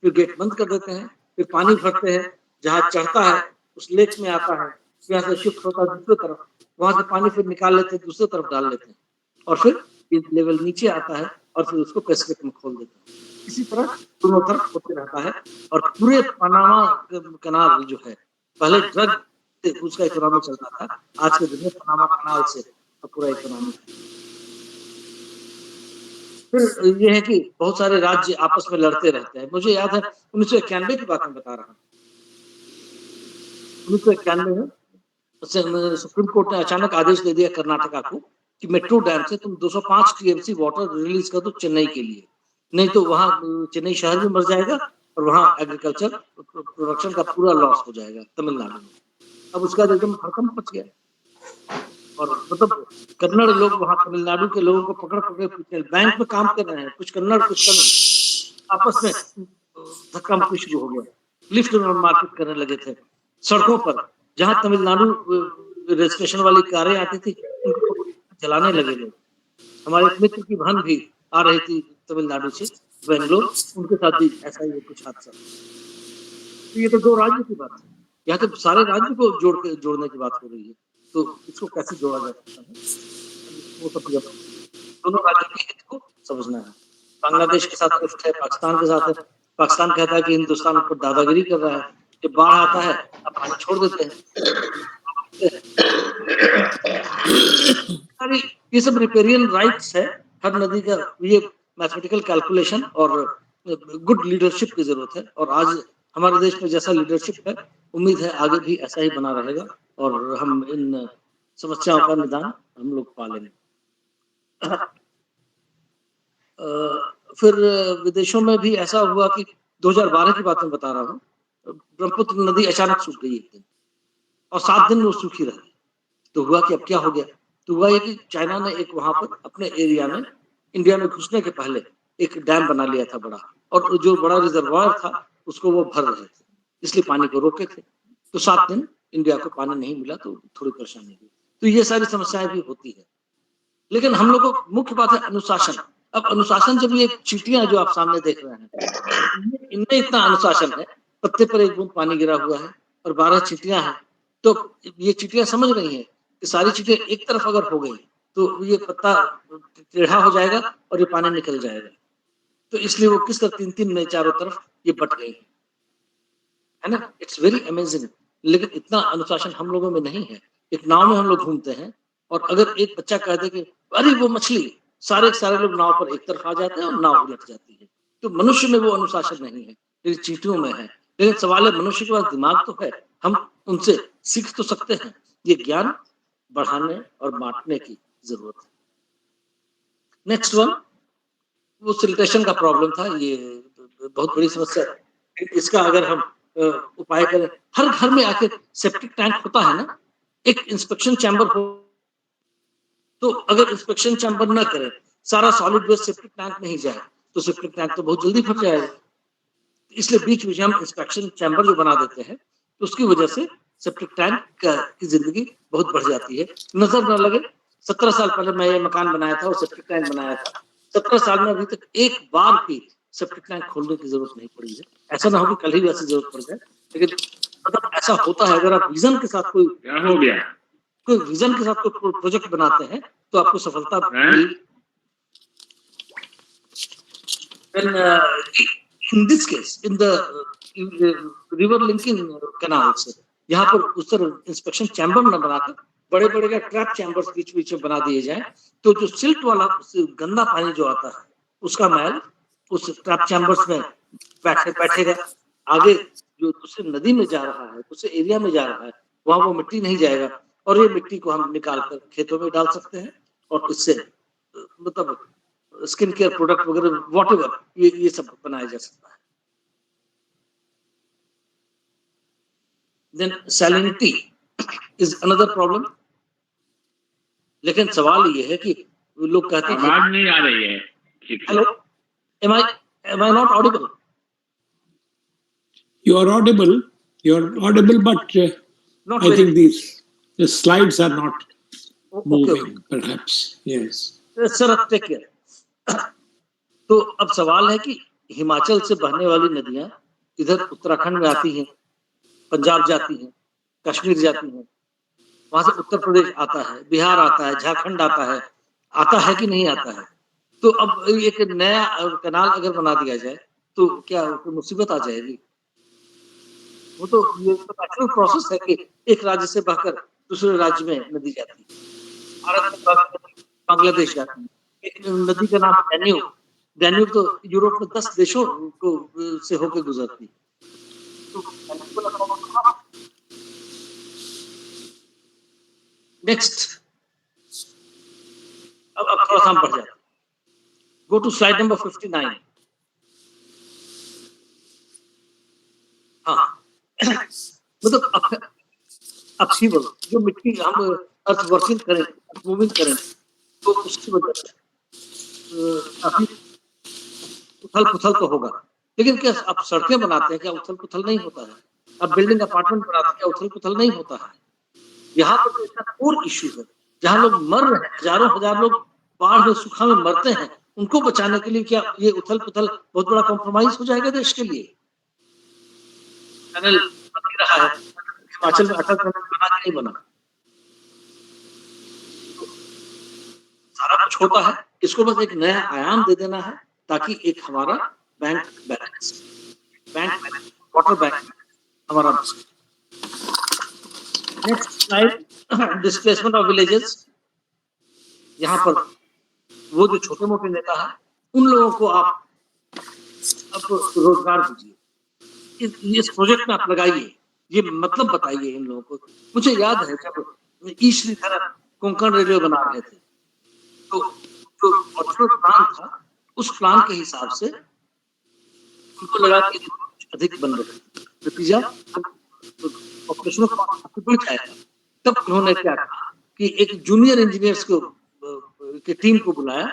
फिर गेट बंद कर देते हैं, फिर पानी भरते हैं, जहाज चढ़ता है उस लेक में आता है, यहाँ से शिफ्ट होता है दूसरी तरफ, वहां से पानी फिर निकाल लेते हैं, दूसरी तरफ डाल लेते हैं, और फिर लेवल नीचे आता है और फिर उसको पैसिफिक में खोल देते हैं। इसी तरह दोनों तरफ होते रहता है। और पूरे पनामा कनाल जो है, पहले ड्रग से उसका इकोनॉमी चलता था, आज के दिन में पनामा कनाल से पूरा इकोनॉमी। फिर ये है कि बहुत सारे राज्य आपस में लड़ते रहते हैं। मुझे याद है 1991 की बात मैं बता रहा हूँ। 1991 में सुप्रीम कोर्ट ने अचानक आदेश दे दिया कर्नाटका को कि मेट्रो डैम से तुम 205 टीएमसी वाटर रिलीज कर दो चेन्नई के लिए, नहीं तो वहां चेन्नई शहर भी मर जाएगा और वहां एग्रीकल्चर प्रोडक्शन का पूरा लॉस हो जाएगा तमिलनाडु में। अब उसका एकदम हड़कंप मच गया, और मतलब कन्नड़ लोग वहां तमिलनाडु के लोगों को पकड़ पकड़ बैंक में काम कर रहे हैं, कुछ कन्नड़ कुछ आपस में धक्का मुक्की शुरू हो गया, लिफ्ट मार्केट करने लगे थे सड़कों पर, जहां तमिलनाडु रजिस्ट्रेशन वाली कारें आती थी उनको चलाने लगे लोग। हमारे एक मित्र की बहन भी आ रही थी तमिलनाडु से बेंगलोर, उनके साथ भी ऐसा ही कुछ हादसा। तो ये तो 2 राज्य की बात है, यहाँ तो सारे राज्य को जोड़ने की बात हो रही है, तो इसको कैसे जोड़ा जा सकता है, वो सब दोनों राज्यों के हित को समझना है। बांग्लादेश के साथ रिफ्ट है, पाकिस्तान के साथ है। पाकिस्तान कहता है कि हिंदुस्तान पर दादागिरी कर रहा है, जब बाढ़ आता है अब पानी छोड़ देते हैं। ये सब रिपेरियन राइट्स है हर नदी का, ये मैथमेटिकल कैलकुलेशन और गुड लीडरशिप की जरूरत है। और आज हमारे देश में जैसा लीडरशिप है, उम्मीद है आगे भी ऐसा ही बना रहेगा और हम इन समस्याओं का निदान हम लोग पा लेंगे। फिर विदेशों में भी ऐसा हुआ कि 2012 की बात मैं बता रहा हूँ, ब्रह्मपुत्र नदी अचानक सूख गई एक दिन और 7 दिन वो सूखी रही। तो हुआ कि अब क्या हो गया, तो हुआ ये कि चाइना ने एक वहां पर अपने एरिया में इंडिया में घुसने के पहले एक डैम बना लिया था बड़ा, और जो बड़ा रिजर्वायर था उसको वो भर रहे थे, इसलिए पानी को रोके थे। तो 7 दिन इंडिया को पानी नहीं मिला, तो थोड़ी परेशानी हुई। तो ये सारी समस्याएं भी होती है, लेकिन हम लोगों को मुख्य बात है अनुशासन। अब अनुशासन, जब ये चींटियां जो आप सामने देख रहे हैं, इनमें इतना अनुशासन है, पत्ते पर एक बूंद पानी गिरा हुआ है और 12 चींटियां हैं, तो ये चींटियां समझ रही हैं कि सारी चींटियां एक तरफ अगर हो गई तो ये पत्ता टेढ़ा हो जाएगा और ये पानी निकल जाएगा। तो इसलिए वो किस तरह 3-3 में चारों तरफ ये बट गई है ना। It's very amazing. लेकिन इतना अनुशासन हम लोगों में नहीं है। एक नाव में हम लोग घूमते हैं और अगर एक बच्चा कह दे कि अरे वो मछली, सारे लोग नाव पर एक तरफ आ जाते हैं और नाव उलट जाती है। तो मनुष्य में वो अनुशासन नहीं है, लेकिन चींटियों में है। लेकिन सवाल है, मनुष्य के पास दिमाग तो है, हम उनसे सीख तो सकते हैं। ये ज्ञान बढ़ाने और बांटने की जरूरत है। नेक्स्ट वन, वो सिल्टेशन का प्रॉब्लम था, ये बहुत बड़ी समस्या है। इसका अगर हम उपाय करें, हर घर में आकर सेप्टिक टैंक होता है ना, एक इंस्पेक्शन चैम्बर हो, तो अगर इंस्पेक्शन चैम्बर ना करें, सारा सॉलिड वेस्ट सेप्टिक टैंक में ही जाए, तो सेप्टिक टैंक तो बहुत जल्दी भर जाएगा। इसलिए बीच बीच हम इंस्पेक्शन चैम्बर जो बना देते हैं, तो उसकी वजह से सेप्टिक टैंक की जिंदगी बहुत बढ़ जाती है। नजर न लगे, 17 साल पहले मैं ये मकान बनाया था और सेप्टिक टैंक बनाया था। 17 साल में अभी तक एक बार भी सेप्टिक टैंक खोलने की जरूरत नहीं पड़ी है। ऐसा ना हो कि कल ही वैसी जरूरत पड़ जाए, लेकिन मतलब ऐसा होता है। अगर आप विजन के साथ कोई विजन के साथ कोई प्रोजेक्ट बनाते हैं तो आपको सफलता मिलेगी। In this case, in the river linking canals, यहाँ पर उस तरह इंस्पेक्शन चैम्बर न बनाकर बड़े बड़े का ट्रैप चैम्बर्स बीच बीच में बना दिए जाएं, तो जो सिल्ट वाला गंदा पानी जो आता है उसका मैल उस ट्रैप चैम्बर्स में बैठेगा। आगे जो दूसरे नदी में जा रहा है, दूसरे एरिया में जा रहा है, वहां वो मिट्टी नहीं जाएगा, और ये मिट्टी को हम निकाल कर खेतों में डाल सकते हैं, और इससे मतलब स्किन केयर प्रोडक्ट वगैरह व्हाटएवर ये सब बनाया जा सकता है। Then salinity is another problem. लेकिन सवाल ये है कि लोग कहते हैं आवाज नहीं आ रही है। Hello, am I not audible? You are audible, but I think the slides are not moving, perhaps. Yes. Sir, take care. तो अब सवाल है कि हिमाचल से बहने वाली नदियां इधर उत्तराखंड में आती हैं, पंजाब जाती हैं, कश्मीर जाती हैं, वहां से उत्तर प्रदेश आता है, बिहार आता है, झारखंड आता है कि नहीं आता है। तो अब एक नया कनाल अगर बना दिया जाए तो क्या मुसीबत आ जाएगी? वो तो ये नेचुरल प्रोसेस है कि एक राज्य से बहकर दूसरे राज्य में नदी जाती है। भारत में बांग्लादेश जाती है। एक नदी का नाम डैन्यूब तो यूरोप में 10 देशों को से होकर गुजरती है। नेक्स्ट, अब थोड़ा सा हम बढ़ जाते हैं। Go to slide number 59। हाँ, मतलब अपसीबल जो मिट्टी हम अर्थ वर्किंग करें, मूविंग करें, तो उसकी वजह से काफी उथल-पुथल तो होगा। लेकिन क्या आप सड़कें बनाते हैं, क्या उथल-पुथल नहीं होता है? आप बिल्डिंग अपार्टमेंट बनाते हैं, क्या उथल-पुथल नहीं होता है? यहाँ पर तो इतना कोर इश्यू है, जहाँ लोग मर रहे हैं, हजारों हजार लोग बाढ़ में सूखा में मरते हैं, उनको बचाने के लिए क्या ये उथल-पुथल बहुत बड़ा कॉम्प्रोमाइज हो जाएगा देश के लिए? टनल बन रहा है, हिमाचल में अटल टनल बना नहीं बना, सारा कुछ होता है। इसको बस एक नया आयाम दे देना है, ताकि एक हमारा बैंक बैलेंस, वाटर बैंक हमारा। Next slide, displacement of villages. यहाँ पर वो जो छोटे मोटे नेता है, उन लोगों को आप अब रोजगार दीजिए, इस प्रोजेक्ट में आप लगाइए, ये मतलब बताइए इन लोगों को। मुझे याद है जब ई श्रीधर कोंकण रेलवे बना रहे थे, तो जो ओरिजिनल प्लान था, उस प्लान के हिसाब से उनको लगा कि अधिक बन रहे, नतीजा ऑपरेशन बढ़ जाएगा। तब उन्होंने क्या कहा कि एक जूनियर इंजीनियर्स को की टीम को बुलाया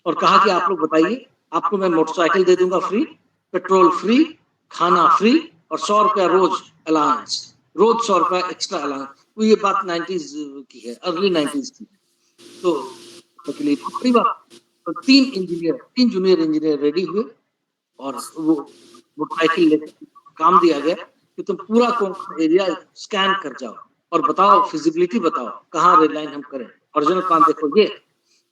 और कहा कि आप लोग बताइए, आपको मैं मोटरसाइकिल दे दूंगा फ्री, पेट्रोल फ्री, खाना फ्री और 100 रुपया रोज अलाउंस, रोज 100 रुपया एक्स्ट्रा अलाउंस। तो ये बात 90s की है, अर्ली 90s की। तो लिए बड़ी बात, तो 3 जूनियर इंजीनियर रेडी हुए और वो मोटरसाइकिल लेकर काम दिया गया कि तुम पूरा कोंकण एरिया स्कैन कर जाओ और बताओ, फिजिबिलिटी बताओ, कहाँ रेड लाइन हम करें, ओरिजिनल प्लान देखो ये।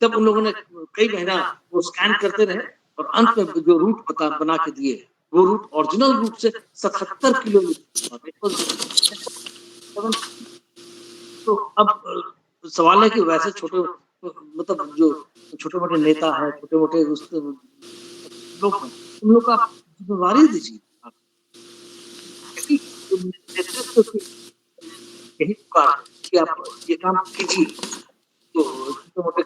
तब उन लोगों ने कई महीना वो स्कैन करते रहे और अंत में जो रूट बना के दिए, वो रूट ओरिजिनल रूट से 77 किलोमीटर। तो अब सवाल है कि वैसे छोटे, मतलब जो छोटे मोटे नेता है, छोटे मोटे लोग हैं, उन लोग का जिम्मेवारी दीजिए। यही पुकार कि आप ये काम कीजिए, तो छोटे मोटे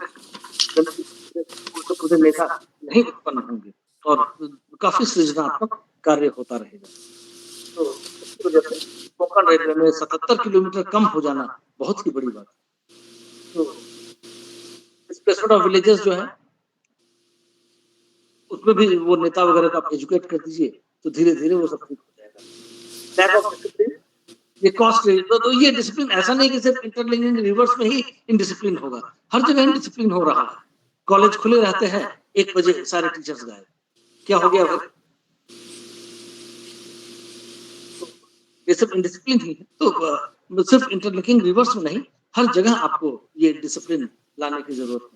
नेता नहीं उत्पन्न होंगे और काफी सृजनात्मक कार्य होता रहेगा। तो इसकी वजह से कोंकण रेलवे में 77 किलोमीटर कम हो जाना बहुत ही बड़ी बात है। तो स्पेशल ऑफ विलेजेस जो है उसमें भी वो नेता वगैरह को आप एजुकेट कर दीजिए, तो धीरे धीरे वो सब ठीक हो जाएगा। लैक ऑफ डिसिप्लिन, ये कॉस्ट, तो ये डिसिप्लिन ऐसा नहीं कि सिर्फ इंटरलिंकिंग रिवर्स में ही इनडिसिप्लिन होगा, हर जगह इनडिसिप्लिन हो रहा है। कॉलेज खुले रहते हैं, 1 बजे सारे टीचर्स गायब, क्या हो गया फिर? ये सब इनडिसिप्लिन ही है। तो सिर्फ इंटरलिंकिंग रिवर्स में नहीं, हर जगह आपको ये डिसिप्लिन लाने की जरूरत है।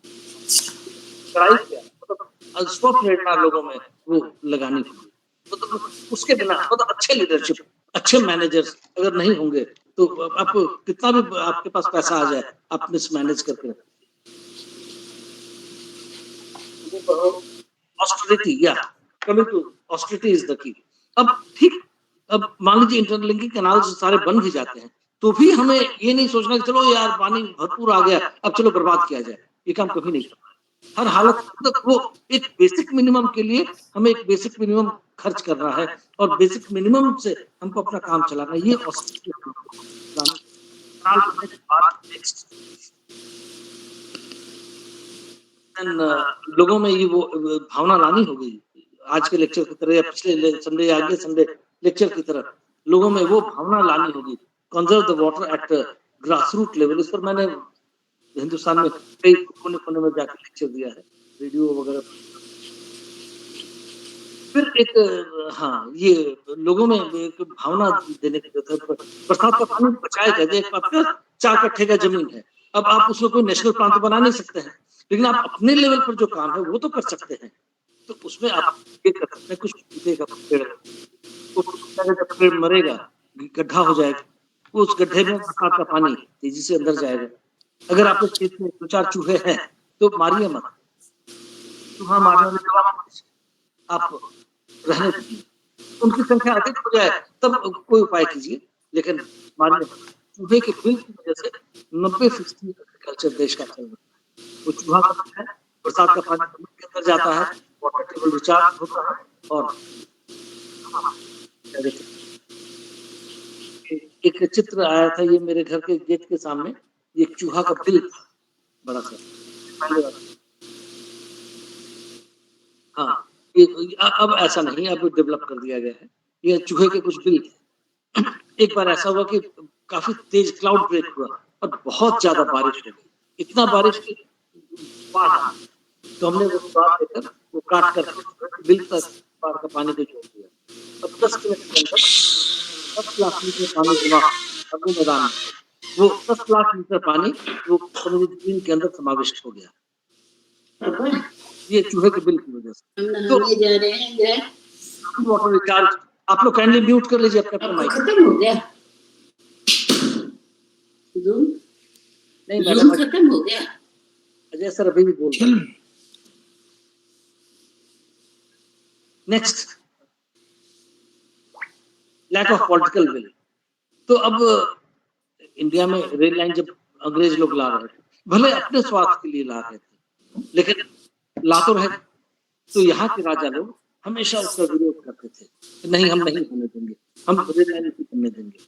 कड़ाई क्या, मतलब स्टॉप प्रेरणा लोगों में वो लगानी होगी, मतलब उसके बिना, मतलब अच्छे लीडरशिप, अच्छे मैनेजर्स अगर नहीं होंगे तो आप कितना भी आपके पास पैसा आ जाए, आप मिसमैनेज करके रखें। ऑस्टेरिटी, या coming to austerity is the key. अब ठीक, अब मान लीजिए इंटरलिंकिंग कैनाल सारे बन भी जाते हैं, तो भी हमें ये नहीं सोचना कि चलो यार पानी भरपूर आ गया, अब चलो बर्बाद किया जाए, ये काम कभी नहीं करना। हर हालत, मतलब वो एक बेसिक मिनिमम के लिए हमें एक बेसिक मिनिमम खर्च करना है और बेसिक मिनिमम से हमको अपना काम चलाना है। ये लोगों में ये वो भावना लानी होगी, आज के लेक्चर की तरह या पिछले संडे या अगले संडे लेक्चर की तरह लोगों में वो भावना लानी होगी। Conserve the water at grass root level, इस पर मैंने हिंदुस्तान में कई कोने कोने में जाकर लेक्चर दिया है, वीडियो वगैरह। फिर एक हाँ, ये लोगों में एक भावना देने की जरूरत है। बरसात का पानी बचाया जाए, एक बात 4 कट्ठे का जमीन है, अब आप उसमें कोई नेशनल प्लान तो बना नहीं सकते हैं, लेकिन आप अपने लेवल पर जो काम है वो तो कर सकते हैं। तो उसमें आप ये कर सकते हैं, कुछ पेड़, जब पेड़ मरेगा, गड्ढा हो जाएगा, उस गड्ढे में बरसात का पानी तेजी से अंदर जाएगा। अगर आपके खेत में 2-4 चूहे हैं तो मारिए मत, चूहा मारने आप रहने दीजिए, उनकी संख्या अधिक हो जाए तब कोई उपाय कीजिए, लेकिन मारिए मत। चूहे के बिल की वजह से 90% एग्रीकल्चर देश का चल रहा है। वो चूहा है, बरसात का पानी जमीन के अंदर जाता है, वाटर टेबल रिचार्ज होता है और एक चित्र आया था ये मेरे घर के गेट के सामने, ये चूहा का बिल था बड़ा सा, हाँ ये अब ऐसा नहीं, अब डेवलप कर दिया गया है। ये चूहे के कुछ बिल थे। एक बार ऐसा हुआ कि काफी तेज क्लाउड ब्रेक हुआ और बहुत ज्यादा बारिश हो गई, इतना बारिश की बाढ़ आ, तो हमने वो बाढ़ लेकर वो काट कर बिल तक बाढ़ का पानी को छोड़ दिया। अब 10 किलोमीटर के अंदर 10 लाख लीटर पानी जमा अपने मैदान में, वो 10 लाख लीटर पानी वो समुद्री जमीन के अंदर समाविष्ट हो गया, ये चूहे के बिल की वजह से। तो जा रहे हैं वाटर रिचार्ज, आप लोग काइंडली म्यूट कर लीजिए अपने माइक। खत्म हो गया, नहीं मैडम खत्म हो गया। अजय सर अभी भी बोल रहे हैं। Next, lack of political will. तो अब इंडिया में रेल लाइन जब अंग्रेज लोग ला रहे थे, भले अपने स्वार्थ के लिए ला रहे थे, लेकिन ला तो रहे, तो यहाँ के राजा लोग हमेशा उसका विरोध करते थे, नहीं हम नहीं होने देंगे, हम रेल लाइन नहीं करने देंगे।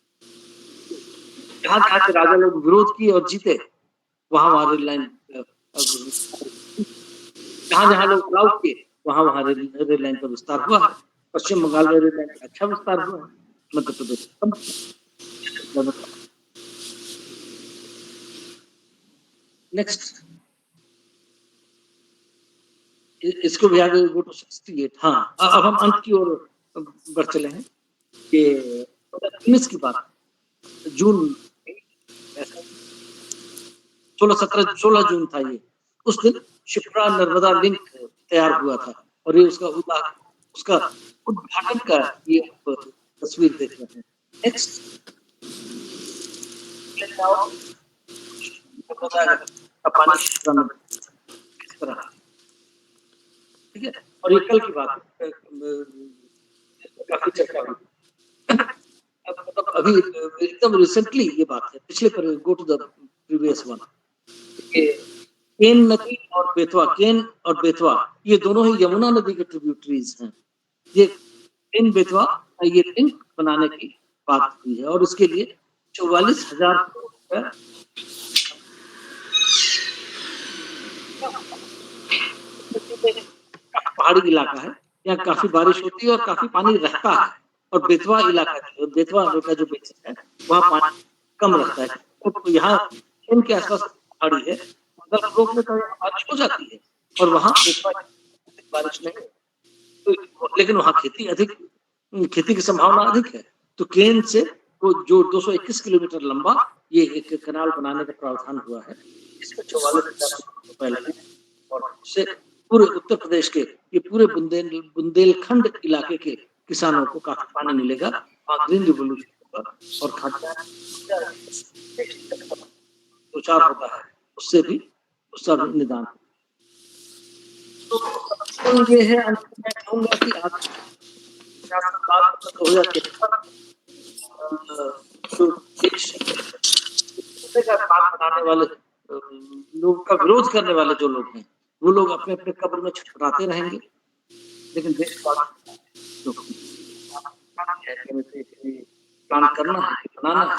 यहाँ के राजा लोग विरोध किए और जीते, वहाँ रेल लाइन जहाँ लोग अलाउ किए वहाँ रेल लाइन का विस्तार हुआ है। पश्चिम बंगाल में रेल लाइन का अच्छा विस्तार हुआ है, मध्य प्रदेश कम। नेक्स्ट इसको भी आगे गो टू 68। हाँ, अब हम अंत की ओर बढ़ चले हैं कि 19 की बात, जून 16 जून था ये, उस दिन शिप्रा नर्मदा लिंक तैयार हुआ था और ये उसका उद्घाटन का ये तस्वीर देख रहे हैं। नेक्स्ट ठीक है, और ये कल की बात है, काफी चर्चा हुई। मतलब अभी एकदम रिसेंटली ये बात है, पिछले पर go to the previous one. Ken नदी और बेतवा ये दोनों ही यमुना नदी के ट्रिब्यूटरीज हैं। ये केन बेतवा ये लिंक बनाने की बात हुई है और उसके लिए 44,000 करोड़ पहाड़ी इलाका है, यहाँ काफी बारिश होती है और काफी पानी रहता है। और बेतवा इलाका का जो बेसिन है वहाँ पानी कम रहता है, तो यहाँ इनके आसपास पहाड़ी है, लोग में बारिश हो जाती है और वहाँ बारिश नहीं, तो लेकिन वहाँ खेती की संभावना अधिक है। तो केन से वो जो 221 किलोमीटर लंबा ये एक कनाल बनाने का प्रावधान हुआ है, इसमें 44,000 रुपए लगे और उससे पूरे उत्तर प्रदेश के ये पूरे बुंदेलखंड इलाके के किसानों को काफी पानी मिलेगा, वहाँ ग्रीन रिवोल्यूशन होगा और खाद्यान्न प्रचार होता है, उससे भी उसका निदान। तो ये है, मैं कहूँगा कि आज 2000 बनाने वाले लोग का विरोध करने वाले जो लोग हैं वो लोग अपने अपने कब्र में छटपटाते रहेंगे, लेकिन देश प्लान करना है, बनाना है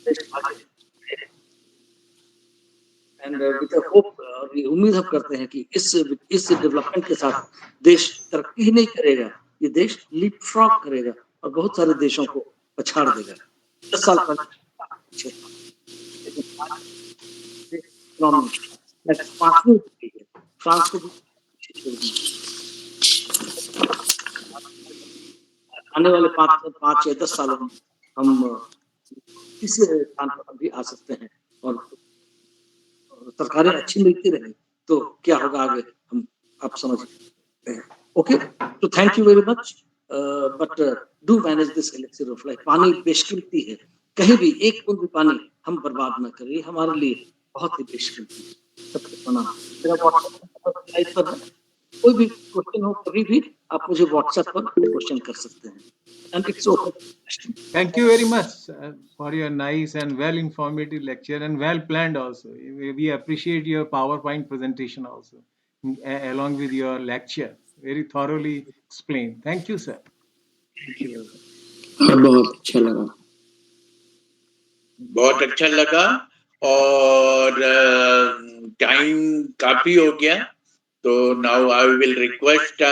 देश आगे। एंड विद होप, उम्मीद हम करते हैं कि इस डेवलपमेंट के साथ देश तरक्की ही नहीं करेगा, ये देश लीप फ्रॉग करेगा और बहुत सारे देशों को पछाड़ देगा। 10 साल पहले फ्रांस को आने वाले 5 या 10 सालों में हम किसी स्थान पर भी आ सकते हैं और सरकारें अच्छी मिलती रहे तो क्या होगा आगे हम आप समझ सकते हैं। ओके, तो thank you very much, but do manage this elixir of life. पानी बेशकीमती है, कहीं भी एक बूंद भी पानी हम बर्बाद ना करें, हमारे लिए बहुत ही बेशकीमती है। सबसे प्रणाम। मेरा व्हाट्सएप पर कोई भी क्वेश्चन हो कभी भी आप मुझे व्हाट्सएप पर क्वेश्चन कर सकते हैं। And it's open. Thank you very much for your nice and well informative lecture and well planned also. We appreciate your PowerPoint presentation also, along with your lecture. Very thoroughly explained. Thank you, sir. Thank you. बहुत अच्छा लगा, बहुत अच्छा लगा और time काफी हो गया, तो now I will request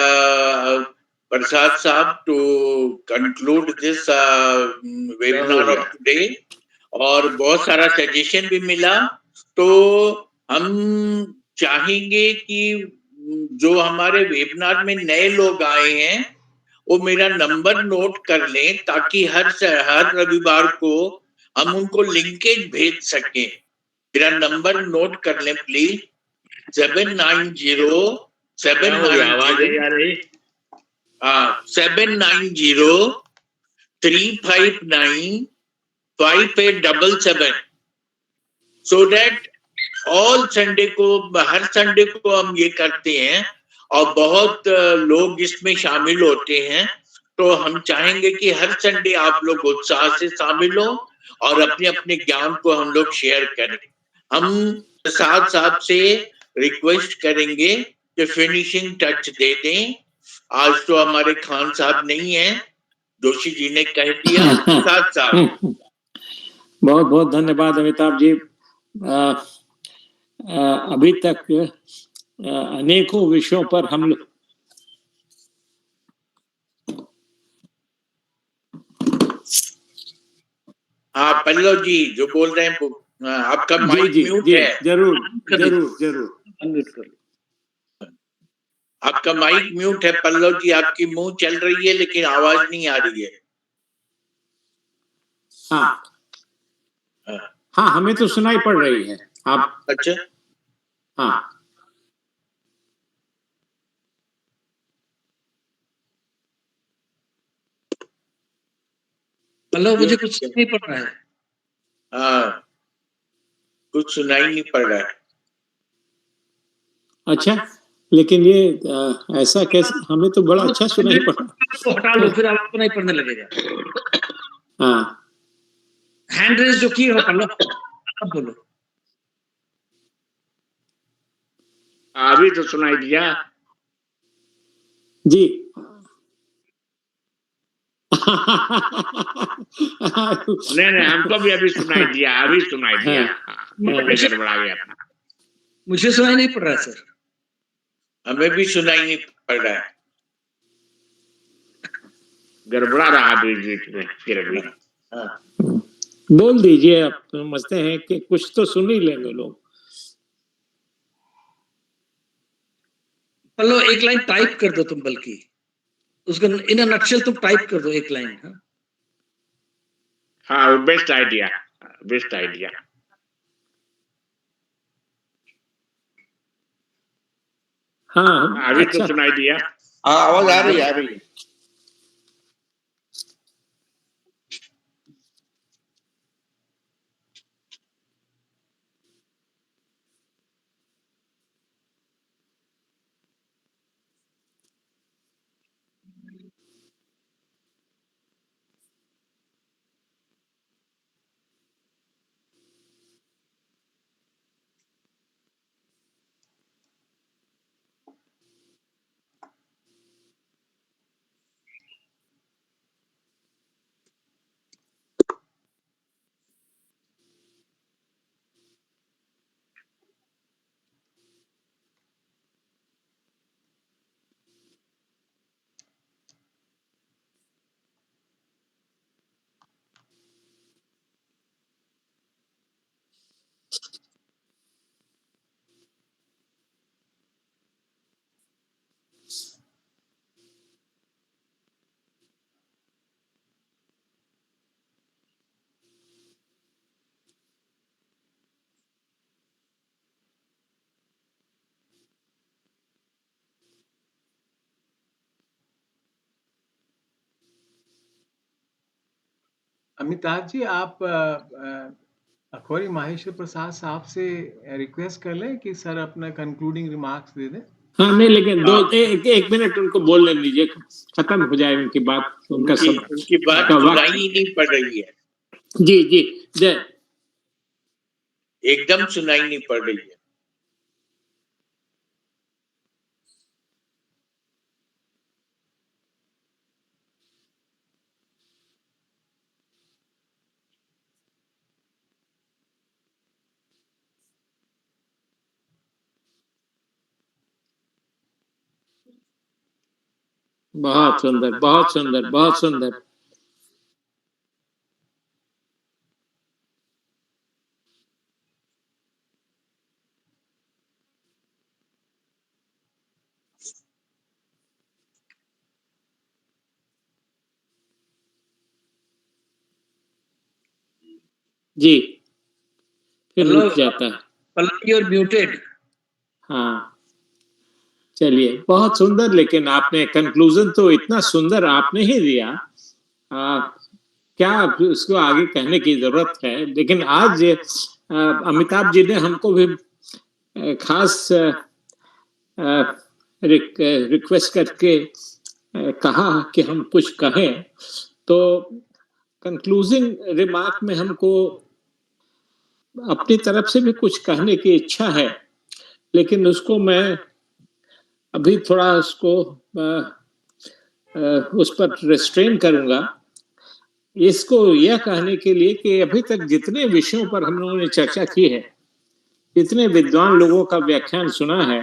Prasad Saab to conclude this webinar of today। और बहुत सारा सजेशन भी मिला, तो हम चाहेंगे कि जो हमारे वेबिनार में नए लोग आए हैं वो मेरा नंबर नोट कर लें ताकि हर रविवार को हम उनको लिंकेज भेज सकें। मेरा नंबर नोट कर लें please, 790-359-5877, so that all Sunday को, हर संडे को हम ये करते हैं और बहुत लोग इसमें शामिल होते हैं, तो हम चाहेंगे कि हर संडे आप लोग उत्साह से शामिल हो और अपने अपने ज्ञान को हम लोग शेयर करें। हम प्रसाद साहब से रिक्वेस्ट करेंगे कि फिनिशिंग टच दे दें। आज तो हमारे खान साहब नहीं है, जोशी जी ने कह दिया। प्रसाद साहब, बहुत बहुत धन्यवाद अमिताभ जी। अभी तक अनेकों विषयों पर हम लोग हाँ पल्लव जी जो बोल रहे हैं आपका माइक म्यूट है। जरूर जरूर जरूर अनम्यूट कर लो। आपका माइक म्यूट है पल्लव जी, आपकी मुंह चल रही है लेकिन आवाज नहीं आ रही है। हाँ हाँ हमें तो सुनाई पड़ रही है आप। अच्छा हाँ पल्लव मुझे कुछ नहीं पड़ रहा है। हाँ कुछ सुनाई नहीं पड़ रहा है। अच्छा लेकिन ये ऐसा कैसे, हमें तो बड़ा अच्छा सुनाई पड़ रहा। तो हटा लो फिर आपको नहीं पढ़ने लगेगा। हाँ हैंड रेज जो की हो पल्लव अब बोलो। अभी तो सुनाई दिया जी। नहीं हमको भी अभी सुनाई दिया, अभी सुनाई दिया। गड़बड़ा गया था। मुझे सुनाई नहीं पड़ रहा है सर। हमें भी सुनाई नहीं पड़ रहा है। गड़बड़ा रहा बीच में फिर भी। बोल दीजिए, आप समझते हैं कि कुछ तो सुन ही लेंगे लोग। पल्लव एक लाइन टाइप कर दो तुम, बल्कि उसको इन अ नटशेल तुम टाइप कर दो एक लाइन। हाँ बेस्ट आइडिया, बेस्ट आइडिया। हाँ अभी अच्छा। तो सुनाई दिया। हाँ आवाज आ रही है। अमिताभ जी, आप अखौरी माहेश्वर प्रसाद साहब से रिक्वेस्ट कर लें कि सर अपना कंक्लूडिंग रिमार्क्स दे दें। हाँ नहीं, लेकिन एक मिनट उनको बोलने दीजिए, खत्म हो जाए उनकी बात। उनकी बात सुनाई ही नहीं पड़ रही है। जी जी एकदम सुनाई नहीं पड़ रही है। बहुत सुंदर, बहुत सुंदर, बहुत सुंदर। जी फिर रुक जाता है। Pallav you are muted. हाँ चलिए, बहुत सुंदर। लेकिन आपने कंक्लूजन तो इतना सुंदर आपने ही दिया, क्या उसको आगे कहने की जरूरत है। लेकिन आज अमिताभ जी ने हमको भी खास रिक्वेस्ट करके कहा कि हम कुछ कहें, तो कंक्लूजिंग रिमार्क में हमको अपनी तरफ से भी कुछ कहने की इच्छा है, लेकिन उसको मैं अभी थोड़ा उसको उस पर रिस्ट्रेन करूंगा। इसको यह कहने के लिए कि अभी तक जितने विषयों पर हम लोगों ने चर्चा की है, इतने विद्वान लोगों का व्याख्यान सुना है,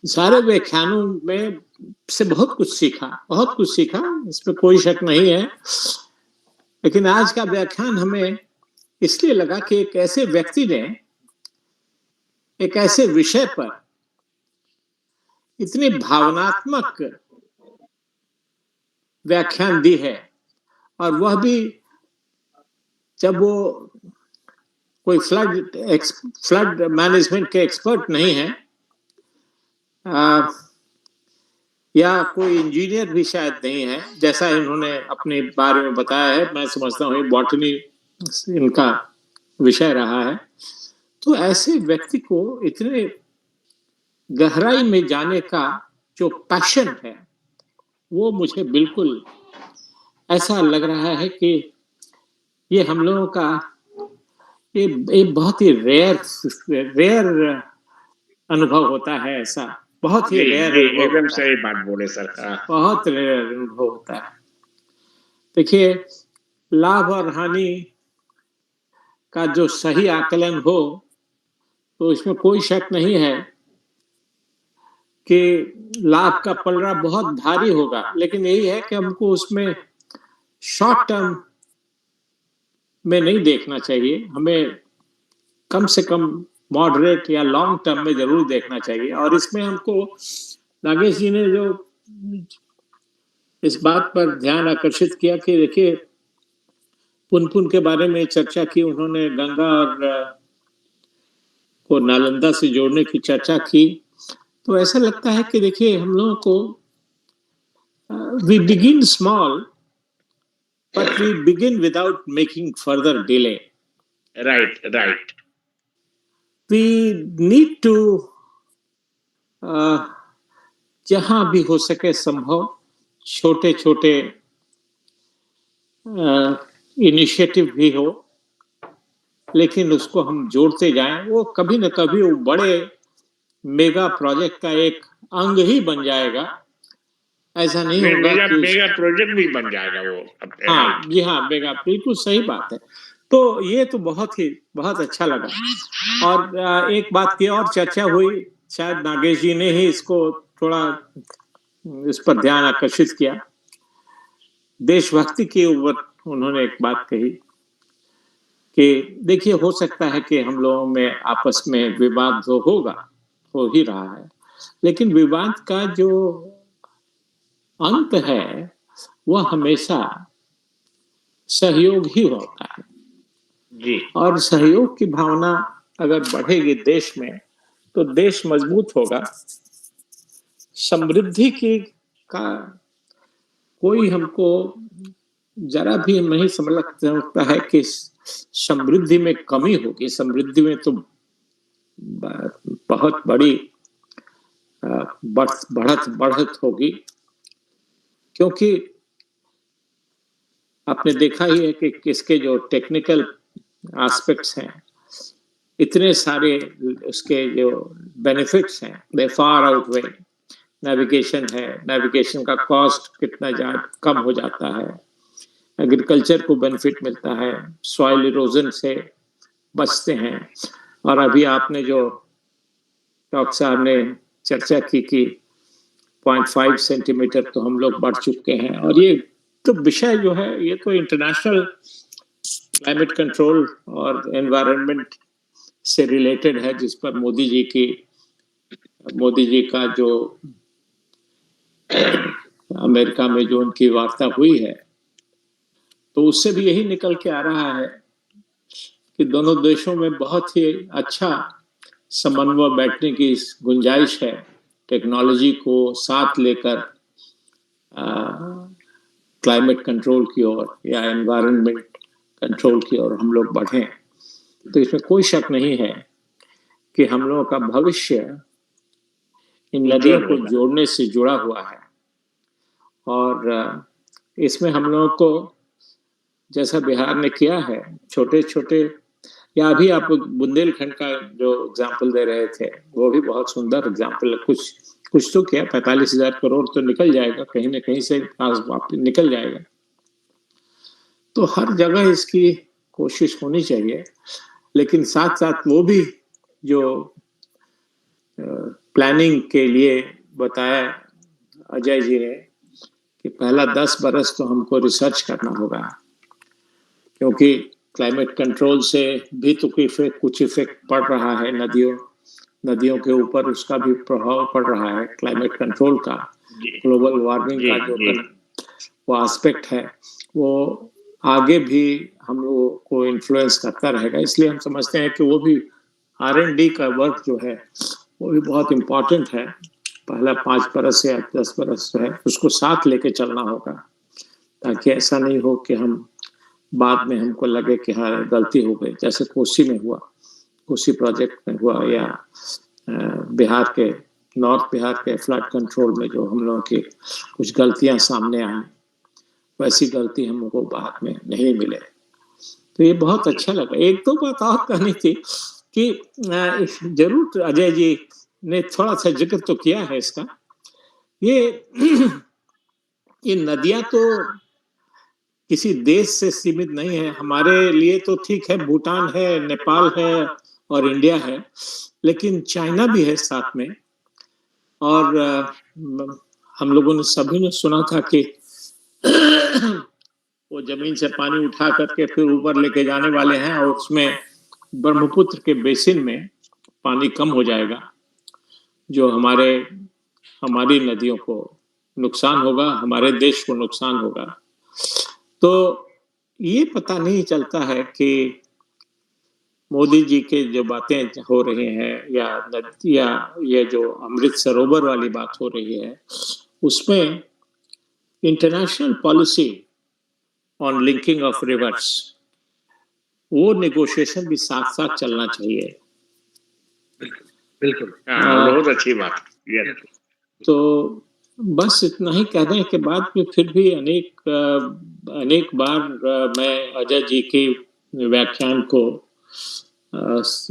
सारे व्याख्यानों में से बहुत कुछ सीखा, इसमें कोई शक नहीं है। लेकिन आज का व्याख्यान हमें इसलिए लगा कि एक ऐसे व्यक्ति ने एक ऐसे विषय पर इतनी भावनात्मक व्याख्यान दी है, और वह भी जब वो कोई फ्लड मैनेजमेंट के एक्सपर्ट नहीं है, या कोई इंजीनियर भी शायद नहीं है, जैसा इन्होंने अपने बारे में बताया है। मैं समझता हूँ बॉटनी इनका विषय रहा है। तो ऐसे व्यक्ति को इतने गहराई में जाने का जो पैशन है, वो मुझे बिल्कुल ऐसा लग रहा है कि ये हम लोगों का ये बहुत ही रेयर अनुभव होता है। ऐसा बहुत ही रेयर अनुभव, एकदम सही बात बोले सर। बहुत रेयर अनुभव होता है। देखिए, लाभ और हानि का जो सही आकलन हो, तो इसमें कोई शक नहीं है कि लाभ का पलड़ा बहुत भारी होगा। लेकिन यही है कि हमको उसमें शॉर्ट टर्म में नहीं देखना चाहिए, हमें कम से कम मॉडरेट या लॉन्ग टर्म में जरूर देखना चाहिए। और इसमें हमको नागेश जी ने जो इस बात पर ध्यान आकर्षित किया कि देखिए, पुनपुन के बारे में चर्चा की उन्होंने, गंगा और को नालंदा से जोड़ने की चर्चा की। तो ऐसा लगता है कि देखिए, हम लोगों को we begin small but we begin without making further delay. Right. We need to जहां भी हो सके संभव छोटे छोटे इनिशिएटिव भी हो, लेकिन उसको हम जोड़ते जाएं। वो कभी न कभी वो बड़े मेगा प्रोजेक्ट का एक अंग ही बन जाएगा। ऐसा नहीं होगा कि मेगा प्रोजेक्ट भी बन जाएगा वो। हाँ जी, हाँ, मेगा, बिल्कुल सही बात है। तो ये तो बहुत अच्छा लगा। और एक बात की और चर्चा हुई, शायद नागेश जी ने ही इसको थोड़ा इस पर ध्यान आकर्षित किया। देशभक्ति के ऊपर उन्होंने एक बात कही कि देखिए, हो सकता है कि हम लोगों में आपस में विवाद हो ही रहा है, लेकिन विवाद का जो अंत है वह हमेशा सहयोग ही होता है जी। और सहयोग की भावना अगर बढ़ेगी देश में, तो देश मजबूत होगा। समृद्धि की का कोई हमको जरा भी नहीं समझता है कि समृद्धि में कमी होगी। समृद्धि में तो बहुत बड़ी बढ़त होगी, क्योंकि आपने देखा ही है कि इसके जो टेक्निकल एस्पेक्ट्स हैं, इतने सारे उसके जो बेनिफिट्स हैं, दे फार आउटवे। नेविगेशन है, नेविगेशन का कॉस्ट कितना कम हो जाता है, एग्रीकल्चर को बेनिफिट मिलता है, सॉइल इरोजन से बचते हैं। और अभी आपने जो डॉक्टर साहब ने चर्चा की कि 0.5 सेंटीमीटर तो हम लोग बढ़ चुके हैं। और ये तो विषय जो है, ये तो इंटरनेशनल क्लाइमेट कंट्रोल और एनवायरनमेंट से रिलेटेड है, जिस पर मोदी जी का जो अमेरिका में जो उनकी वार्ता हुई है, तो उससे भी यही निकल के आ रहा है कि दोनों देशों में बहुत ही अच्छा समन्वय बैठने की गुंजाइश है। टेक्नोलॉजी को साथ लेकर क्लाइमेट कंट्रोल की ओर या एनवायरनमेंट कंट्रोल की ओर हम लोग बढ़ें। तो इसमें कोई शक नहीं है कि हम लोगों का भविष्य इन नदियों को जोड़ने से जुड़ा हुआ है। और इसमें हम लोगों को, जैसा बिहार ने किया है, छोटे छोटे, या अभी आप बुंदेलखंड का जो एग्जाम्पल दे रहे थे, वो भी बहुत सुंदर एग्जाम्पल है। कुछ तो क्या, 45,000 करोड़ तो निकल जाएगा, कहीं ना कहीं से वापस निकल जाएगा। तो हर जगह इसकी कोशिश होनी चाहिए। लेकिन साथ साथ वो भी जो प्लानिंग के लिए बताया अजय जी ने कि पहला 10 बरस तो हमको रिसर्च करना होगा, क्योंकि क्लाइमेट कंट्रोल से भी तो कुछ इफेक्ट पड़ रहा है, नदियों के ऊपर उसका भी प्रभाव पड़ रहा है। क्लाइमेट कंट्रोल का, ग्लोबल वार्मिंग का जो वो एस्पेक्ट है, वो आगे भी हम लोगों को इन्फ्लुएंस करता रहेगा। इसलिए हम समझते हैं कि वो भी R&D का वर्क जो है वो भी बहुत इम्पोर्टेंट है। पहला 5 बरस या 10 बरस जो है उसको साथ लेके चलना होगा, ताकि ऐसा नहीं हो कि हम बाद में हमको लगे कि हाँ गलती हो गई, जैसे कोसी में हुआ, कोसी प्रोजेक्ट में हुआ, या बिहार के नॉर्थ बिहार के फ्लड कंट्रोल में जो हम लोगों की कुछ गलतियां सामने आई, वैसी गलती हमको बाद में नहीं मिले। तो ये बहुत अच्छा लगा। एक तो बात और कहनी थी कि जरूर अजय जी ने थोड़ा सा जिक्र तो किया है इसका, ये नदियां तो किसी देश से सीमित नहीं है। हमारे लिए तो ठीक है, भूटान है, नेपाल है और इंडिया है, लेकिन चाइना भी है साथ में। और हम लोगों ने सभी ने सुना था कि वो जमीन से पानी उठा करके फिर ऊपर लेके जाने वाले हैं, और उसमें ब्रह्मपुत्र के बेसिन में पानी कम हो जाएगा, जो हमारी नदियों को नुकसान होगा, हमारे देश को नुकसान होगा। तो ये पता नहीं चलता है कि मोदी जी के जो बातें हो रही हैं, या ये जो अमृत सरोवर वाली बात हो रही है, उसमें international policy on linking of reverse, वो नेगोशिएशन भी साथ साथ चलना चाहिए। बिल्कुल, बहुत अच्छी बात। तो बस इतना ही कहने के बाद में फिर भी अनेक बार मैं अजय जी के व्याख्यान को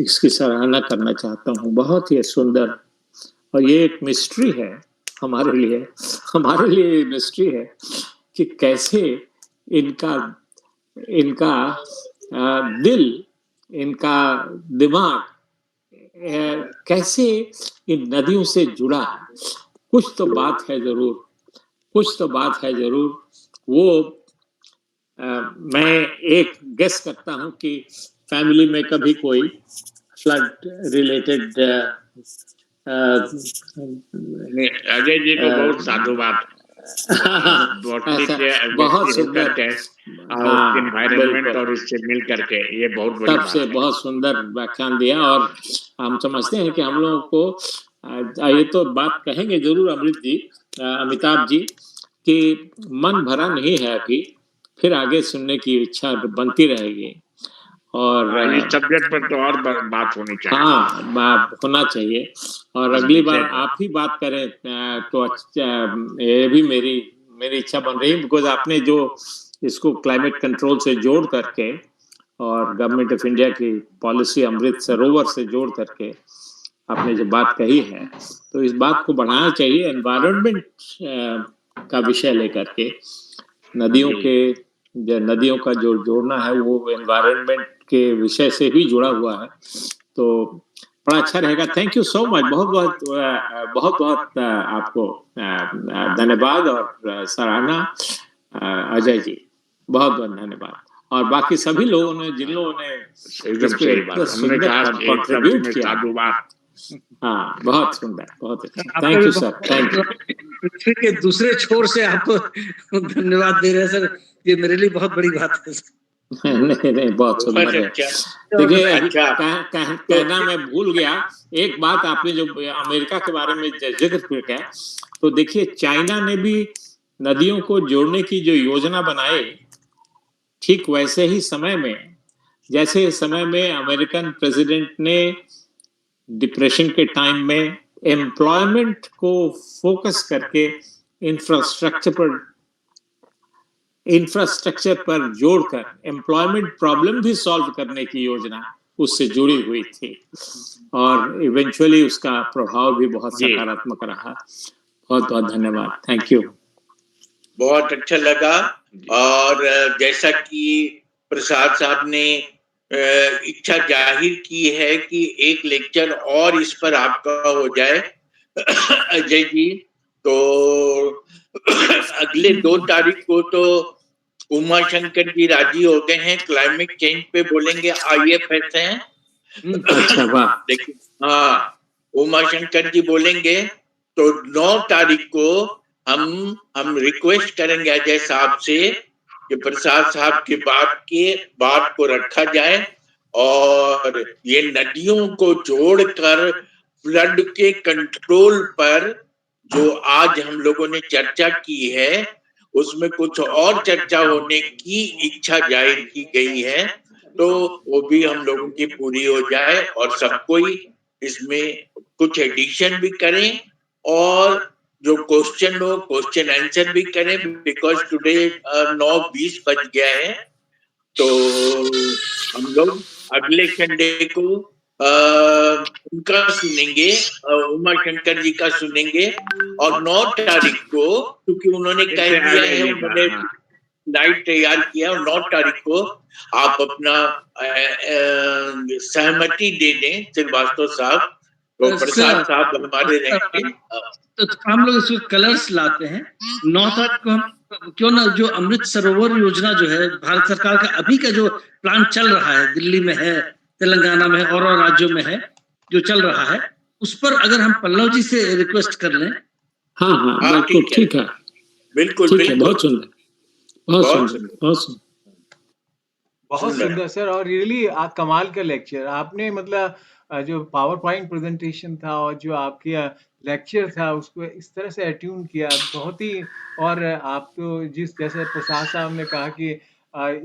इसकी सराहना करना चाहता हूँ। बहुत ही सुंदर, और ये एक मिस्ट्री है हमारे लिए मिस्ट्री है कि कैसे इनका दिल, इनका दिमाग कैसे इन नदियों से जुड़ा। कुछ तो बात है जरूर। वो मैं एक गेस करता हूँ कि फैमिली में कभी कोई फ्लड रिलेटेड अजय जी को बहुत साधुवाद। बहुत सुंदर एनवायरनमेंट और इससे मिल करके ये बहुत बड़ी बात है। बहुत सुंदर व्याख्यान दिया, और हम समझते हैं कि हम लोगों को ये तो बात कहेंगे जरूर अमिताभ जी, कि मन भरा नहीं है अभी, फिर आगे सुनने की इच्छा बनती रहेगी। और इस सब्जेक्ट पर तो और बात होनी चाहिए। हाँ, बात होना चाहिए, और अगली बार आप ही बात करें तो अच्छा, ये भी मेरी इच्छा बन रही है, बिकॉज आपने जो इसको क्लाइमेट कंट्रोल से जोड़ करके और गवर्नमेंट ऑफ इंडिया की पॉलिसी अमृत सरोवर से जोड़ करके आपने जो बात कही है, तो इस बात को बढ़ाना चाहिए। एनवायरनमेंट का विषय लेकर के नदियों का जो जोड़ना है वो एनवायरनमेंट के विषय से भी जुड़ा हुआ है, तो बड़ा अच्छा रहेगा। थैंक यू सो मच, बहुत आपको धन्यवाद और सराहना अजय जी, बहुत धन्यवाद। और बाकी सभी लोगों ने, जिन लोगों ने कंट्रीब्यूट किया, हाँ, बहुत सुंदर, बहुत अच्छा। Thank you sir, thank you. पृथ्वी के दूसरे छोर से आप धन्यवाद दे रहे हैं सर, ये मेरे लिए बहुत बड़ी बात है। नहीं, बहुत सुंदर है। देखिए, कहना मैं भूल गया एक बात, आपने जो अमेरिका के बारे में जिक्र किया, तो देखिए चाइना ने भी नदियों को जोड़ने की जो योजना बनाई, ठीक वैसे ही समय में अमेरिकन प्रेसिडेंट ने डिप्रेशन के टाइम में एम्प्लॉयमेंट को फोकस करके इंफ्रास्ट्रक्चर पर जोड़कर एम्प्लॉयमेंट प्रॉब्लम भी सॉल्व करने की योजना उससे जुड़ी हुई थी, और इवेंचुअली उसका प्रभाव भी बहुत सकारात्मक रहा। बहुत बहुत धन्यवाद, थैंक यू। बहुत अच्छा लगा। और जैसा कि प्रसाद साहब ने इच्छा जाहिर की है कि एक लेक्चर और इस पर आपका हो जाए अजय जी। तो अगले 2 तारीख को तो उमा शंकर जी राजी हो गए हैं, क्लाइमेट चेंज पे बोलेंगे, IFS हैं। अच्छा, वाह। लेकिन हाँ, उमा शंकर जी बोलेंगे। तो 9 तारीख को हम रिक्वेस्ट करेंगे अजय साहब से कि प्रसाद साहब की बात को रखा जाए और ये नदियों को जोड़कर फ्लड के कंट्रोल पर जो आज हम लोगों ने चर्चा की है उसमें कुछ और चर्चा होने की इच्छा जाहिर की गई है, तो वो भी हम लोगों की पूरी हो जाए और सब कोई इसमें कुछ एडिशन भी करें और जो क्वेश्चन हो क्वेश्चन आंसर भी करें, बिकॉज टुडे 9:20 बज गया है। तो हम लोग अगले संडे को उनका सुनेंगे, उमा शंकर जी का सुनेंगे और 9 तारीख को, क्योंकि उन्होंने कह दिया है, उन्होंने स्लाइड तैयार किया और 9 तारीख को आप अपना सहमति दे दें श्रीवास्तव साहब, तो प्रसाद साहब हमारे रहेंगे। तो हम लोग इसमें कलर्स लाते हैं। 9 तारीख को हम क्यों ना जो अमृत सरोवर योजना जो है भारत सरकार का अभी का जो प्लान चल रहा है, दिल्ली में है, तेलंगाना में और राज्यों में है, जो चल रहा है, उस पर अगर हम पल्लव जी से रिक्वेस्ट कर लें। हाँ हाँ, बिल्कुल ठीक है, बिल्कुल ठीक है, बहुत सुंदर, बहुत सुंदर, बहुत सुंदर, बहुत सुंदर सर। और रियली कमाल का लेक्चर आपने, मतलब जो पावर पॉइंट प्रेजेंटेशन था और जो आपके लेक्चर था उसको इस तरह से अट्यून किया, बहुत ही। और आप तो जिस जैसे प्रसाद साहब ने कहा कि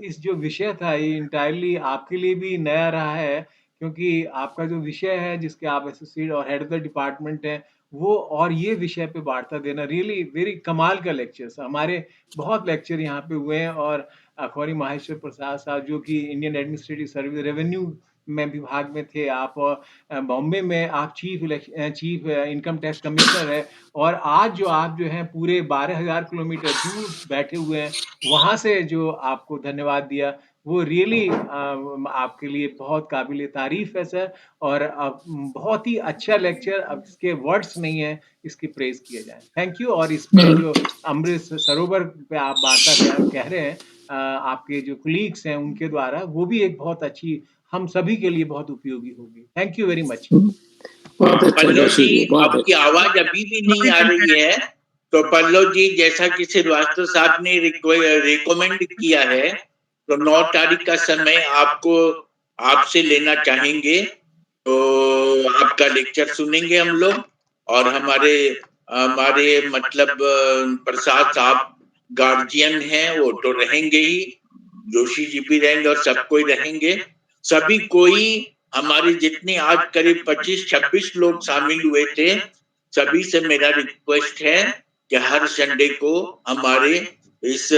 इस जो विषय था ये इंटायरली आपके लिए भी नया रहा है, क्योंकि आपका जो विषय है जिसके आप एसोसिएट और हेड ऑफ द डिपार्टमेंट हैं वो, और ये विषय पे वार्ता देना रियली वेरी कमाल का लेक्चर। हमारे बहुत लेक्चर यहाँ पे हुए हैं और अखौरी माहेश्वर प्रसाद साहब जो कि इंडियन एडमिनिस्ट्रेटिव सर्विस रेवेन्यू में विभाग में थे, आप बॉम्बे में आप चीफ इनकम टैक्स कमिश्नर है, और आज जो आप जो हैं पूरे 12,000 किलोमीटर दूर बैठे हुए हैं, वहां से जो आपको धन्यवाद दिया वो रियली आपके लिए बहुत काबिल तारीफ है सर। और बहुत ही अच्छा लेक्चर, अब इसके वर्ड्स नहीं है इसकी प्रेज किया जाए। Thank you. और इस पे जो अमृत सरोवर पे आप वार्ता कह रहे हैं, आपके जो कलीग्स हैं उनके द्वारा, वो भी एक बहुत अच्छी, हम सभी के लिए बहुत उपयोगी होगी। Thank you very much. Pallav ji, आपकी आवाज अभी भी नहीं आ रही है, तो पल्लव जी जैसा कि श्रीवास्तव साहब ने रिकमेंड किया है, तो 9 तारीख का समय आपसे लेना चाहेंगे, तो आपका लेक्चर सुनेंगे हम लोग। और हमारे मतलब प्रसाद साहब गार्जियन हैं, वो तो रहेंगे ही, जोशी जी भी रहेंगे और सब कोई रहेंगे। सभी कोई, हमारे जितने आज करीब 25-26 लोग शामिल हुए थे, सभी से मेरा रिक्वेस्ट है कि हर संडे को हमारे इस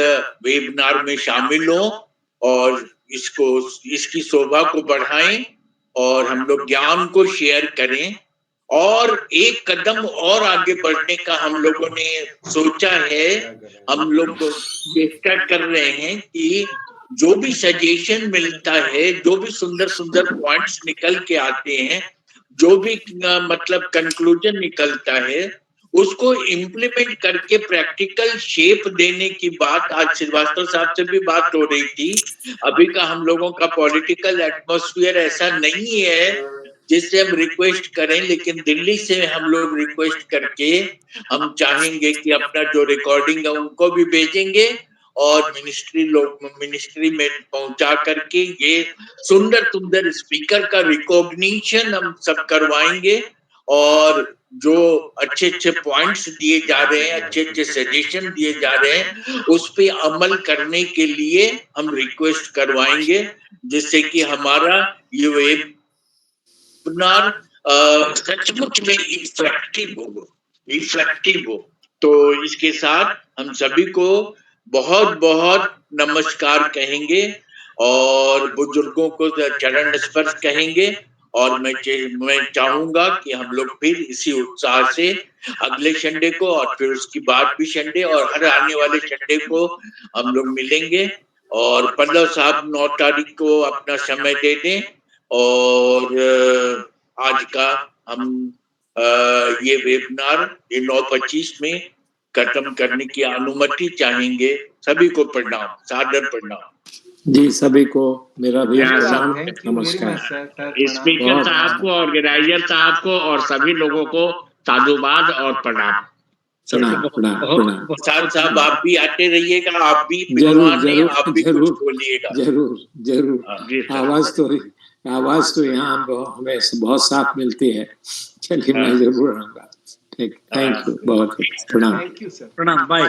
वेबिनार में शामिल हो और इसकी शोभा को बढ़ाएं और हम लोग ज्ञान को शेयर करें। और एक कदम और आगे बढ़ने का हम लोगों ने सोचा है, हम लोग चेष्टा कर रहे हैं कि जो भी सजेशन मिलता है, जो भी सुंदर सुंदर पॉइंट्स निकल के आते हैं, जो भी मतलब कंक्लूजन निकलता है, उसको इम्प्लीमेंट करके प्रैक्टिकल शेप देने की बात आज श्रीवास्तव साहब से भी बात हो रही थी। अभी का हम लोगों का पॉलिटिकल एटमॉस्फेयर ऐसा नहीं है जिससे हम रिक्वेस्ट करें, लेकिन दिल्ली से हम लोग रिक्वेस्ट करके हम चाहेंगे कि अपना जो रिकॉर्डिंग है उनको भी भेजेंगे और मिनिस्ट्री में पहुंचा करके ये सुंदर सुंदर स्पीकर का रिकॉग्निशन हम सब करवाएंगे। और जो अच्छे अच्छे पॉइंट्स दिए जा रहे हैं, अच्छे अच्छे सजेशन दिए जा रहे हैं, उस पे अमल करने के लिए हम रिक्वेस्ट करवाएंगे, जिससे कि हमारा ये वेबिनार सचमुच में इफेक्टिव हो। तो इसके साथ हम सभी को बहुत बहुत नमस्कार कहेंगे और बुजुर्गों को चरण स्पर्श कहेंगे। और मैं चाहूंगा कि हम लोग फिर इसी उत्साह से अगले संडे को और फिर उसकी बाद भी संडे और हर आने वाले संडे को हम लोग मिलेंगे। और पल्लव साहब 9 तारीख को अपना समय दे दें और आज का हम ये वेबिनार 9:25 में खत्म करने की अनुमति चाहेंगे। सभी को प्रणाम, सादर प्रणाम। जी, सभी को मेरा भी नमस्कार। स्पीकर साहब को, ऑर्गेनाइजर साहब को और सभी लोगों को साधुवाद और प्रणाम। प्रसाद साहब आप भी आते रहिएगा, आप भी जरूर आप भी कुछ बोलिएगा। जरूर। आवाज तो यहाँ हमें बहुत साफ मिलती है। चलिए, मैं जरूर आऊंगा। थैंक यू, बहुत प्रणाम। प्रणाम, बाय।